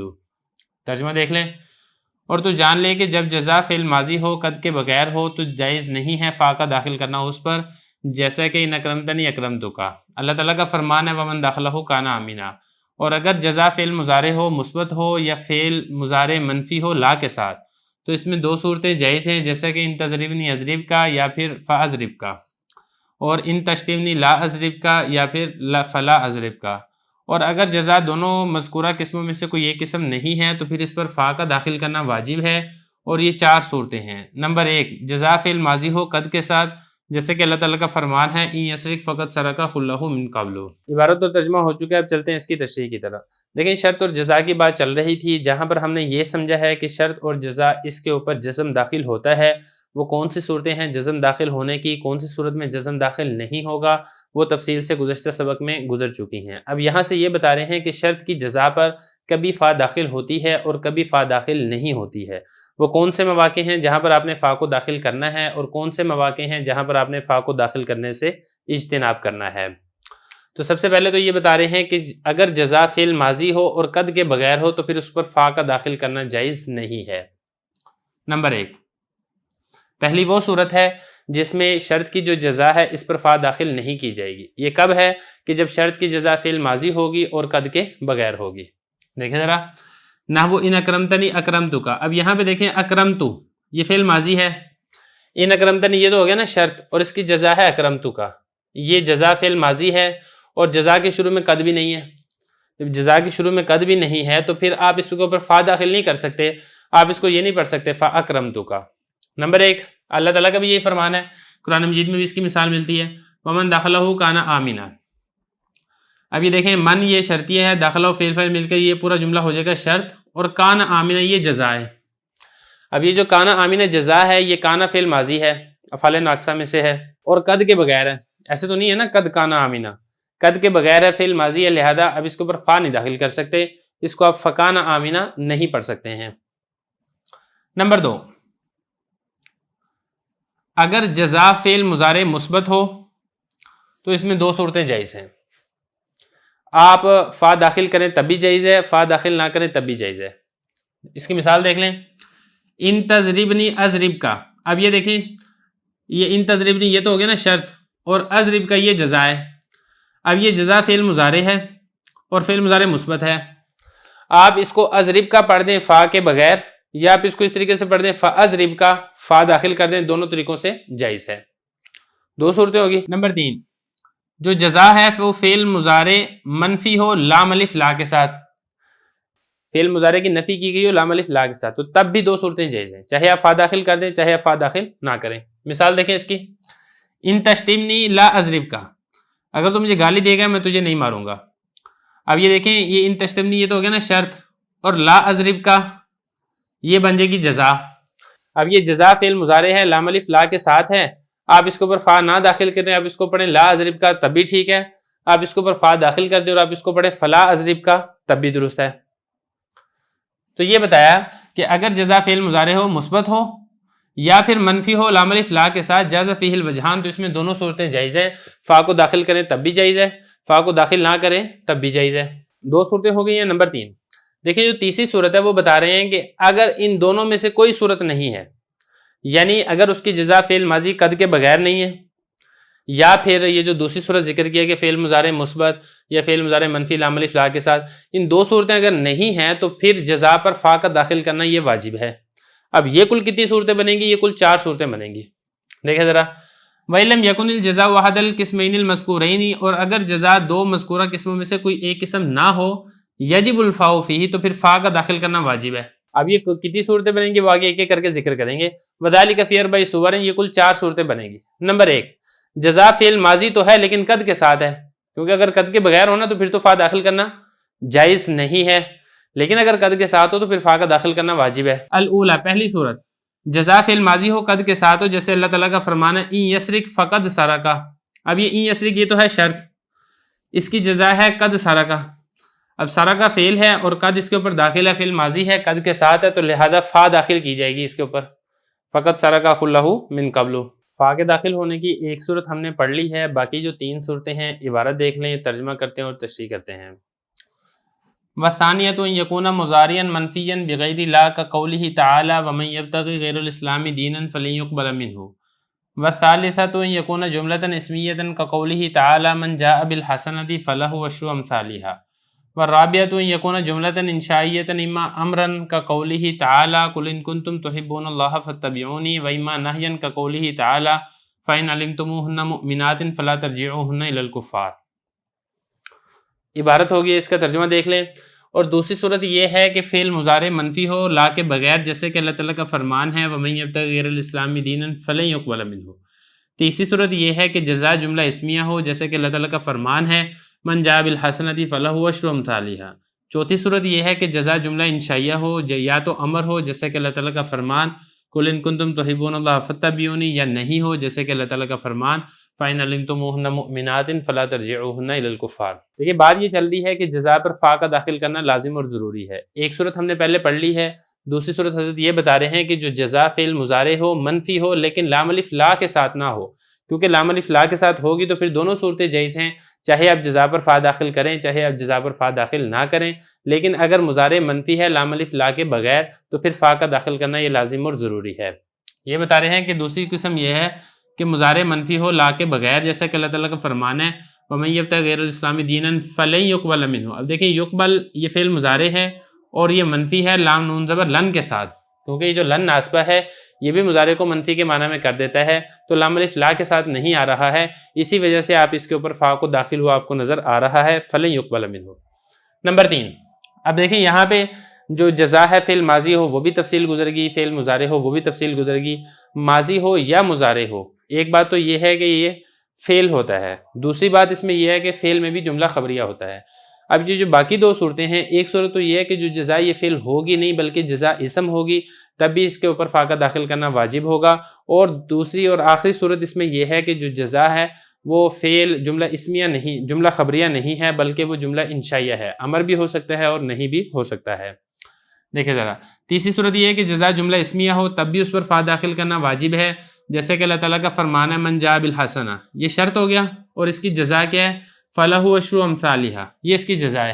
ترجمہ دیکھ لیں۔ اور تو جان لے کہ جب جزا فعل ماضی ہو قد کے بغیر ہو تو جائز نہیں ہے فا کا داخل کرنا اس پر، جیسا کہ ان اکرمتنی اکرمتک، اللہ تعالیٰ کا فرمان ہے ومن دخلہ کان آمنا۔ اور اگر جزا فعل مضارع ہو مثبت ہو یا فعل مضارع منفی ہو لا کے ساتھ، تو اس میں 2 صورتیں جائز ہیں، جیسا کہ ان تضربنی اضرب کا یا پھر فاضرب کا، اور ان تشتمنی لا اضرب کا یا پھر فلا اضرب کا۔ اور اگر جزا دونوں مذکورہ قسموں میں سے کوئی ایک قسم نہیں ہے تو پھر اس پر فا کا داخل کرنا واجب ہے، اور یہ 4 صورتیں ہیں۔ نمبر 1، جزا فعل ماضی ہو قد کے ساتھ، جیسے کہ اللہ تعالیٰ کا فرمان ہے ان یسرق فقط سرق خلہ من قبل۔ عبارت اور ترجمہ ہو چکا ہے، اب چلتے ہیں اس کی تشریح کی طرف۔ دیکھیں شرط اور جزا کی بات چل رہی تھی، جہاں پر ہم نے یہ سمجھا ہے کہ شرط اور جزا اس کے اوپر جزم داخل ہوتا ہے، وہ کون سی صورتیں ہیں جزم داخل ہونے کی، کون سی صورت میں جزم داخل نہیں ہوگا، وہ تفصیل سے گزشتہ سبق میں گزر چکی ہیں۔ اب یہاں سے یہ بتا رہے ہیں کہ شرط کی جزا پر کبھی فا داخل ہوتی ہے اور کبھی فا داخل نہیں ہوتی ہے۔ وہ کون سے مواقع ہیں جہاں پر آپ نے فا کو داخل کرنا ہے، اور کون سے مواقع ہیں جہاں پر آپ نے فا کو داخل کرنے سے اجتناب کرنا ہے۔ تو سب سے پہلے تو یہ بتا رہے ہیں کہ اگر جزا فعل ماضی ہو اور قد کے بغیر ہو تو پھر اس پر فا کا داخل کرنا جائز نہیں ہے۔ نمبر 1، پہلی وہ صورت ہے جس میں شرط کی جو جزا ہے اس پر فا داخل نہیں کی جائے گی۔ یہ کب ہے؟ کہ جب شرط کی جزا فعل ماضی ہوگی اور قد کے بغیر ہوگی۔ دیکھیں ذرا، نحو ان اکرمتنی اکرمتک، اب یہاں پہ دیکھیں اکرمتو یہ فعل ماضی ہے، ان اکرمتنی یہ تو ہو گیا نا شرط، اور اس کی جزا ہے اکرمتک، یہ جزا فعل ماضی ہے اور جزا کے شروع میں قد بھی نہیں ہے۔ جب جزا کے شروع میں قد بھی نہیں ہے تو پھر آپ اس کے اوپر فا داخل نہیں کر سکتے، آپ اس کو یہ نہیں پڑھ سکتے فا اکرمتک۔ نمبر 1، اللہ تعالیٰ کا بھی یہی فرمان ہے، قرآن مجید میں بھی اس کی مثال ملتی ہے، ومن دخلہ کان آمنا۔ اب یہ دیکھیں من یہ شرطیہ ہے، داخلہ و فعل مل کر یہ پورا جملہ ہو جائے گا شرط، اور کان آمنا یہ جزا ہے۔ اب یہ جو کان آمنا جزا ہے یہ کانا فعل ماضی ہے، افعال ناقصہ میں سے ہے، اور قد کے بغیر ہے، ایسے تو نہیں ہے نا قد کان آمنا، قد کے بغیر ہے، فعل ماضی ہے، لہذا اب اس کے اوپر فا نہیں داخل کر سکتے، اس کو آپ فکان آمنا نہیں پڑھ سکتے ہیں۔ نمبر 2، اگر جزا فعل مضارع مثبت ہو تو اس میں 2 صورتیں جائز ہیں، آپ فا داخل کریں تب بھی جائز ہے، فا داخل نہ کریں تب بھی جائز ہے۔ اس کی مثال دیکھ لیں، ان تضربنی اضرب کا، اب یہ دیکھیں یہ ان تضربنی یہ تو ہو گیا نا شرط، اور اضرب کا یہ جزا ہے۔ اب یہ جزا فعل مضارع ہے اور فعل مضارع مثبت ہے، آپ اس کو اضرب کا پڑھ دیں فا کے بغیر، یا آپ اس کو اس طریقے سے پڑھ دیں فاضرب کا، فا داخل کر دیں، دونوں طریقوں سے جائز ہے، 2 صورتیں ہوگی۔ نمبر 3، جو جزا ہے وہ فعل مضارع منفی ہو لام الف لا کے ساتھ، فعل مضارع کی نفی کی گئی ہو لام الف لا کے ساتھ، تو تب بھی 2 صورتیں جائز ہیں، چاہے آپ فا داخل کر دیں چاہے آپ فا داخل نہ کریں۔ مثال دیکھیں اس کی، ان تشتمنی لا اضرب کا، اگر تو مجھے گالی دے گا میں تجھے نہیں ماروں گا۔ اب یہ دیکھیں یہ ان تشتمنی یہ تو ہو گیا نا شرط، اور لا اضرب کا یہ بن جائے گی جزا۔ اب یہ جزا فعل مضارع ہے، لام الف لا کے ساتھ ہے، آپ اس کے اوپر فا نہ داخل کریں، آپ اس کو پڑھیں لا اضرب کا تب بھی ٹھیک ہے، آپ اس کے اوپر فا داخل کر دیں اور آپ اس کو پڑھیں فلا اضرب کا تب بھی درست ہے۔ تو یہ بتایا کہ اگر جزا فعل مضارع ہو مثبت ہو یا پھر منفی ہو لام الف لا کے ساتھ، جاز فیہ الوجہان، تو اس میں دونوں صورتیں جائز ہیں، فا کو داخل کریں تب بھی جائز ہے، فا کو داخل نہ کریں تب بھی جائز ہے، 2 صورتیں ہو گئی ہیں۔ نمبر 3، دیکھیں جو تیسری صورت ہے وہ بتا رہے ہیں کہ اگر ان دونوں میں سے کوئی صورت نہیں ہے، یعنی اگر اس کی جزا فعل ماضی قد کے بغیر نہیں ہے، یا پھر یہ جو دوسری صورت ذکر کیا کہ فعل مضارع مثبت یا فعل مضارع منفی لام الف لا کے ساتھ، ان دو صورتیں اگر نہیں ہیں تو پھر جزا پر فا کا داخل کرنا یہ واجب ہے۔ اب یہ کل کتنی صورتیں بنیں گی؟ یہ کل 4 صورتیں بنیں گی۔ دیکھیں ذرا، وَإِلَّمْ يَكُنِ الْجَزَاءُ وَحَدَ الْقِسْمَيْنِ الْمَذْكُورَيْنِ، اور اگر جزا دو مذکورہ قسموں میں سے کوئی ایک قسم نہ ہو، یجب الفاء فیہ، تو پھر فا کا داخل کرنا واجب ہے۔ اب یہ کتنی صورتیں بنیں گی وہ آگے ایک ایک کر کے ذکر کریں گے۔ وَذَلِكَ فِي 4 صُوَرٍ، یہ کل 4 صورتیں بنیں گی۔ نمبر 1، جزا فعل ماضی تو ہے لیکن قد کے ساتھ ہے، کیونکہ اگر قد کے بغیر ہونا تو پھر تو فا داخل کرنا جائز نہیں ہے، لیکن اگر قد کے ساتھ ہو تو پھر فا کا داخل کرنا واجب ہے۔ الاولی، پہلی صورت، جزا فعل ماضی ہو قد کے ساتھ ہو، جیسے اللہ تعالیٰ کا فرمان ہے ان یسرق فقد سرقہ۔ اب یہ ان یسرق یہ تو ہے شرط، اس کی جزا ہے قد سرقہ۔ اب سرقہ فعل ہے اور قد اس کے اوپر داخل ہے، فعل ماضی ہے قد کے ساتھ ہے، تو لہذا فا داخل کی جائے گی اس کے اوپر، فقد سرقہ خلہ من قبل۔ فا کے داخل ہونے کی ایک صورت ہم نے پڑھ لی ہے، باقی جو 3 صورتیں ہیں عبارت دیکھ لیں، ترجمہ کرتے ہیں اور تشریح کرتے ہیں۔ وَالثَّانِيَةُ أَن يَكُونَ مُضَارِعًا مَنْفِيًّا بِغَيْرِ لَا كَقَوْلِهِ تَعَالَى وَمَن يَبْتَغِ غَيْرَ الْإِسْلَامِ دِينًا فَلَن يُقْبَلَ مِنْهُ۔ وَالثَّالِثَةُ أَن يَكُونَ جُمْلَةً اسْمِيَّةً كَقَوْلِهِ تَعَالَى مَن جَاءَ بِالْحَسَنَةِ فَلَهُ عَشْرُ أَمْثَالِهَا۔ وَالرَّابِعَةُ أَن يَكُونَ جُمْلَةً إِنشَائِيَّةً إِمَّا أَمْرًا كَقَوْلِهِ تَعَالَى قُلْ إِن كُنتُمْ تُحِبُّونَ اللَّهَ فَاتَّبِعُونِي، وَإِمَّا نَهْيًا كَقَوْلِهِ تَعَالَى فَإِنْ عَلِمْتُمُوهُنَّ مُؤْمِنَاتٍ فَلَا تَرْجِعُوهُنَّ إِلَى الْكُفَّارِ۔ عبارت ہوگی، اس کا ترجمہ دیکھ لیں۔ اور دوسری صورت یہ ہے کہ فعل مضارع منفی ہو لا کے بغیر، جیسے کہ اللہ تعالیٰ کا فرمان ہے وَمَن يَبْتَغِ غَيْرَ الْإِسْلَامِ دِينًا فَلَن يُقْبَلَ مِنْهُ۔ تیسری صورت یہ ہے کہ جزا جملہ اسمیہ ہو، جیسے کہ اللہ تعالیٰ کا فرمان ہے مَن جَاءَ بِالْحَسَنَةِ فَلَهُ عَشْرُ أَمْثَالِهَا۔ چوتھی صورت یہ ہے کہ جزا جملہ انشائیہ ہو، یا تو امر ہو جیسے کہ اللہ تعالیٰ کا فرمان قُلْ إِن كُنتُمْ تُحِبُّونَ اللَّهَ فَاتَّبِعُونِي، یا نہیں ہو جیسے کہ اللہ تعالیٰ کا فرمان فَإِنْ عَلِمْتُمُوهُنَّ مُؤْمِنَاتٍ فَلَا تَرْجِعُوهُنَّ إِلَى الْكُفَّارِ۔ دیکھیے بات یہ چل رہی ہے کہ جزا پر فا کا داخل کرنا لازم اور ضروری ہے۔ ایک صورت ہم نے پہلے پڑھ لی ہے، دوسری صورت حضرت یہ بتا رہے ہیں کہ جو جزا فعل مضارع ہو منفی ہو لیکن لام الف لا کے ساتھ نہ ہو، کیونکہ لام الف لا کے ساتھ ہوگی تو پھر دونوں صورتیں جائز ہیں، چاہے آپ جزا پر فا داخل کریں چاہے آپ جزا پر فا داخل نہ کریں، لیکن اگر مضارع منفی ہے لام الف لا کے بغیر تو پھر فا کا داخل کرنا یہ لازم اور ضروری ہے۔ یہ بتا رہے ہیں کہ دوسری قسم یہ ہے کہ مضارع منفی ہو لا کے بغیر، جیسا کہ اللہ تعالیٰ کا فرمان ہے وَمَن يَبْتَغِ غَيْرَ الْإِسْلَامِ دِينًا فَلَن يُقْبَلَ مِنْهُ۔ اب دیکھیں یقبل یہ فعل مضارع ہے اور یہ منفی ہے لام نون زبر لن کے ساتھ، کیونکہ یہ جو لن ناسبہ ہے یہ بھی مضارع کو منفی کے معنی میں کر دیتا ہے، تو لام الف لا کے ساتھ نہیں آ رہا ہے، اسی وجہ سے آپ اس کے اوپر فا کو داخل ہوا آپ کو نظر آ رہا ہے، فَلَن يُقْبَلَ مِنْهُ۔ نمبر 3، اب دیکھیں یہاں پہ جو جزا ہے فعل ماضی ہو وہ بھی تفصیل گزر گی، فعل مضارع ہو وہ بھی تفصیل گزر گی، ماضی ہو یا مضارع ہو۔ ایک بات تو یہ ہے کہ یہ فعل ہوتا ہے، دوسری بات اس میں یہ ہے کہ فعل میں بھی جملہ خبریہ ہوتا ہے۔ اب جو باقی 2 صورتیں ہیں، ایک صورت تو یہ ہے کہ جو جزا یہ فعل ہوگی نہیں بلکہ جزا اسم ہوگی، تب بھی اس کے اوپر فا کا داخل کرنا واجب ہوگا، اور دوسری اور آخری صورت اس میں یہ ہے کہ جو جزا ہے وہ فعل جملہ اسمیہ نہیں، جملہ خبریہ نہیں ہے بلکہ وہ جملہ انشائیہ ہے، امر بھی ہو سکتا ہے اور نہیں بھی ہو سکتا ہے۔ دیکھیں ذرا، تیسری صورت یہ ہے کہ جزا جملہ اسمیہ ہو تب بھی اس پر فا داخل کرنا واجب ہے، جیسے کہ اللہ تعالیٰ کا فرمان ہے من جاء بالحسنہ، یہ شرط ہو گیا، اور اس کی جزا کیا ہے؟ فَلَهُ عَشْرُ أَمْثَالِهَا، یہ اس کی جزا ہے۔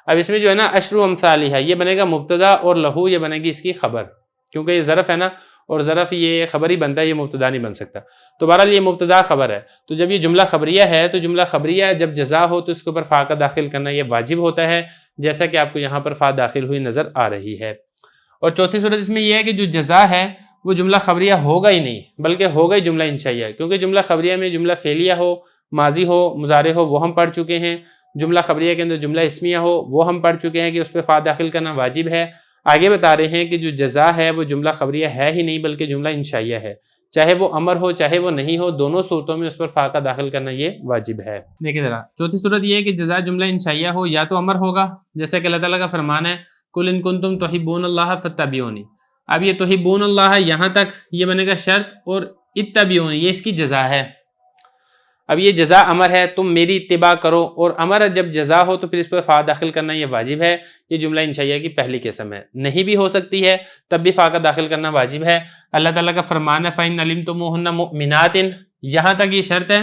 اب اس میں جو ہے نا عشر امثالها یہ بنے گا مبتدا اور لہو یہ بنے گی اس کی خبر، کیونکہ یہ ظرف ہے نا، اور ظرف یہ خبر ہی بنتا ہے، یہ مبتدا نہیں بن سکتا، تو بہرحال یہ مبتدا خبر ہے۔ تو جب یہ جملہ خبریہ ہے تو جملہ خبریہ جب جزا ہو تو اس کے اوپر فا کا داخل کرنا یہ واجب ہوتا ہے، جیسا کہ آپ کو یہاں پر فا داخل ہوئی نظر آ رہی ہے۔ اور چوتھی صورت اس میں یہ ہے کہ جو جزا ہے وہ جملہ خبریہ ہوگا ہی نہیں بلکہ ہوگا ہی جملہ انشائیہ، کیونکہ جملہ خبریہ میں جملہ فعلیہ ہو، ماضی ہو، مضارع ہو، وہ ہم پڑھ چکے ہیں، جملہ خبریہ کے اندر جملہ اسمیہ ہو وہ ہم پڑھ چکے ہیں کہ اس پہ فا داخل کرنا واجب ہے۔ آگے بتا رہے ہیں کہ جو جزا ہے وہ جملہ خبریہ ہے ہی نہیں بلکہ جملہ انشائیہ ہے، چاہے وہ امر ہو چاہے وہ نہیں ہو، دونوں صورتوں میں اس پر فا کا داخل کرنا یہ واجب ہے۔ دیکھیں ذرا، چوتھی صورت یہ ہے کہ جزا جملہ انشائیہ ہو یا تو امر ہوگا، جیسے کہ اللہ تعالیٰ کا فرمان ہے قُلْ إِن كُنتُمْ تُحِبُّونَ اللَّهَ فَاتَّبِعُونِي۔ اب یہ تحبون اللہ یہاں تک یہ بنے گا شرط، اور اتبعونی یہ اس کی جزا ہے۔ اب یہ جزا امر ہے، تم میری اتباع کرو، اور امر جب جزا ہو تو پھر اس پر فا داخل کرنا یہ واجب ہے، یہ جملہ انشائیہ کی پہلی قسم ہے۔ نہیں بھی ہو سکتی ہے تب بھی فا کا داخل کرنا واجب ہے۔ اللہ تعالیٰ کا فرمان ہے فَإِنْ عَلِمْتُمُوهُنَّ مُؤْمِنَاتٍ، یہاں تک یہ شرط ہے،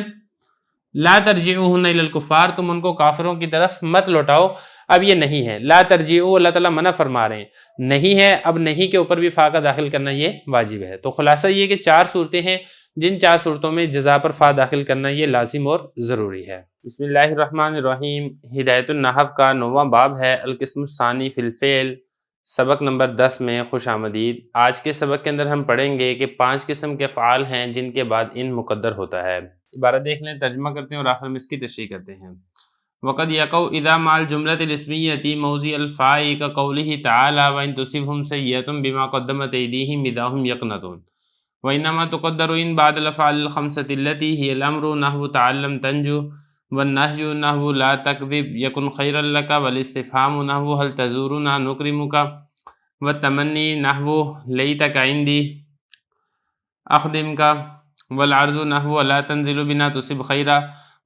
لا ترجعوهن إلى الكفار، تم ان کو کافروں کی طرف مت لوٹاؤ اب یہ نہیں ہے، لا ترجعوا اللہ تعالیٰ منع فرما رہے ہیں، نہیں ہے، اب نہیں کے اوپر بھی فا کا داخل کرنا یہ واجب ہے۔ تو خلاصہ یہ کہ 4 صورتیں ہیں جن 4 صورتوں میں جزا پر فا داخل کرنا یہ لازم اور ضروری ہے۔ بسم اللہ الرحمن الرحیم۔ ہدایت النحو کا 9واں باب ہے، القسم الثانی فی الفعل، سبق نمبر 10 میں خوش آمدید۔ آج کے سبق کے اندر ہم پڑھیں گے کہ 5 قسم کے افعال ہیں جن کے بعد ان مقدر ہوتا ہے۔ عبارت دیکھ لیں، ترجمہ کرتے ہیں اور آخر میں اس کی تشریح کرتے ہیں۔ وقد یقع اذا مع الجملۃ الاسمیۃ موضع الفاء كقوله تعالی وان تصبهم سیئۃ بما قدمت ایدیہم اذا هم یقنطون وانما تقدر ان بعد الافعال الخمسۃ التي هي الامر نحو تعلم تنجو والنهي نحو لا تكذب يكن خيرا لك والاستفهام نحو هل تزورنا نكرمك والتمني نحو ليتك عندي أخدمك والعرض نحو لا تنزل بنا تصب خيرا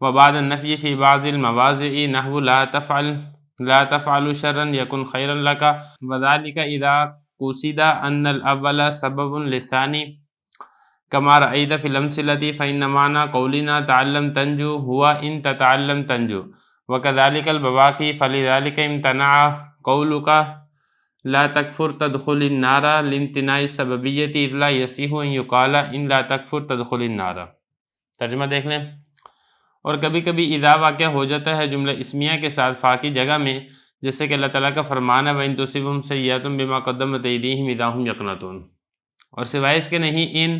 وبعد النفي في بعض المواضع نحو لا تفعل شرا يكن خيرا لك وذلك إذا قصد أن الأول سبب للثاني كما رأيت في الأمثلة فإن معنى قولنا تعلم تنجو هو إن تتعلم تنجو وكذلك البواقي فلذلك امتنع قولك لا تكفر تدخل النار لامتناع السببية إذ لا يصح أن يقال إن لا تكفر تدخل النار۔ ترجمہ دیکھ لیں۔ اور کبھی کبھی اذا واقع ہو جاتا ہے جملہ اسمیہ کے ساتھ فا کی جگہ میں، جیسے کہ اللہ تعالیٰ کا فرمان ہے وَإِن تُصِبْهُمْ سَيِّئَةٌ بِمَا قَدَّمَتْ أَيْدِيهِمْ إِذَا هُمْ يَقْنَطُونَ، اور سوائے اس کے نہیں ان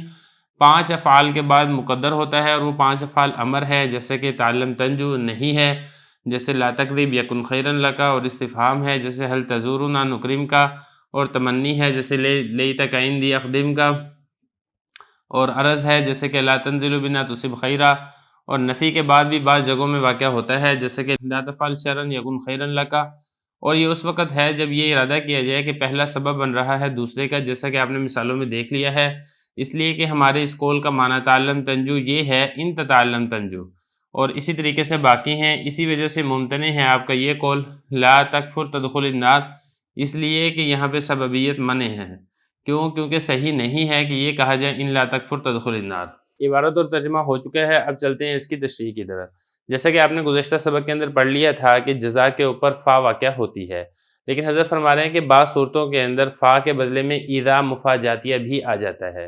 5 افعال کے بعد مقدر ہوتا ہے، اور وہ 5 افعال امر ہے، جیسے کہ تعلم تنجو نہیں ہے، جیسے لا تکذب یکن خیرا لک، اور استفہام ہے جیسے حل تزورنا نکرم کا، اور تمنی ہے جیسے لیتک عندی اخدم کا، اور عرض ہے جیسے کہ لا تنزل بنا تصب خیرا، اور نفی کے بعد بھی بعض جگہوں میں واقع ہوتا ہے جیسے کہ لا تفعل شرا یکن خیرا لک، اور یہ اس وقت ہے جب یہ ارادہ کیا جائے کہ پہلا سبب بن رہا ہے دوسرے کا، جیسا کہ آپ نے مثالوں میں دیکھ لیا ہے، اس لیے کہ ہمارے اس قول کا معنی تعلم تنجو یہ ہے ان تتعلم تنجو، اور اسی طریقے سے باقی ہیں، اسی وجہ سے ممتنع ہے آپ کا یہ قول لا تکفر تدخل النار، اس لیے کہ یہاں پہ سببیت منع ہے، کیونکہ صحیح نہیں ہے کہ یہ کہا جائے ان لا تکفر تدخل النار۔ عبارت اور ترجمہ ہو چکا ہے، اب چلتے ہیں اس کی تشریح کی طرف۔ جیسا کہ آپ نے گزشتہ سبق کے اندر پڑھ لیا تھا کہ جزا کے اوپر فا واقع ہوتی ہے، لیکن حضرت فرما رہے ہیں کہ بعض صورتوں کے اندر فا کے بدلے میں اذا مفاجاتیہ بھی آ جاتا ہے۔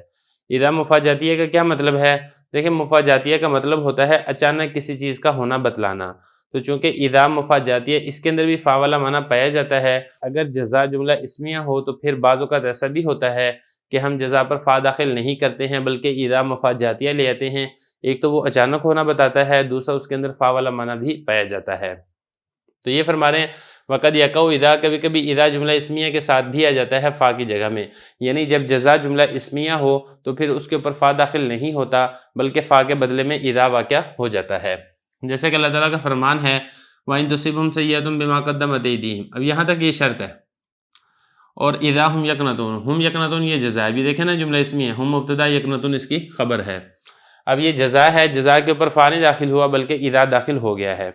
اذا مفاجاتیہ کا کیا مطلب ہے؟ دیکھیں، مفاجاتیہ کا مطلب ہوتا ہے اچانک کسی چیز کا ہونا بتلانا، تو چونکہ اذا مفاجاتیہ اس کے اندر بھی فا والا معنی پایا جاتا ہے، اگر جزا جملہ اسمیہ ہو تو پھر بعض اوقات ایسا بھی ہوتا ہے کہ ہم جزا پر فا داخل نہیں کرتے ہیں بلکہ اذا مفاجاتیہ لے آتے ہیں، ایک تو وہ اچانک ہونا بتاتا ہے، دوسرا اس کے اندر فا والا معنی بھی پایا جاتا ہے۔ تو یہ فرما رہے ہیں وقد یقع اذا، کبھی کبھی اذا جملہ اسمیہ کے ساتھ بھی آ جاتا ہے فا کی جگہ میں، یعنی جب جزا جملہ اسمیہ ہو تو پھر اس کے اوپر فا داخل نہیں ہوتا بلکہ فا کے بدلے میں اذا واقع ہو جاتا ہے، جیسے کہ اللہ تعالیٰ کا فرمان ہے وَإِن تُصِبْهُمْ سَيِّئَةٌ بِمَا قَدَّمَتْ أَيْدِيهِمْ، اب یہاں تک یہ شرط ہے، اور اذا ہم یقنطون، ہم یقنطون یہ جزا ہے، بھی دیکھیں نا جملہ اسمی ہے، ہم مبتدا یقنطون اس کی خبر ہے، اب یہ جزا ہے، جزا کے اوپر فا نہیں داخل ہوا بلکہ اذا داخل ہو گیا ہے،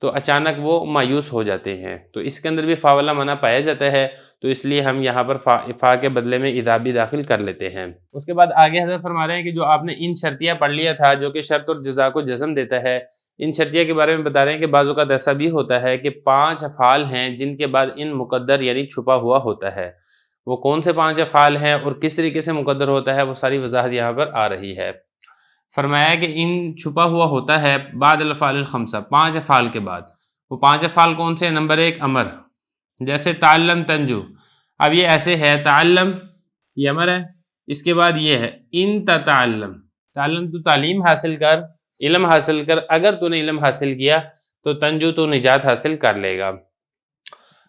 تو اچانک وہ مایوس ہو جاتے ہیں، تو اس کے اندر بھی فا والا معنی پایا جاتا ہے، تو اس لیے ہم یہاں پر فا کے بدلے میں اذا بھی داخل کر لیتے ہیں۔ اس کے بعد آگے حضرت فرما رہے ہیں کہ جو آپ نے ان شرطیہ پڑھ لیا تھا جو کہ شرط اور جزا کو جزم دیتا ہے، ان شرطیہ کے بارے میں بتا رہے ہیں کہ بعض اوقات ایسا بھی ہوتا ہے کہ 5 افعال ہیں جن کے بعد ان مقدر یعنی چھپا ہوا ہوتا ہے، وہ کون سے 5 افعال ہیں اور کس طریقے سے مقدر ہوتا ہے وہ ساری وضاحت یہاں پر آ رہی ہے۔ فرمایا کہ ان چھپا ہوا ہوتا ہے بعد الافعال الخمسہ، 5 افعال کے بعد، وہ 5 افعال کون سے ہیں؟ نمبر 1 امر، جیسے تعلم تنجو، اب یہ ایسے ہے تعلم یہ امر ہے، اس کے بعد یہ ہے ان تتعلم، تعلم تو تعلیم حاصل کر، علم حاصل کر، اگر تو نے علم حاصل کیا تو تنجو تو نجات حاصل کر لے گا،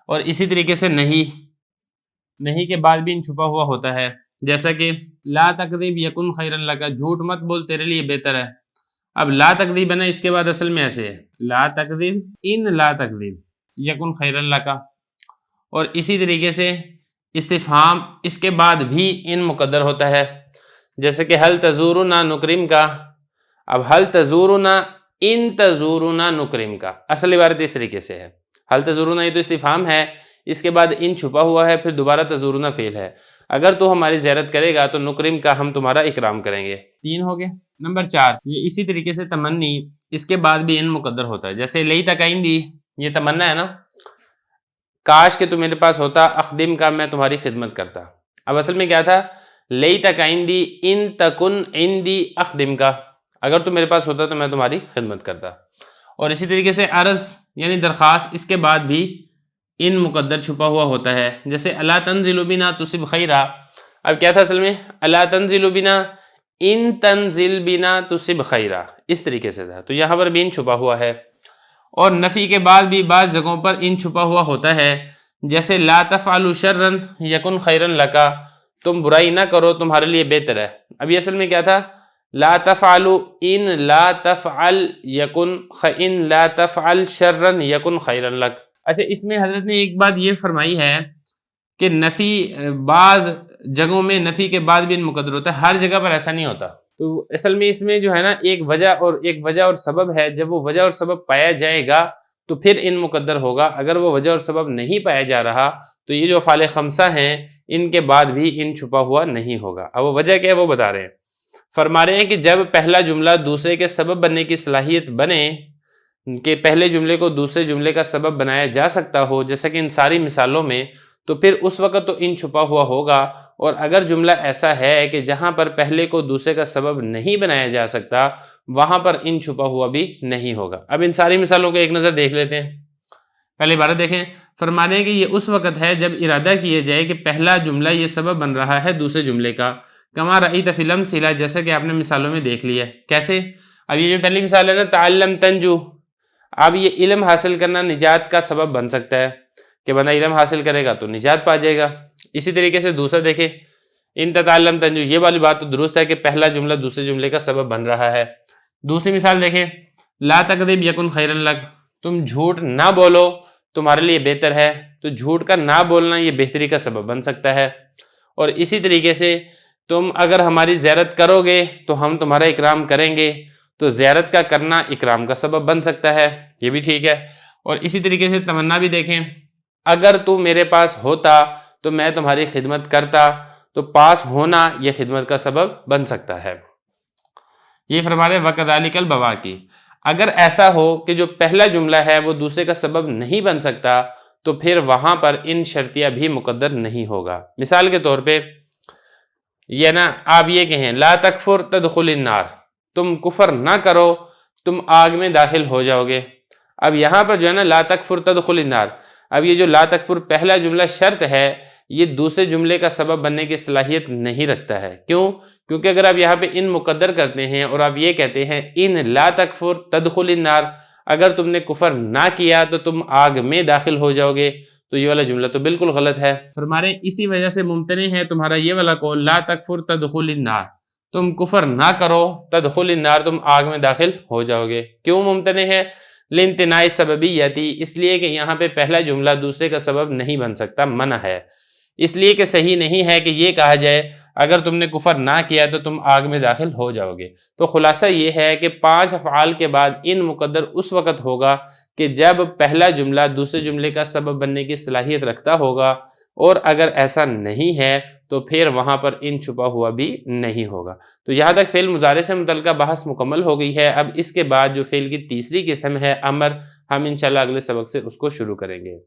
اور اسی طریقے سے نہیں کے بعد بھی ان چھپا ہوا ہوتا ہے، جیسا کہ لا تکذب یکن خیرا لک، جھوٹ مت بول تیرے لیے بہتر ہے، اب لا تکذب ہے نا، اس کے بعد اصل میں ایسے ہے لا تکذب ان لا تکذب یکن خیرا لک، اور اسی طریقے سے استفہام اس کے بعد بھی ان مقدر ہوتا ہے، جیسے کہ حل تزورنا نکرم کا، اب حل تزورنا ان تزورنا نکرم کا، اصل عبارت اس طریقے سے ہے، حل تزورنا یہ تو استفہام ہے، اس کے بعد ان چھپا ہوا ہے، پھر دوبارہ تزورنا فعل ہے، اگر تو ہماری زیارت کرے گا تو نکرم کا ہم تمہارا اکرام کریں گے۔ 3 ہو گئے۔ نمبر 4 یہ اسی طریقے سے تمنی، اس کے بعد بھی ان مقدر ہوتا ہے، جیسے لیتک عندی، یہ تمنا ہے نا، کاش کہ تو میرے پاس ہوتا، اخدم کا میں تمہاری خدمت کرتا. اب اصل میں کیا تھا؟ لیتک عندی ان تکن عندی اخدم کا، اگر تو میرے پاس ہوتا تو میں تمہاری خدمت کرتا. اور اسی طریقے سے عرض یعنی درخواست، اس کے بعد بھی ان مقدر چھپا ہوا ہوتا ہے. جیسے الا تنزل بنا تصب خیرا، اب کیا تھا اصل میں؟ الا تنزل بنا ان تنزل بنا تصب خیرا، اس طریقے سے تھا. تو یہاں پر بھی ان چھپا ہوا ہے. اور نفی کے بعد بھی بعض جگہوں پر ان چھپا ہوا ہوتا ہے. جیسے لا تفعلوا شرا یکن خیرا لکا، تم برائی نہ کرو تمہارے لیے بہتر ہے. اب یہ اصل میں کیا تھا؟ لا تفعلوا ان لا تفعل یکن ان لا تفعل شرا یکن خیرا لک. اچھا، اس میں حضرت نے ایک بات یہ فرمائی ہے کہ نفی بعض جگہوں میں نفی کے بعد بھی ان مقدر ہوتا ہے، ہر جگہ پر ایسا نہیں ہوتا. تو اصل میں اس میں جو ہے نا ایک وجہ اور سبب ہے. جب وہ وجہ اور سبب پایا جائے گا تو پھر ان مقدر ہوگا. اگر وہ وجہ اور سبب نہیں پایا جا رہا تو یہ جو افعال خمسہ ہیں ان کے بعد بھی ان چھپا ہوا نہیں ہوگا. اب وہ وجہ کیا ہے وہ بتا رہے ہیں. فرما رہے ہیں کہ جب پہلا جملہ دوسرے کے سبب بننے کی صلاحیت بنے کہ پہلے جملے کو دوسرے جملے کا سبب بنایا جا سکتا ہو، جیسا کہ ان ساری مثالوں میں، تو پھر اس وقت تو ان چھپا ہوا ہوگا. اور اگر جملہ ایسا ہے کہ جہاں پر پہلے کو دوسرے کا سبب نہیں بنایا جا سکتا، وہاں پر ان چھپا ہوا بھی نہیں ہوگا. اب ان ساری مثالوں کو ایک نظر دیکھ لیتے ہیں. پہلے عبارت دیکھیں. فرما رہے ہیں کہ یہ اس وقت ہے جب ارادہ کیا جائے کہ پہلا جملہ یہ سبب بن رہا ہے دوسرے جملے کا. کما رأیت فی الامثلہ، جیسا کہ آپ نے مثالوں میں دیکھ لیا. کیسے؟ اب یہ جو پہلی مثال ہے نا تعلم تنجو، اب یہ علم حاصل کرنا نجات کا سبب بن سکتا ہے کہ بندہ علم حاصل کرے گا تو نجات پا جائے گا. اسی طریقے سے دوسرا دیکھیں، ان تتعلم تنجو، یہ والی بات تو درست ہے کہ پہلا جملہ دوسرے جملے کا سبب بن رہا ہے. دوسری مثال دیکھیں، لا تکذب یکن خیرا لک، تم جھوٹ نہ بولو تمہارے لیے بہتر ہے. تو جھوٹ کا نہ بولنا یہ بہتری کا سبب بن سکتا ہے. اور اسی طریقے سے تم اگر ہماری زیارت کرو گے تو ہم تمہارا اکرام کریں گے، تو زیارت کا کرنا اکرام کا سبب بن سکتا ہے، یہ بھی ٹھیک ہے. اور اسی طریقے سے تمنا بھی دیکھیں، اگر تو میرے پاس ہوتا تو میں تمہاری خدمت کرتا، تو پاس ہونا یہ خدمت کا سبب بن سکتا ہے. یہ فرما رہے وَكَذَلِكَ الْبَوَاقِي، اگر ایسا ہو کہ جو پہلا جملہ ہے وہ دوسرے کا سبب نہیں بن سکتا تو پھر وہاں پر ان شرطیہ بھی مقدر نہیں ہوگا. مثال کے طور پہ یہ نا آپ یہ کہیں لا تکفر تدخل النار، تم کفر نہ کرو تم آگ میں داخل ہو جاؤ گے. اب یہاں پر جو ہے نا لا تکفر تدخل النار، اب یہ جو لا تکفر پہلا جملہ شرط ہے یہ دوسرے جملے کا سبب بننے کی صلاحیت نہیں رکھتا ہے. کیوں؟ کیونکہ اگر آپ یہاں پہ ان مقدر کرتے ہیں اور آپ یہ کہتے ہیں ان لا تکفر تدخل النار، اگر تم نے کفر نہ کیا تو تم آگ میں داخل ہو جاؤ گے، تو یہ والا جملہ تو بالکل غلط ہے. فرما رہے اسی وجہ سے ممتنع ہے تمہارا یہ والا قول لا تکفر تدخل النار، تم کفر نہ کرو تدخل النار، تم آگ میں داخل ہو جاؤ گے. کیوں ممتنع ہے؟ لامتناع سببیتی، اس لیے کہ یہاں پہ پہلا جملہ دوسرے کا سبب نہیں بن سکتا، منع ہے. اس لیے کہ صحیح نہیں ہے کہ یہ کہا جائے اگر تم نے کفر نہ کیا تو تم آگ میں داخل ہو جاؤ گے. تو خلاصہ یہ ہے کہ 5 افعال کے بعد ان مقدر اس وقت ہوگا کہ جب پہلا جملہ دوسرے جملے کا سبب بننے کی صلاحیت رکھتا ہوگا، اور اگر ایسا نہیں ہے تو پھر وہاں پر ان چھپا ہوا بھی نہیں ہوگا. تو یہاں تک فعل مضارع سے متعلقہ بحث مکمل ہو گئی ہے. اب اس کے بعد جو فعل کی تیسری قسم ہے امر، ہم انشاءاللہ اگلے سبق سے اس کو شروع کریں گے.